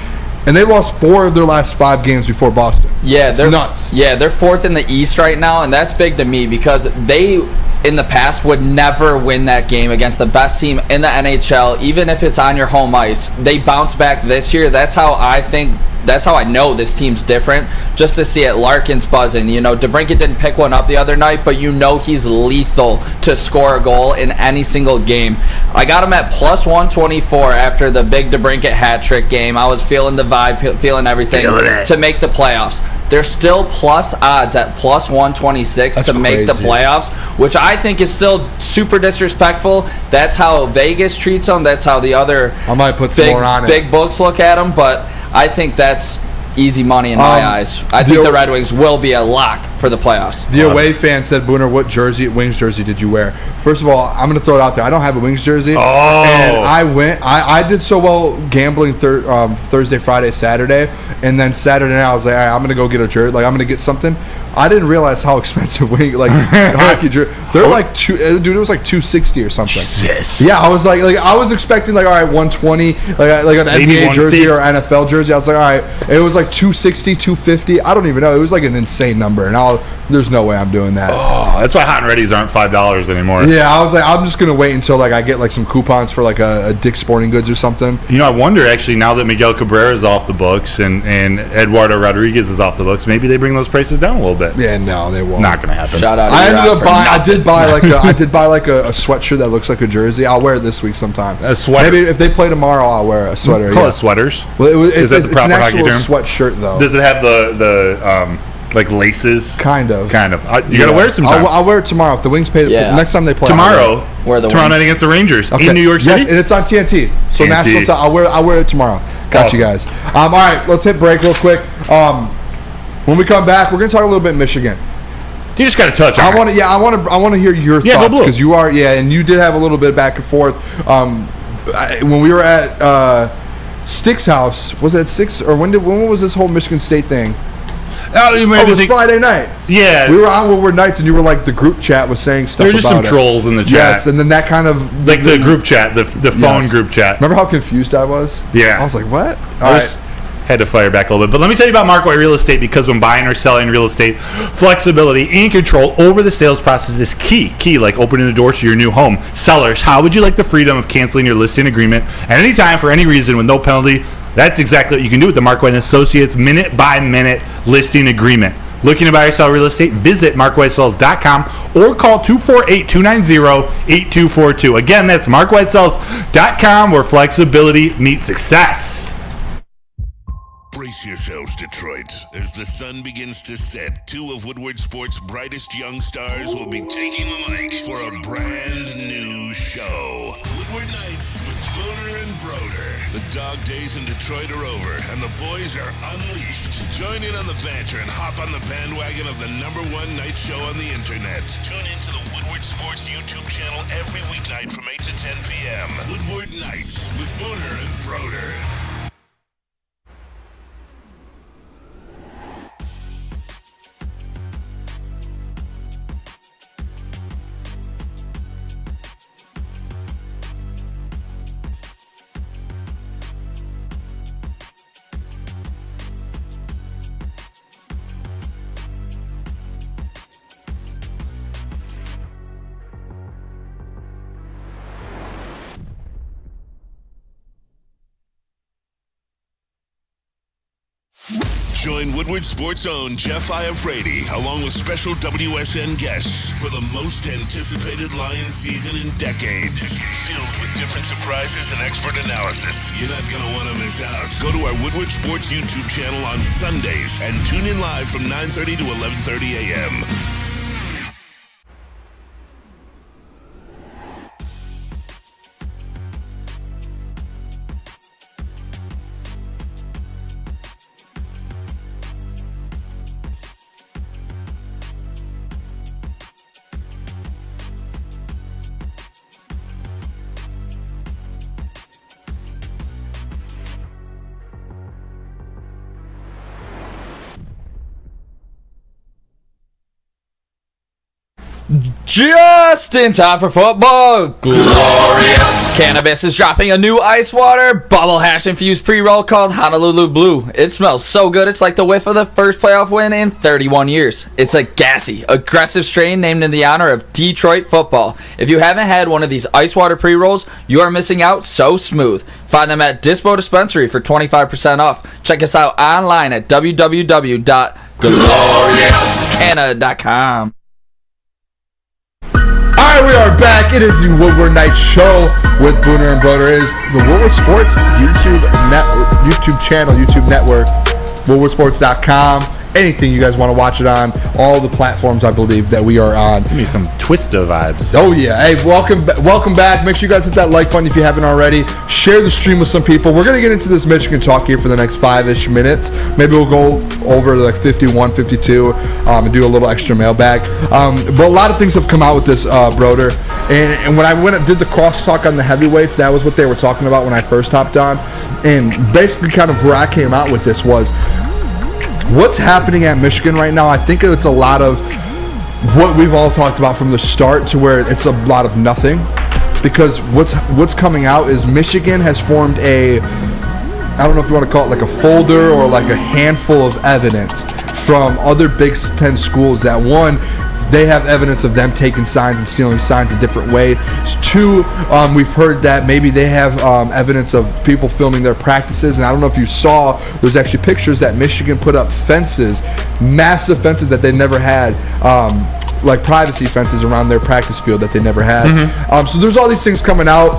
and they lost 4 of their last 5 games before Boston. Yeah, they're nuts. Yeah, they're 4th in the East right now, and that's big to me because they, in the past, would never win that game against the best team in the NHL, even if it's on your home ice. They bounce back this year. That's how I know this team's different. Just to see it, Larkin's buzzing. DeBrincat didn't pick one up the other night, but he's lethal to score a goal in any single game. I got him at +124 after the big DeBrincat hat trick game. I was feeling the vibe, feeling everything to make the playoffs. They're still plus odds at +126 to make the playoffs, which I think is still super disrespectful. That's how Vegas treats them. That's how the other I might put some more on big books look at them, but I think that's easy money in my eyes. I think the Red Wings will be a lock for the playoffs. The away fan said, Booner, what Wings jersey did you wear? First of all, I'm going to throw it out there. I don't have a Wings jersey. Oh. And I did so well gambling Thursday, Friday, Saturday. And then Saturday night, I was like, all right, I'm going to go get a jersey. Like, I'm going to get something. I didn't realize how expensive hockey jersey. They're like dude, it was like $260 or something. Jesus. Yeah, I was like I was expecting all right, $120, like an NBA jersey or NFL jersey. I was like, all right, it was like $260, $250. I don't even know. It was like an insane number, and there's no way I'm doing that. Oh, that's why Hot and Ready's aren't $5 anymore. Yeah, I was like, I'm just gonna wait until I get like some coupons for like a Dick's Sporting Goods or something. I wonder actually now that Miguel Cabrera is off the books and Eduardo Rodriguez is off the books, maybe they bring those prices down a little bit. Yeah, no, they won't. Not gonna happen. Shout out. I did buy like a sweatshirt that looks like a jersey. I'll wear it this week sometime. A sweater. Maybe if they play tomorrow, I'll wear a sweater. Call it sweaters. Well, is that the proper it's an hockey actual term? Sweatshirt though. Does it have the like laces? Kind of. You gotta wear it sometime. I'll wear it tomorrow. If the Wings pay next time they play tomorrow night against the Rangers in New York City, yes, and it's on TNT. So national. I'll wear it tomorrow. Got awesome. you guys. All right, let's hit break real quick. When we come back, we're gonna talk a little bit Michigan. You just got to touch on it. I want to hear your thoughts because you are and you did have a little bit back and forth. When we were at Stick's house, was it at Six or when was this whole Michigan State thing? It was Friday night. Yeah, we were on Woodward nights, and you were like the group chat was saying stuff. There were just about some trolls in the chat. Yes, and then that kind of like the group chat, the phone group chat. Remember how confused I was? Yeah, I was like, what? All right. Had to fire back a little bit. But let me tell you about Mark White Real Estate, because when buying or selling real estate, flexibility and control over the sales process is key. Key like opening the door to your new home. Sellers, how would you like the freedom of canceling your listing agreement at any time for any reason with no penalty? That's exactly what you can do with the Mark White & Associates minute-by-minute listing agreement. Looking to buy or sell real estate? Visit markwhitesells.com or call 248-290-8242. Again, that's markwhitesells.com, where flexibility meets success. Brace yourselves, Detroit. As the sun begins to set, two of Woodward Sports' brightest young stars will be taking the mic for a brand new show. Woodward Nights with Booner and Broder. The dog days in Detroit are over, and the boys are unleashed. Join in on the banter and hop on the bandwagon of the #1 night show on the internet. Tune into the Woodward Sports YouTube channel every weeknight from 8 to 10 p.m. Woodward Nights with Booner and Broder. Join Woodward Sports' own Jeff Iafrate, along with special WSN guests, for the most anticipated Lions season in decades. Filled with different surprises and expert analysis. You're not going to want to miss out. Go to our Woodward Sports YouTube channel on Sundays and tune in live from 9:30 to 11:30 a.m. Just in time for football. Glorious! Cannabis is dropping a new ice water bubble hash infused pre-roll called Honolulu Blue. It smells so good it's like the whiff of the first playoff win in 31 years. It's a gassy, aggressive strain named in the honor of Detroit football. If you haven't had one of these ice water pre-rolls, you are missing out so smooth. Find them at Dispo Dispensary for 25% off. Check us out online at www.gloriouscanna.com. Alright, we are back. It is the Woodward Night Show with Booner and Broder. It is the Woodward Sports YouTube channel, YouTube network, woodwardsports.com. Anything you guys want to watch it on, all the platforms I believe that we are on. Give me some Twista vibes. Oh yeah. Hey, welcome back. Make sure you guys hit that like button if you haven't already. Share the stream with some people. We're gonna get into this Michigan talk here for the next 5-ish minutes. Maybe we'll go over to like 51, 52, and do a little extra mailbag. But a lot of things have come out with this, Broder. And when I went and did the crosstalk on the heavyweights, that was what they were talking about when I first hopped on. And basically kind of where I came out with this was, what's happening at Michigan right now, I think it's a lot of what we've all talked about from the start to where it's a lot of nothing. Because what's coming out is Michigan has formed I don't know if you want to call it like a folder or like a handful of evidence from other Big Ten schools that, one, they have evidence of them taking signs and stealing signs a different way. Two, we've heard that maybe they have evidence of people filming their practices. And I don't know if you saw, there's actually pictures that Michigan put up fences, massive fences that they never had, like privacy fences around their practice field that they never had. So there's all these things coming out.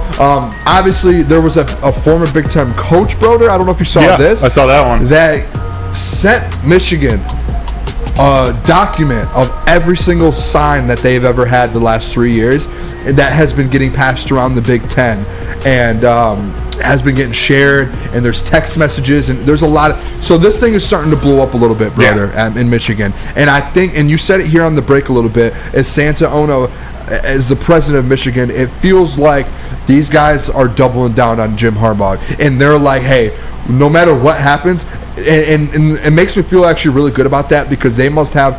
Obviously, there was a former Big Ten coach, Broder. I don't know if you saw this. I saw that one. That sent Michigan a document of every single sign that they've ever had the last 3 years that has been getting passed around the Big Ten and has been getting shared, and there's text messages, and there's a lot of, so this thing is starting to blow up a little bit, Broder, in Michigan. And I think, and you said it here on the break a little bit, as Santa Ono, as the president of Michigan, it feels like these guys are doubling down on Jim Harbaugh, and they're like, hey, no matter what happens, and it makes me feel actually really good about that, because they must have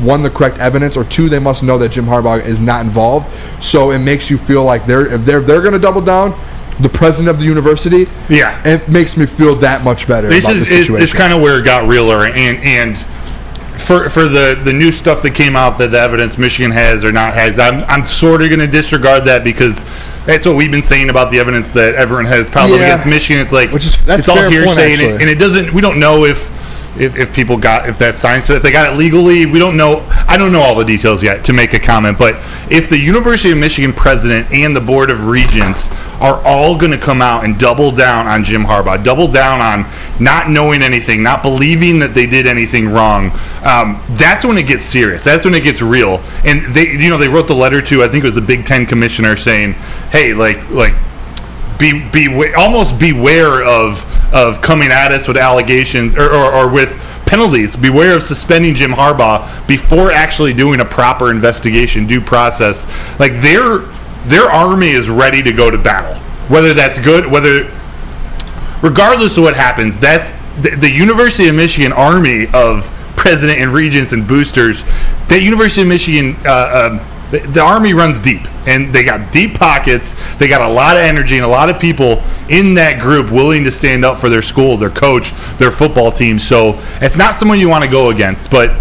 one, the correct evidence, or two, they must know that Jim Harbaugh is not involved. So it makes you feel like if they're going to double down, the president of the university, it makes me feel that much better about the situation. It's kind of where it got realer, and for the new stuff that came out that the evidence Michigan has or not has, I'm sort of going to disregard that, because that's what we've been saying about the evidence that everyone has piled up against Michigan. It's like, it's all hearsay, and it doesn't. We don't know if if people got, if that sign said, if they got it legally. We don't know. I don't know all the details yet to make a comment. But if the University of Michigan president and the Board of Regents are all going to come out and double down on Jim Harbaugh, double down on not knowing anything, not believing that they did anything wrong, that's when it gets serious. That's when it gets real. And they wrote the letter to, I think it was the Big Ten commissioner, saying, hey, almost beware of coming at us with allegations or with penalties. Beware of suspending Jim Harbaugh before actually doing a proper investigation, due process. Like their army is ready to go to battle. Whether that's good, regardless of what happens, that's the University of Michigan army of president and regents and boosters. That University of Michigan, the army runs deep, and they got deep pockets. They got a lot of energy and a lot of people in that group willing to stand up for their school, their coach, their football team. So it's not someone you want to go against. But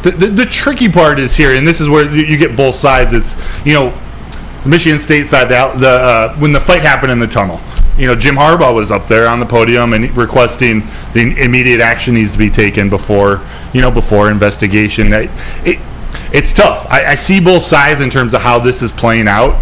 the tricky part is here, and this is where you get both sides. It's, the Michigan State side, when the fight happened in the tunnel. Jim Harbaugh was up there on the podium and requesting the immediate action needs to be taken before investigation. It's tough. I see both sides in terms of how this is playing out.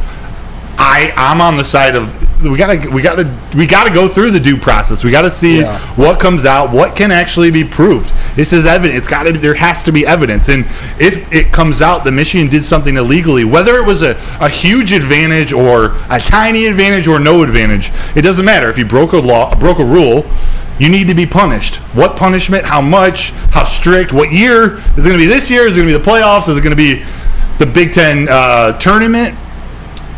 I'm on the side of we gotta go through the due process. We gotta see what comes out, what can actually be proved. This is evidence. There has to be evidence. And if it comes out that Michigan did something illegally, whether it was a huge advantage or a tiny advantage or no advantage, it doesn't matter. If you broke a rule, you need to be punished. What punishment? How much? How strict? What year? Is it going to be this year? Is it going to be the playoffs? Is it going to be the Big Ten tournament?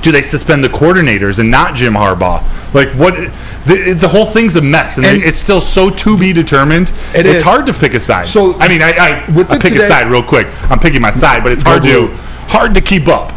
Do they suspend the coordinators and not Jim Harbaugh? Like, what? The whole thing's a mess, and it's still so to be determined. It's hard to pick a side. So I mean, I pick a side real quick. I'm picking my side, but it's hard to keep up.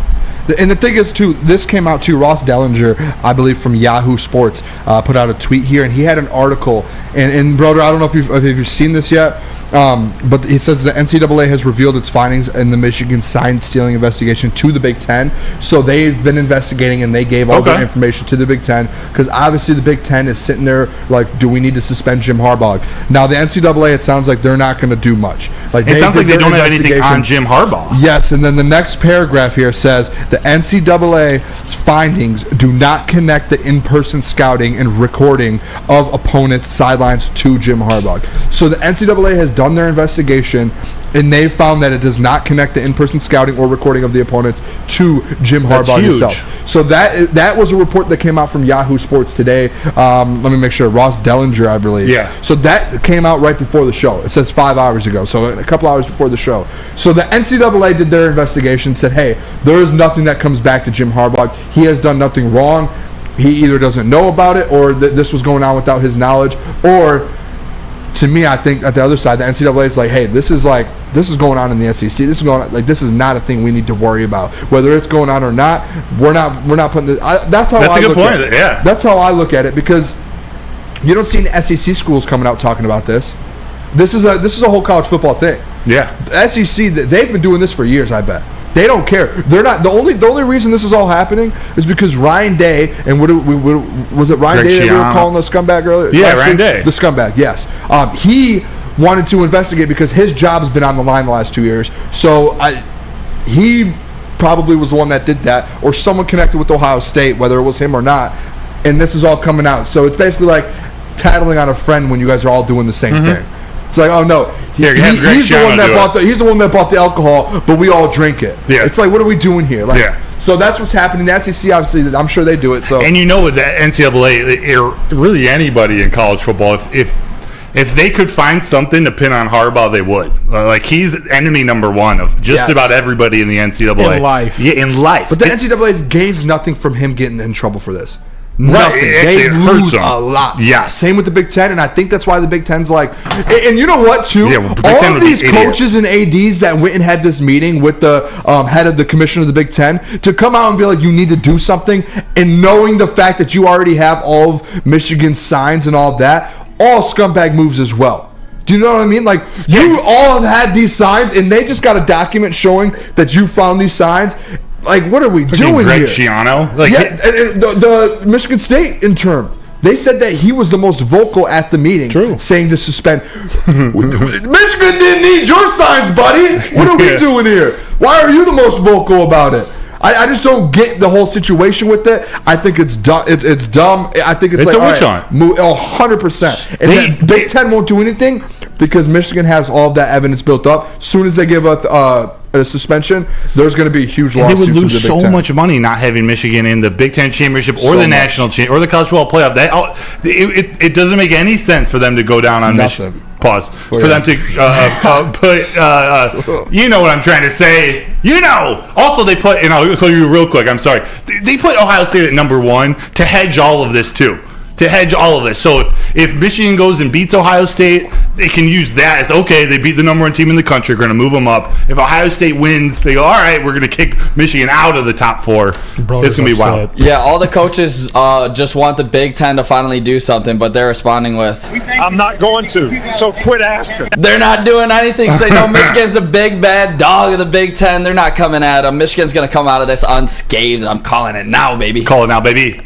And the thing is, too, this came out, too. Ross Dellinger, I believe, from Yahoo Sports, put out a tweet here, and he had an article. And Broder, I don't know if you've seen this yet, but he says the NCAA has revealed its findings in the Michigan sign stealing investigation to the Big Ten. So they've been investigating, and they gave all the information to the Big Ten, because obviously the Big Ten is sitting there like, do we need to suspend Jim Harbaugh? Now, the NCAA, it sounds like they're not going to do much. It sounds like they don't have anything on Jim Harbaugh. Yes, and then the next paragraph here says the NCAA's findings do not connect the in-person scouting and recording of opponents' sidelines to Jim Harbaugh. So the NCAA has done their investigation, and they found that it does not connect the in-person scouting or recording of the opponents to Jim Harbaugh himself. So that was a report that came out from Yahoo Sports today. Let me make sure. Ross Dellinger, I believe. Yeah. So that came out right before the show. It says 5 hours ago, so a couple hours before the show. So the NCAA did their investigation, said, hey, there is nothing that comes back to Jim Harbaugh. He has done nothing wrong. He either doesn't know about it, or this was going on without his knowledge, or to me, I think at the other side, the NCAA is like, hey, this is going on in the SEC. This is going on, like, this is not a thing we need to worry about. Whether it's going on or not, we're not putting this. That's a good point. Yeah, that's how I look at it, because you don't see any SEC schools coming out talking about this. This is a whole college football thing. Yeah, the SEC, they've been doing this for years. I bet. They don't care. They're not the only reason this is all happening is because Ryan Day and was it Ryan Day that we were calling the scumbag earlier? Yeah, Ryan Day, the scumbag. Yes, he wanted to investigate because his job has been on the line the last 2 years. So he probably was the one that did that, or someone connected with Ohio State, whether it was him or not. And this is all coming out. So it's basically like tattling on a friend when you guys are all doing the same thing. It's like, oh no, he's the one that bought the alcohol, but we all drink it. Yeah. It's like, what are we doing here? Like, so that's what's happening. The SEC, obviously, I'm sure they do it. So, and with the NCAA, or really anybody in college football, if they could find something to pin on Harbaugh, they would. Like, he's enemy number one of just about everybody in the NCAA. In life. Yeah, in life. But the NCAA gains nothing from him getting in trouble for this. Nothing. They lose a lot. Yes. Same with the Big Ten, and I think that's why the Big Ten's like. And you know what, too? All of these coaches and ADs that went and had this meeting with the head of the commission of the Big Ten to come out and be like, you need to do something, and knowing the fact that you already have all of Michigan's signs and all that, all scumbag moves as well. Do you know what I mean? Like, you all have had these signs, and they just got a document showing that you found these signs. Like, what are we doing Greg here? Schiano? And the Michigan State intern. They said that he was the most vocal at the meeting, saying to suspend. Michigan didn't need your signs, buddy. What are we doing here? Why are you the most vocal about it? I just don't get the whole situation with it. I think it's dumb. It's dumb. I think it's like a witch hunt. 100%. And then Big Ten won't do anything because Michigan has all of that evidence built up. As soon as they give a suspension, there's going to be a huge lawsuit. They would lose from the Big so Ten. much money not having Michigan in the Big Ten championship or the national championship or the college football playoff. It doesn't make any sense for them to go down on Michigan. Pause. For them to put, you know what I'm trying to say. You know. Also, they put, and I'll call you real quick, I'm sorry. They put Ohio State at number 1 to hedge all of this, too. So if Michigan goes and beats Ohio State, they can use that as, okay, they beat the number 1 team in the country, we're going to move them up. If Ohio State wins, they go, all right, we're going to kick Michigan out of the top 4. It's going to be wild. Yeah, all the coaches just want the Big Ten to finally do something, but they're responding with, I'm not going to, so quit asking. They're not doing anything. Say, no, Michigan's the big bad dog of the Big Ten. They're not coming at them. Michigan's going to come out of this unscathed. I'm calling it now, baby. Call it now, baby.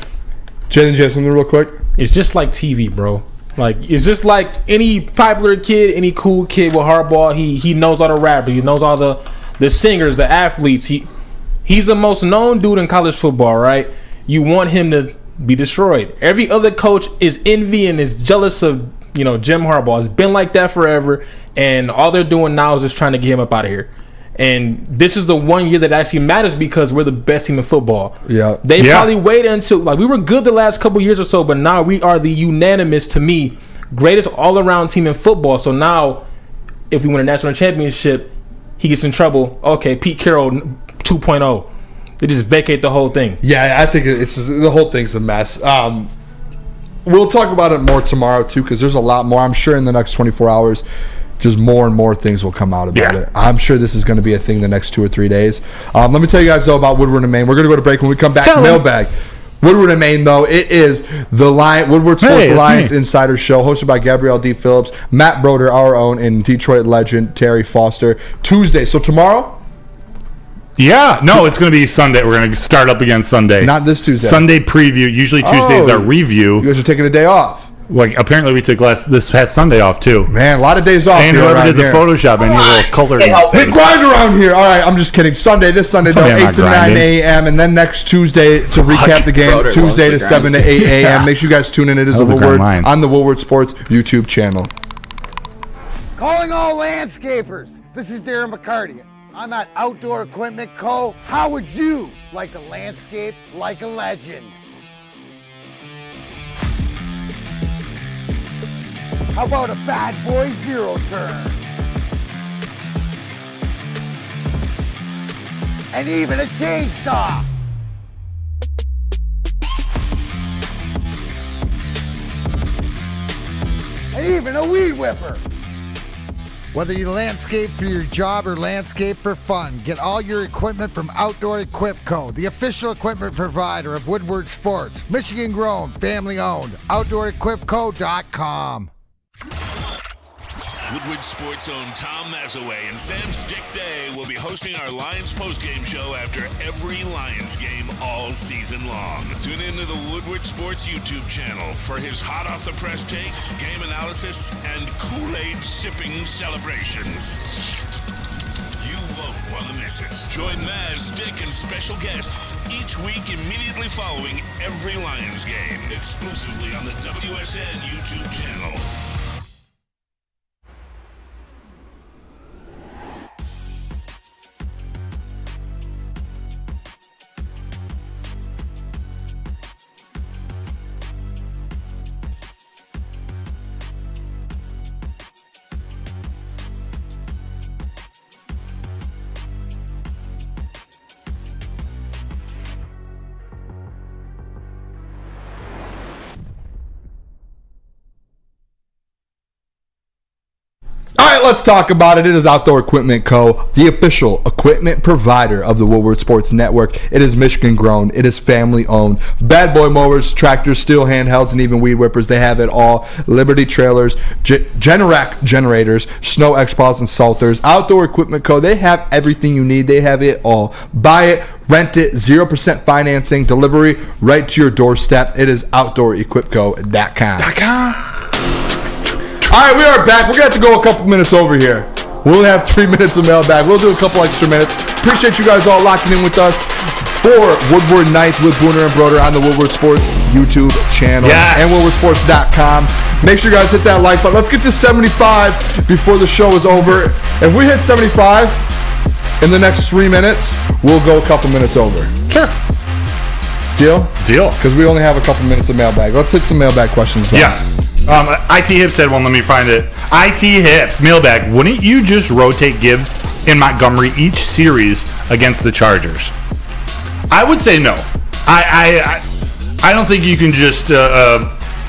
Jaylen, you have something real quick? It's just like TV, bro. Like, it's just like any popular kid, any cool kid with Hardball. He knows all the rappers. He knows all the singers, the athletes. He's the most known dude in college football, right? You want him to be destroyed. Every other coach is envy and is jealous of, Jim Harbaugh. It's been like that forever, and all they're doing now is just trying to get him up out of here. And this is the 1 year that actually matters because we're the best team in football. Yeah. They probably waited until, we were good the last couple years or so, but now we are the unanimous, to me, greatest all-around team in football. So now, if we win a national championship, he gets in trouble. Okay, Pete Carroll 2.0. They just vacate the whole thing. Yeah, I think it's just, the whole thing's a mess. We'll talk about it more tomorrow, too, because there's a lot more. I'm sure in the next 24 hours, just more and more things will come out about it. I'm sure this is going to be a thing the next 2 or 3 days. Let me tell you guys, though, about Woodward and Maine. We're going to go to break. When we come back, mailbag. Woodward and Maine, though, it is the Woodward Sports Alliance Insider Show, hosted by Gabrielle D. Phillips, Matt Broder, our own, and Detroit legend Terry Foster. Tuesday. So tomorrow? Yeah. No, it's going to be Sunday. We're going to start up again Sunday. Not this Tuesday. Sunday preview. Usually Tuesdays are review. You guys are taking a day off. Like, apparently we took this past Sunday off, too. Man, a lot of days off. And whoever did the Photoshop and your little color. We grind around here. All right, I'm just kidding. This Sunday, though, 8 to 9 a.m. And then next Tuesday to recap the game, Broder Tuesday to 7 to 8 a.m. Make sure you guys tune in. It is the Woodward on the Woodward Sports YouTube channel. Calling all landscapers. This is Darren McCarty. I'm at Outdoor Equipment Co. How would you like a landscape like a legend? How about a bad boy zero turn? And even a chainsaw. And even a weed whipper. Whether you landscape for your job or landscape for fun, get all your equipment from Outdoor Equip Co., the official equipment provider of Woodward Sports. Michigan grown, family owned. OutdoorEquipCo.com. Woodward Sports' own Tom Mazaway and Sam Stick Day will be hosting our Lions postgame show after every Lions game all season long. Tune into the Woodward Sports YouTube channel for his hot-off-the-press takes, game analysis, and Kool-Aid sipping celebrations. You won't want to miss it. Join Maz, Stick, and special guests each week immediately following every Lions game, exclusively on the WSN YouTube channel. right, let's talk about it. It is Outdoor Equipment Co., the official equipment provider of the Woodward Sports Network. It is Michigan grown. It is family owned. Bad boy mowers, tractors, steel handhelds, and even weed whippers. They have it all. Liberty trailers, Generac generators, snow X-Paws and salters. Outdoor Equipment Co., they have everything you need. They have it all. Buy it, rent it, 0% financing, delivery right to your doorstep. It is OutdoorEquipCo.com. All right, we are back. We're going to have to go a couple minutes over here. We'll have 3 minutes of mailbag. We'll do a couple extra minutes. Appreciate you guys all locking in with us for Woodward Nights with Booner and Broder on the Woodward Sports YouTube channel and WoodwardSports.com. Make sure you guys hit that like button. Let's get to 75 before the show is over. If we hit 75 in the next 3 minutes, we'll go a couple minutes over. Sure. Deal? Deal. Because we only have a couple minutes of mailbag. Let's hit some mailbag questions now. Yes. IT Hips said one. Let me find it. IT Hips, mailbag. Wouldn't you just rotate Gibbs and Montgomery each series against the Chargers? I would say no. I don't think you can just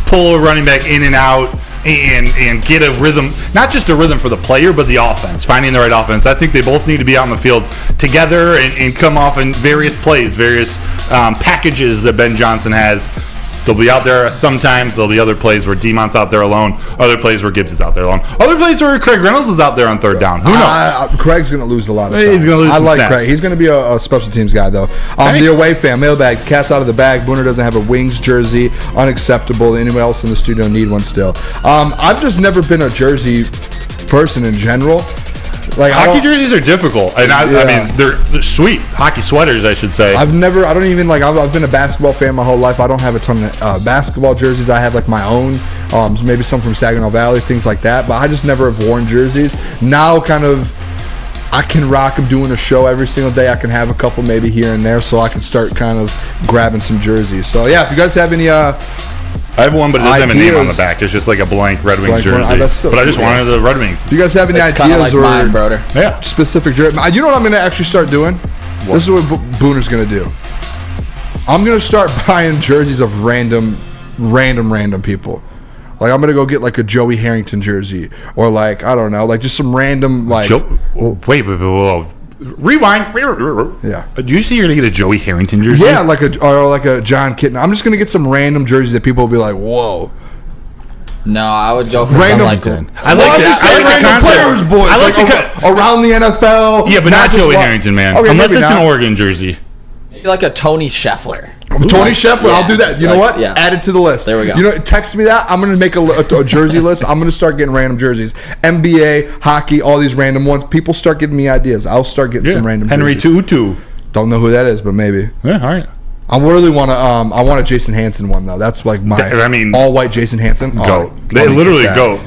pull a running back in and out and get a rhythm, not just a rhythm for the player, but the offense, finding the right offense. I think they both need to be out on the field together and come off in various plays, various packages that Ben Johnson has. They'll be out there sometimes. There'll be other plays where Demont's out there alone. Other plays where Gibbs is out there alone. Other plays where Craig Reynolds is out there on third down. Who knows? Craig's going to lose a lot of time. He's going to lose I some like snaps. Craig. He's going to be a special teams guy, though. The away fan, mailbag, cat's out of the bag. Booner doesn't have a Wings jersey. Unacceptable. Anyone else in the studio need one still? I've just never been a jersey person in general. Like hockey jerseys are difficult, and I mean they're sweet hockey sweaters, I should say. I've been a basketball fan my whole life. I don't have a ton of basketball jerseys. I have like my own, maybe some from Saginaw Valley, things like that. But I just never have worn jerseys. Now, kind of, I can rock them doing a show every single day. I can have a couple maybe here and there, so I can start kind of grabbing some jerseys. So yeah, if you guys have any I have one, but it doesn't have a name on the back. It's just like a blank Red Wings jersey. But I just wanted the Red Wings. If you guys have any ideas like or mine, Broder. specific jersey, you know what I'm going to actually start doing? What? This is what Booner's going to do. I'm going to start buying jerseys of random people. Like I'm going to go get like a Joey Harrington jersey, or like I don't know, like just some random like. Wait. Rewind. Yeah. Do you see you're gonna get a Joey Harrington jersey? Yeah, like a John Kitten. I'm just gonna get some random jerseys that people will be like, "Whoa." No, I would go for random. something like I like the players, boys. I like around the NFL. Yeah, but not Joey Harrington, man. Okay, unless it's not. an Oregon jersey. like a Tony Scheffler. Tony Scheffler, I'll do that. You know what? Yeah. Add it to the list. There we go. You know, text me that. I'm going to make a jersey list. I'm going to start getting random jerseys. NBA, hockey, all these random ones. People start giving me ideas. I'll start getting some random Henry jerseys. Tutu. Don't know who that is, but maybe. Yeah, all right. I really want to. I want a Jason Hansen one though. That's like my. I mean, all white Jason Hansen. Go. They literally go.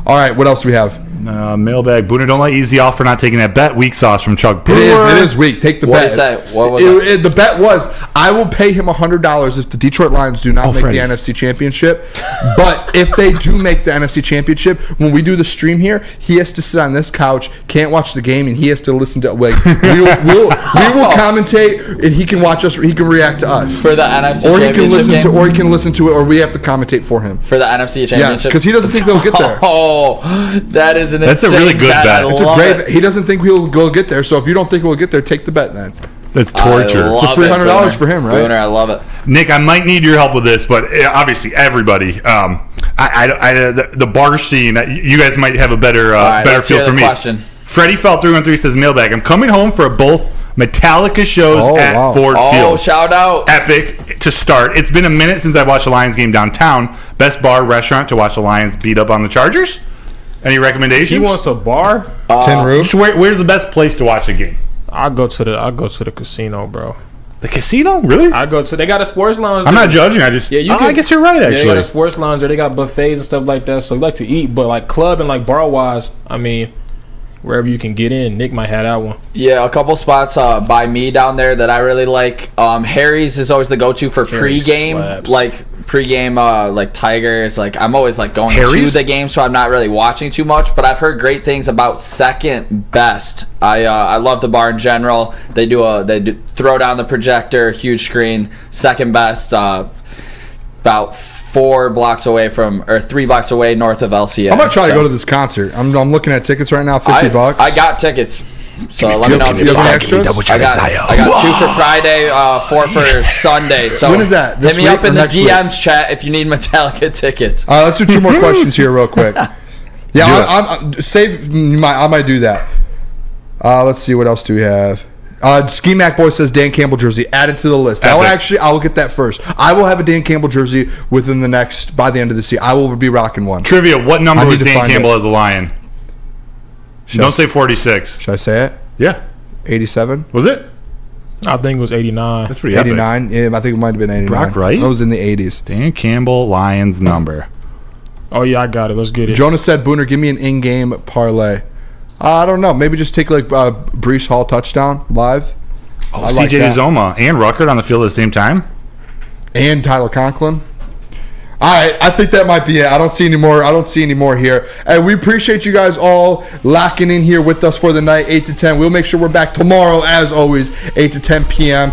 All right. What else do we have? Mailbag. Booner, don't let Easy off for not taking that bet. Weak sauce from Chuck Brewer. It is weak. Take the bet. What is that? What was that? The bet was I will pay him $100 if the Detroit Lions do not make the NFC Championship. But if they do make the NFC Championship, when we do the stream here, he has to sit on this couch, can't watch the game, and he has to listen to. Like, we will commentate, and he can watch us. He can react to us for the NFC or Championship he can listen game? or he can listen to it, or we have to commentate for him for the NFC Championship. Yes, because he doesn't think they'll get there. Oh, that is an That's insane a really good bet. It's a great bet. He doesn't think we'll go get there. So if you don't think we'll get there, take the bet then. That's torture. It's a $300 for him, right? Booner, I love it. Nick, I might need your help with this, but obviously everybody. The bar scene. You guys might have a better feel for me. Question. Freddie Felt 313 says mailbag. I'm coming home for both Metallica shows at Ford Field. Oh, shout out! Epic to start. It's been a minute since I watched a Lions game downtown. Best bar restaurant to watch the Lions beat up on the Chargers. Any recommendations? He wants a bar. Tin Roof. Where's the best place to watch a game? I'll go to the casino, bro. The casino? Really? They got a sports lounge. I'm not judging. I guess you're right, actually. They got a sports lounge there. They got buffets and stuff like that. So we like to eat, but like club and like bar wise, I mean, wherever you can get in. Nick might have that one. Yeah, a couple spots by me down there that I really like. Harry's is always the go-to for pregame, like like Tigers. Like I'm always like going to the game, so I'm not really watching too much. But I've heard great things about Second Best. I love the bar in general. They throw down the projector, huge screen. Second Best, about 3 blocks away north of LCA. I'm gonna try to go to this concert. I'm looking at tickets right now, $50. I got tickets. So let me know if you have want. extras. I got 2 for Friday, 4 for Sunday. So when is that? This hit me week up in or the next week? DMs chat if you need Metallica tickets. All right, let's do 2 more questions here real quick. Yeah, I might do that. Let's see, what else do we have? Ski Mac Boy says Dan Campbell jersey added to the list. I will get that first. I will have a Dan Campbell jersey by the end of this year. I will be rocking one. Trivia: what number was Dan Campbell as a Lion? Don't say 46. Should I say it? Yeah. 87. Was it? I think it was 89. That's pretty 89. Yeah, I think it might have been 89. Brock Wright? I was in the 80s. Dan Campbell Lions number. Oh yeah, I got it. Let's get it. Jonah said, "Booner, give me an in-game parlay." I don't know. Maybe just take like Breece Hall touchdown live. Oh, CJ Uzomah and Ruckert on the field at the same time, and Tyler Conklin. All right, I think that might be it. I don't see any more here. And we appreciate you guys all locking in here with us for the night, 8 to 10. We'll make sure we're back tomorrow, as always, 8 to 10 p.m.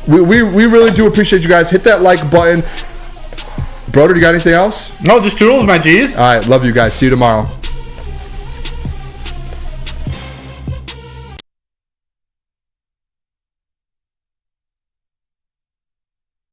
We really do appreciate you guys. Hit that like button. Broder, you got anything else? No, just toodles, my G's. All right, love you guys. See you tomorrow.